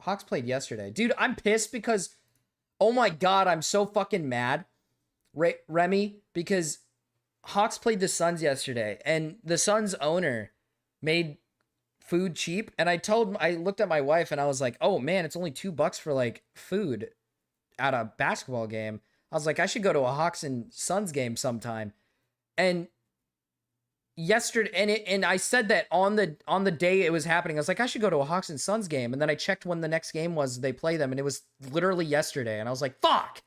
Hawks played yesterday. Dude, I'm pissed because, oh my god, I'm so fucking mad, Remy, because Hawks played the Suns yesterday, and the Suns owner made food cheap, and I looked at my wife, and I was like, oh man, it's only $2 for like food at a basketball game. I was like, I should go to a Hawks and Suns game sometime. And yesterday, and I said that on the day it was happening, I was like, I should go to a Hawks and Suns game. And then I checked when the next game was they play them, and it was literally yesterday. And I was like, fuck,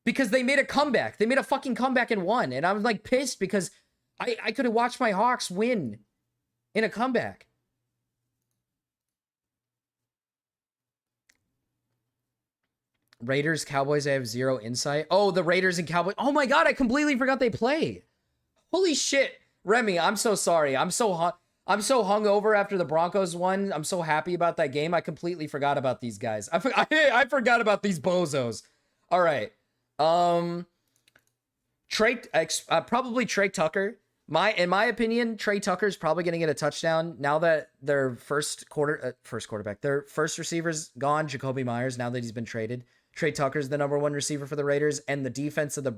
because they made a comeback. They made a fucking comeback and won. And I was like pissed because I could have watched my Hawks win in a comeback. Raiders, Cowboys, I have zero insight. Oh, the Raiders and Cowboys. Oh my god, I completely forgot they play. Holy shit. Remy, I'm so sorry. I'm so hungover after the Broncos won. I'm so happy about that game. I completely forgot about these guys. I forgot about these bozos. All right. Probably Trey Tucker. In my opinion, Trey Tucker's probably going to get a touchdown now that their first receiver's gone, Jacoby Myers, now that he's been traded. Trey Tucker's the #1 receiver for the Raiders, and the defense of the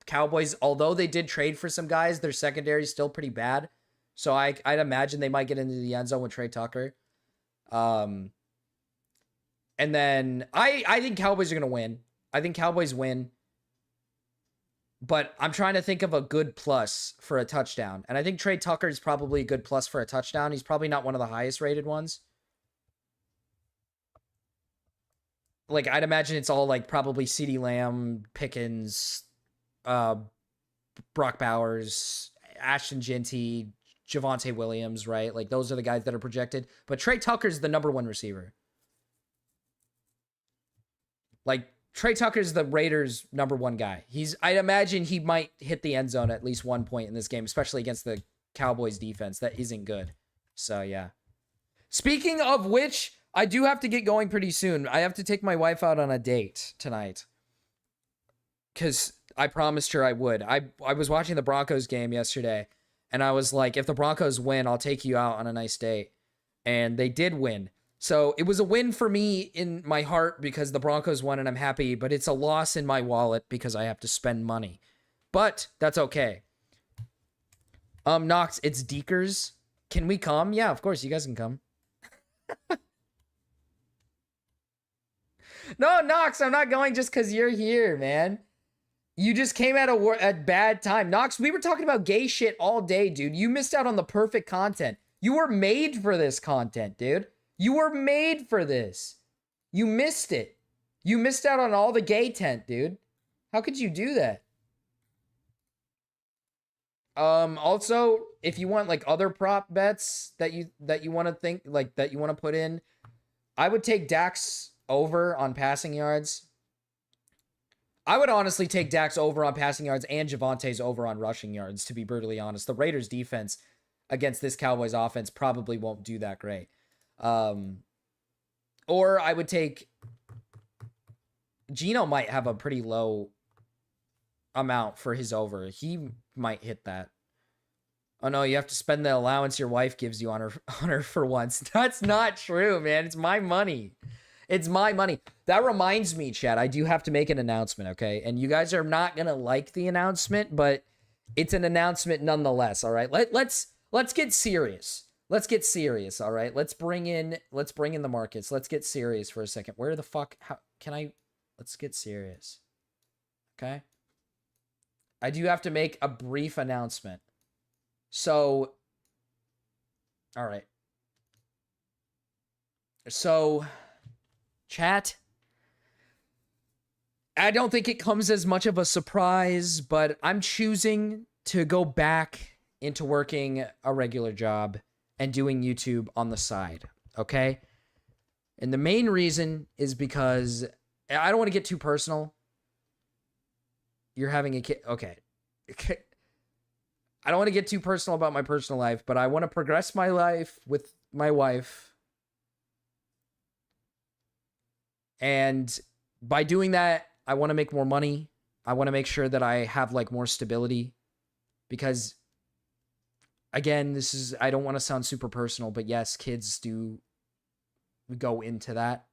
Cowboys, although they did trade for some guys, their secondary is still pretty bad. So I'd imagine they might get into the end zone with Trey Tucker. And then I think Cowboys are going to win. I think Cowboys win. But I'm trying to think of a good plus for a touchdown. And I think Trey Tucker is probably a good plus for a touchdown. He's probably not one of the highest rated ones. Like, I'd imagine it's all like probably CeeDee Lamb, Pickens, Brock Bowers, Ashton Genty, Javonte Williams, right? Like, those are the guys that are projected. But Trey Tucker's the #1 receiver. Like, Trey Tucker's the Raiders' #1 guy. I'd imagine he might hit the end zone at least one point in this game, especially against the Cowboys defense that isn't good. So yeah. Speaking of which, I do have to get going pretty soon. I have to take my wife out on a date tonight. Because I promised her I would. I was watching the Broncos game yesterday, and I was like, if the Broncos win, I'll take you out on a nice date. And they did win. So it was a win for me in my heart because the Broncos won and I'm happy, but it's a loss in my wallet because I have to spend money. But that's okay. Nox, it's Deekers. Can we come? Yeah, of course, you guys can come. No, Nox, I'm not going just because you're here, man. You just came at a bad time. Nox, we were talking about gay shit all day, dude. You missed out on the perfect content. You were made for this content, dude. You were made for this. You missed it. You missed out on all the gay tent, dude. How could you do that? Also, if you want like other prop bets that you want to think like that you want to put in, I would take Dax over on passing yards. I would honestly take Dax over on passing yards and Javante's over on rushing yards, to be brutally honest. The Raiders defense against this Cowboys offense probably won't do that great. Or I would take Gino might have a pretty low amount for his over. He might hit that. Oh no, you have to spend the allowance your wife gives you on her for once. That's not true, man. It's my money. It's my money. That reminds me, chat, I do have to make an announcement, okay? And you guys are not going to like the announcement, but it's an announcement nonetheless, all right? Let's get serious. Let's get serious, all right? Let's bring in the markets. Let's get serious for a second. Where the fuck let's get serious. Okay? I do have to make a brief announcement. So all right. So chat, I don't think it comes as much of a surprise, but I'm choosing to go back into working a regular job and doing YouTube on the side, okay? And the main reason is because I don't want to get too personal. You're having a kid, okay. I don't want to get too personal about my personal life, but I want to progress my life with my wife. And by doing that, I want to make more money. I want to make sure that I have like more stability because again, I don't want to sound super personal, but yes, kids do go into that.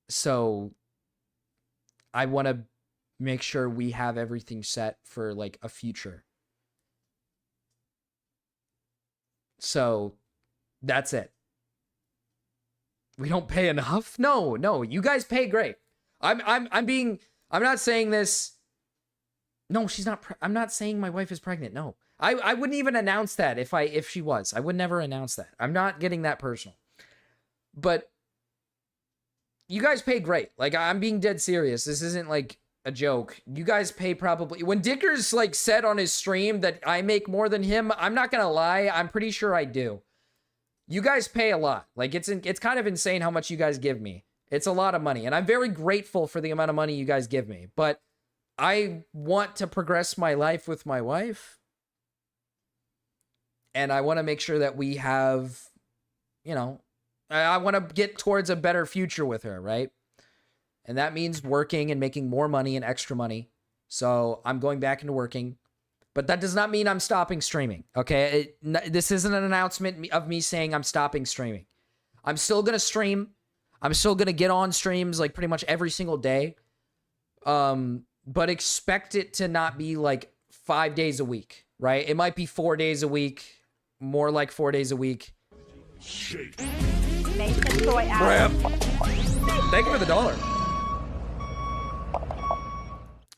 So I want to make sure we have everything set for like a future. So that's it. We don't pay enough? No, you guys pay great. I'm not saying this. No, she's not. I'm not saying my wife is pregnant. No, I wouldn't even announce that if she was. I would never announce that. I'm not getting that personal. But you guys pay great. Like, I'm being dead serious. This isn't like a joke. You guys pay probably. When Dickers like said on his stream that I make more than him, I'm not gonna lie. I'm pretty sure I do. You guys pay a lot. Like, it's kind of insane how much you guys give me. It's a lot of money, and I'm very grateful for the amount of money you guys give me. But I want to progress my life with my wife, and I want to make sure that we have, you know, I want to get towards a better future with her, right? And that means working and making more money and extra money. So I'm going back into working. But that does not mean I'm stopping streaming, okay? This isn't an announcement of me saying I'm stopping streaming. I'm still going to stream. I'm still going to get on streams like pretty much every single day. But expect it to not be like 5 days a week, right? It might be 4 days a week, more like 4 days a week. Nathan Soy Adam. Thank you for the $1.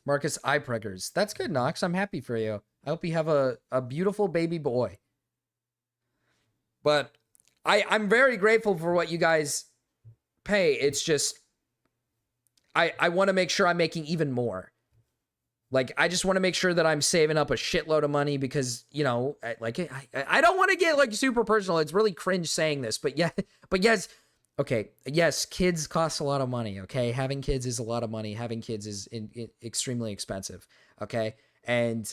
Marcus Eyepreggers. That's good, Nox. I'm happy for you. I hope you have a beautiful baby boy. But I'm very grateful for what you guys pay. It's just, I want to make sure I'm making even more. Like, I just want to make sure that I'm saving up a shitload of money because, you know, I don't want to get like super personal. It's really cringe saying this, but yeah, but yes, Okay, yes, kids cost a lot of money, okay? Having kids is a lot of money. Having kids is extremely expensive, okay? And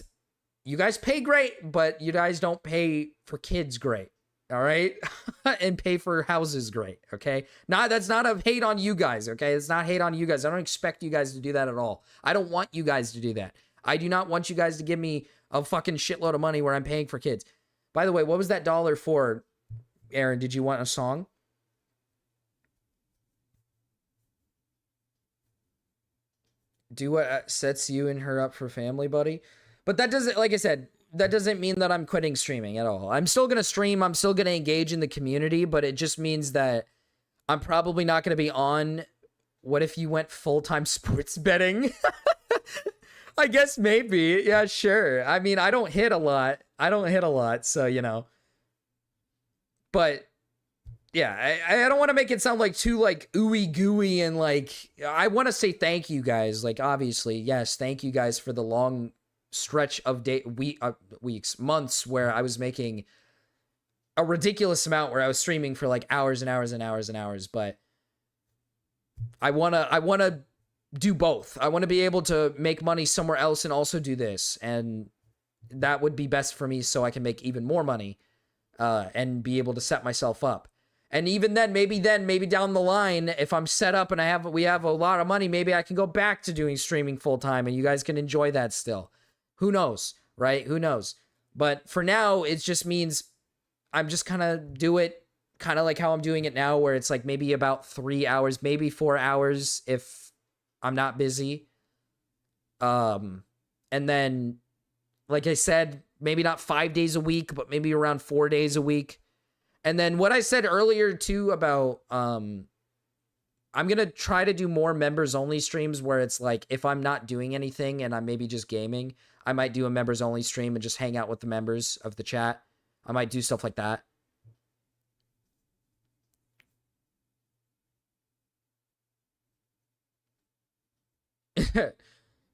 you guys pay great, but you guys don't pay for kids great, all right? And pay for houses great, okay? That's not a hate on you guys, okay? It's not hate on you guys. I don't expect you guys to do that at all. I don't want you guys to do that. I do not want you guys to give me a fucking shitload of money where I'm paying for kids. By the way, what was that dollar for, Aaron? Did you want a song? Do what sets you and her up for family, buddy. But that doesn't, like I said, that doesn't mean that I'm quitting streaming at all. I'm still going to stream. I'm still going to engage in the community, but it just means that I'm probably not going to be on. What if you went full-time sports betting? I guess maybe. Yeah, sure. I mean, I don't hit a lot. So, you know. But yeah, I don't want to make it sound like too like ooey gooey and like I want to say thank you guys. Like obviously, yes, thank you guys for the long stretch of weeks, months where I was making a ridiculous amount where I was streaming for like hours and hours and hours and hours. But I wanna do both. I want to be able to make money somewhere else and also do this, and that would be best for me so I can make even more money and be able to set myself up. And even then, maybe down the line, if I'm set up and we have a lot of money, maybe I can go back to doing streaming full time and you guys can enjoy that still. Who knows, right? Who knows? But for now, it just means I'm just kind of do it kind of like how I'm doing it now, where it's like maybe about 3 hours, maybe 4 hours if I'm not busy. And then, like I said, maybe not 5 days a week, but maybe around 4 days a week. And then what I said earlier too about, I'm going to try to do more members only streams where it's like, if I'm not doing anything and I'm maybe just gaming, I might do a members only stream and just hang out with the members of the chat. I might do stuff like that.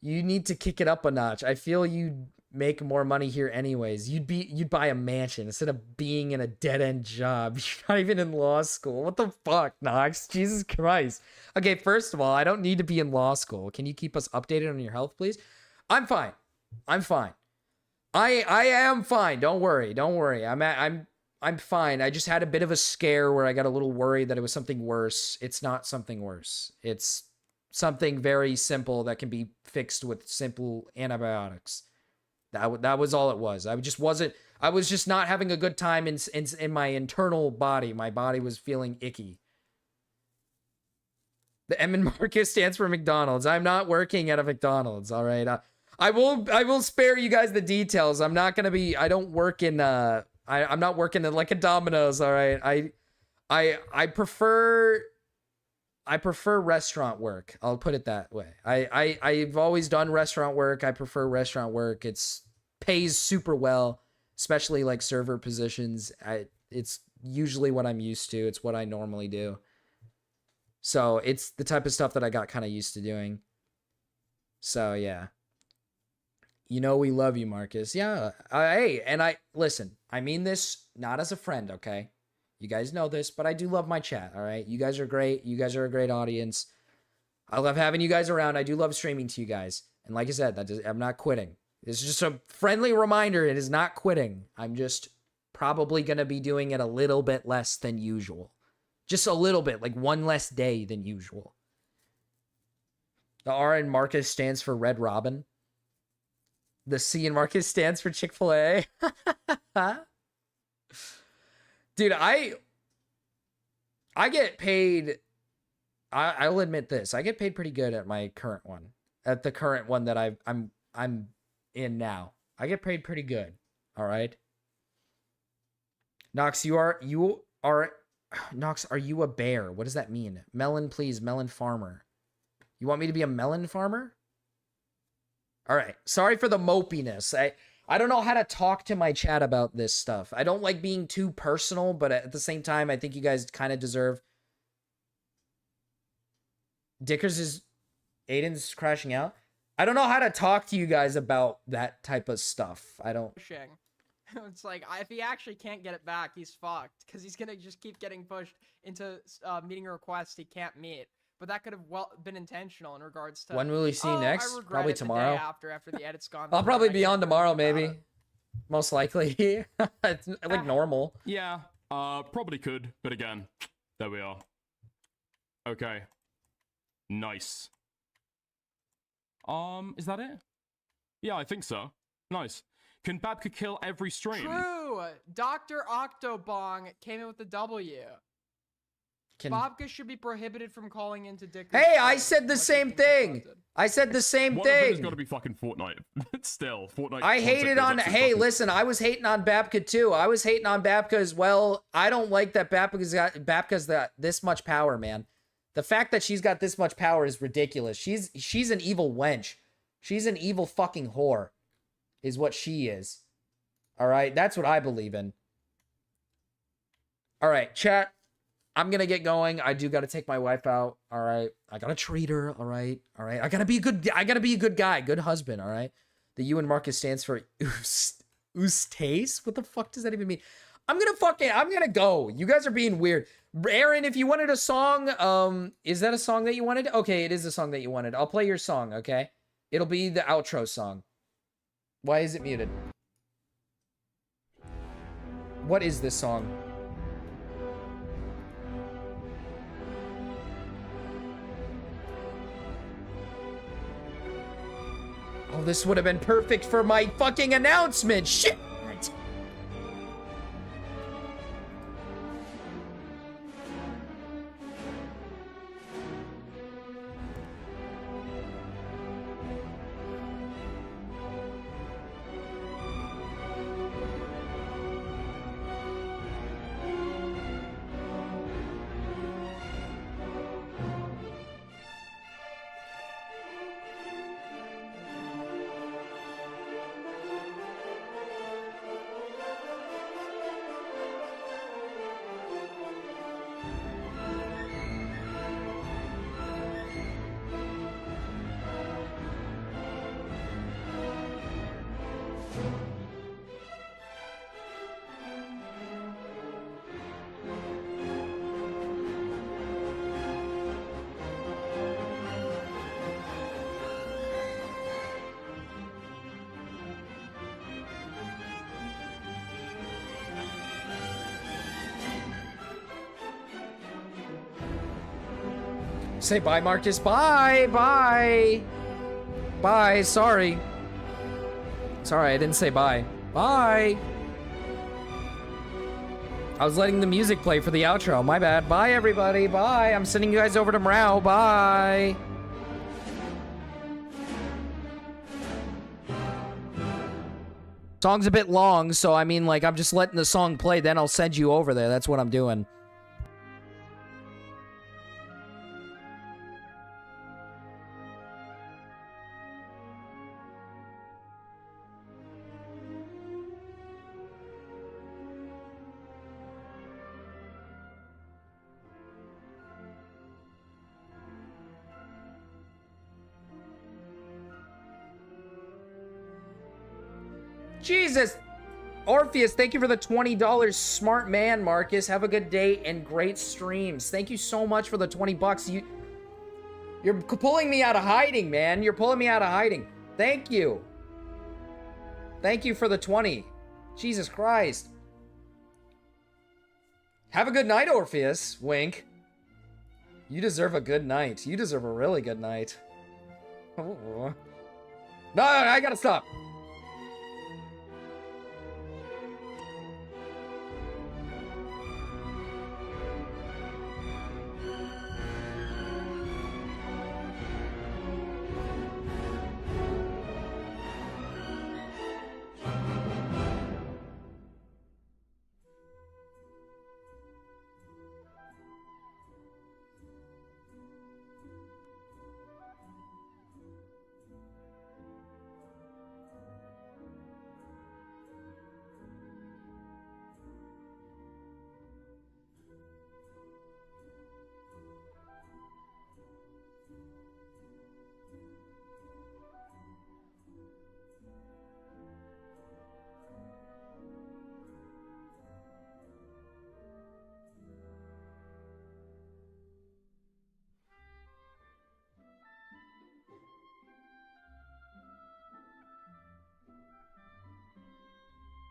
You need to kick it up a notch. I feel you'd make more money here anyways. You'd buy a mansion instead of being in a dead-end job. You're not even in law school. What the fuck, Nox? Jesus Christ. Okay, first of all, I don't need to be in law school. Can you keep us updated on your health, please? I'm fine. I'm fine. I am fine. Don't worry. I'm fine. I just had a bit of a scare where I got a little worried that it was something worse. It's not something worse. It's something very simple that can be fixed with simple antibiotics. That was all it was. I was just not having a good time in my internal body. My body was feeling icky. The M in Marcus stands for McDonald's. I'm not working at a McDonald's, all right? I will spare you guys the details. I'm not going to be, I don't work in, I'm not working in like a Domino's, all right? I prefer restaurant work. I'll put it that way. I've always done restaurant work. I prefer restaurant work. It's pays super well, especially like server positions. It's usually what I'm used to. It's what I normally do. So it's the type of stuff that I got kind of used to doing. So yeah. You know we love you, Marcus. Yeah. Hey, and listen, I mean this not as a friend, okay? You guys know this, but I do love my chat, all right? You guys are great. You guys are a great audience. I love having you guys around. I do love streaming to you guys. And like I said, I'm not quitting. It's just a friendly reminder. It is not quitting. I'm just probably going to be doing it a little bit less than usual. Just a little bit, like one less day than usual. The R in Marcus stands for Red Robin. The C in Marcus stands for Chick-fil-A. Dude, I get paid. I'll admit this. I get paid pretty good at my current one. At the current one that I'm in now. I get paid pretty good. All right. Nox, Nox, are you a bear? What does that mean? Melon, please, melon farmer. You want me to be a melon farmer? All right. Sorry for the mopiness. I don't know how to talk to my chat about this stuff. I don't like being too personal, but at the same time, I think you guys kind of deserve. Aiden's crashing out. I don't know how to talk to you guys about that type of stuff. I don't. It's like, if he actually can't get it back, he's fucked. Because he's going to just keep getting pushed into meeting a request he can't meet. But that could have been intentional in regards to... When will we see next? I regret Probably it tomorrow. The day after the edit's gone I'll through, probably and I be can't on do tomorrow, anything about maybe. it. Most likely. It's like normal. Yeah, probably could, but again, there we are. Okay. Nice. Is that it? Yeah, I think so. Nice. Can Babka kill every stream? True! Dr. Octobong came in with the W. Babka should be prohibited from calling into Dick. Hey, I said the same thing. I said the same One of them has thing. got to be fucking Fortnite. Still, Fortnite. I hated on. Hey, listen, I was hating on Babka too. I was hating on Babka as well. I don't like that Babka's got this much power, man. The fact that she's got this much power is ridiculous. She's an evil wench. She's an evil fucking whore, is what she is. All right, that's what I believe in. All right, chat. I'm gonna get going. I do gotta take my wife out. All right. I gotta treat her. All right. All right. I gotta be a good guy, good husband. All right. The U in Marcus stands for Ustace. What the fuck does that even mean? I'm gonna go. You guys are being weird. Aaron, if you wanted a song, is that a song that you wanted? Okay, it is a song that you wanted. I'll play your song, okay? It'll be the outro song. Why is it muted? What is this song? Oh, this would have been perfect for my fucking announcement. Shit! Say bye, Marcus. Bye. Bye. Bye. Sorry. Sorry, I didn't say bye. Bye. I was letting the music play for the outro. My bad. Bye, everybody. Bye. I'm sending you guys over to Mrow. Bye. Song's a bit long, so I mean, like, I'm just letting the song play, then I'll send you over there. That's what I'm doing. Jesus! Orpheus, thank you for the $20. Smart man, Marcus. Have a good day and great streams. Thank you so much for the 20 bucks. You're pulling me out of hiding, man. You're pulling me out of hiding. Thank you. Thank you for the 20. Jesus Christ. Have a good night, Orpheus. Wink. You deserve a good night. You deserve a really good night. Oh. No, I gotta stop.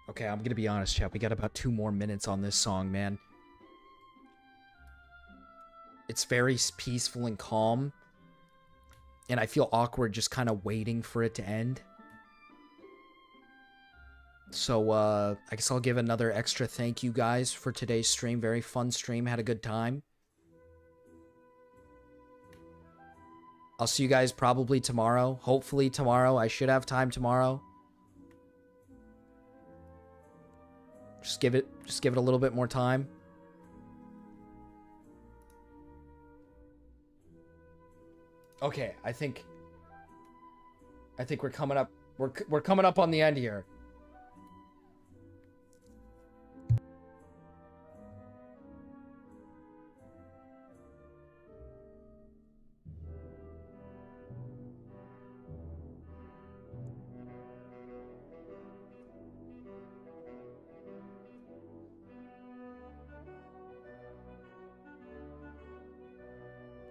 Okay, I'm gonna be honest, chat. We got about 2 more minutes on this song, man. It's very peaceful and calm. And I feel awkward just kind of waiting for it to end. So, I guess I'll give another extra thank you guys for today's stream. Very fun stream. Had a good time. I'll see you guys probably tomorrow. Hopefully tomorrow. I should have time tomorrow. Just give it a little bit more time. Okay, I think we're coming up. We're coming up on the end here.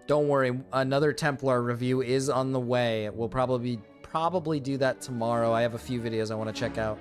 Don't worry, another Templar review is on the way. We'll probably do that tomorrow. I have a few videos I want to check out.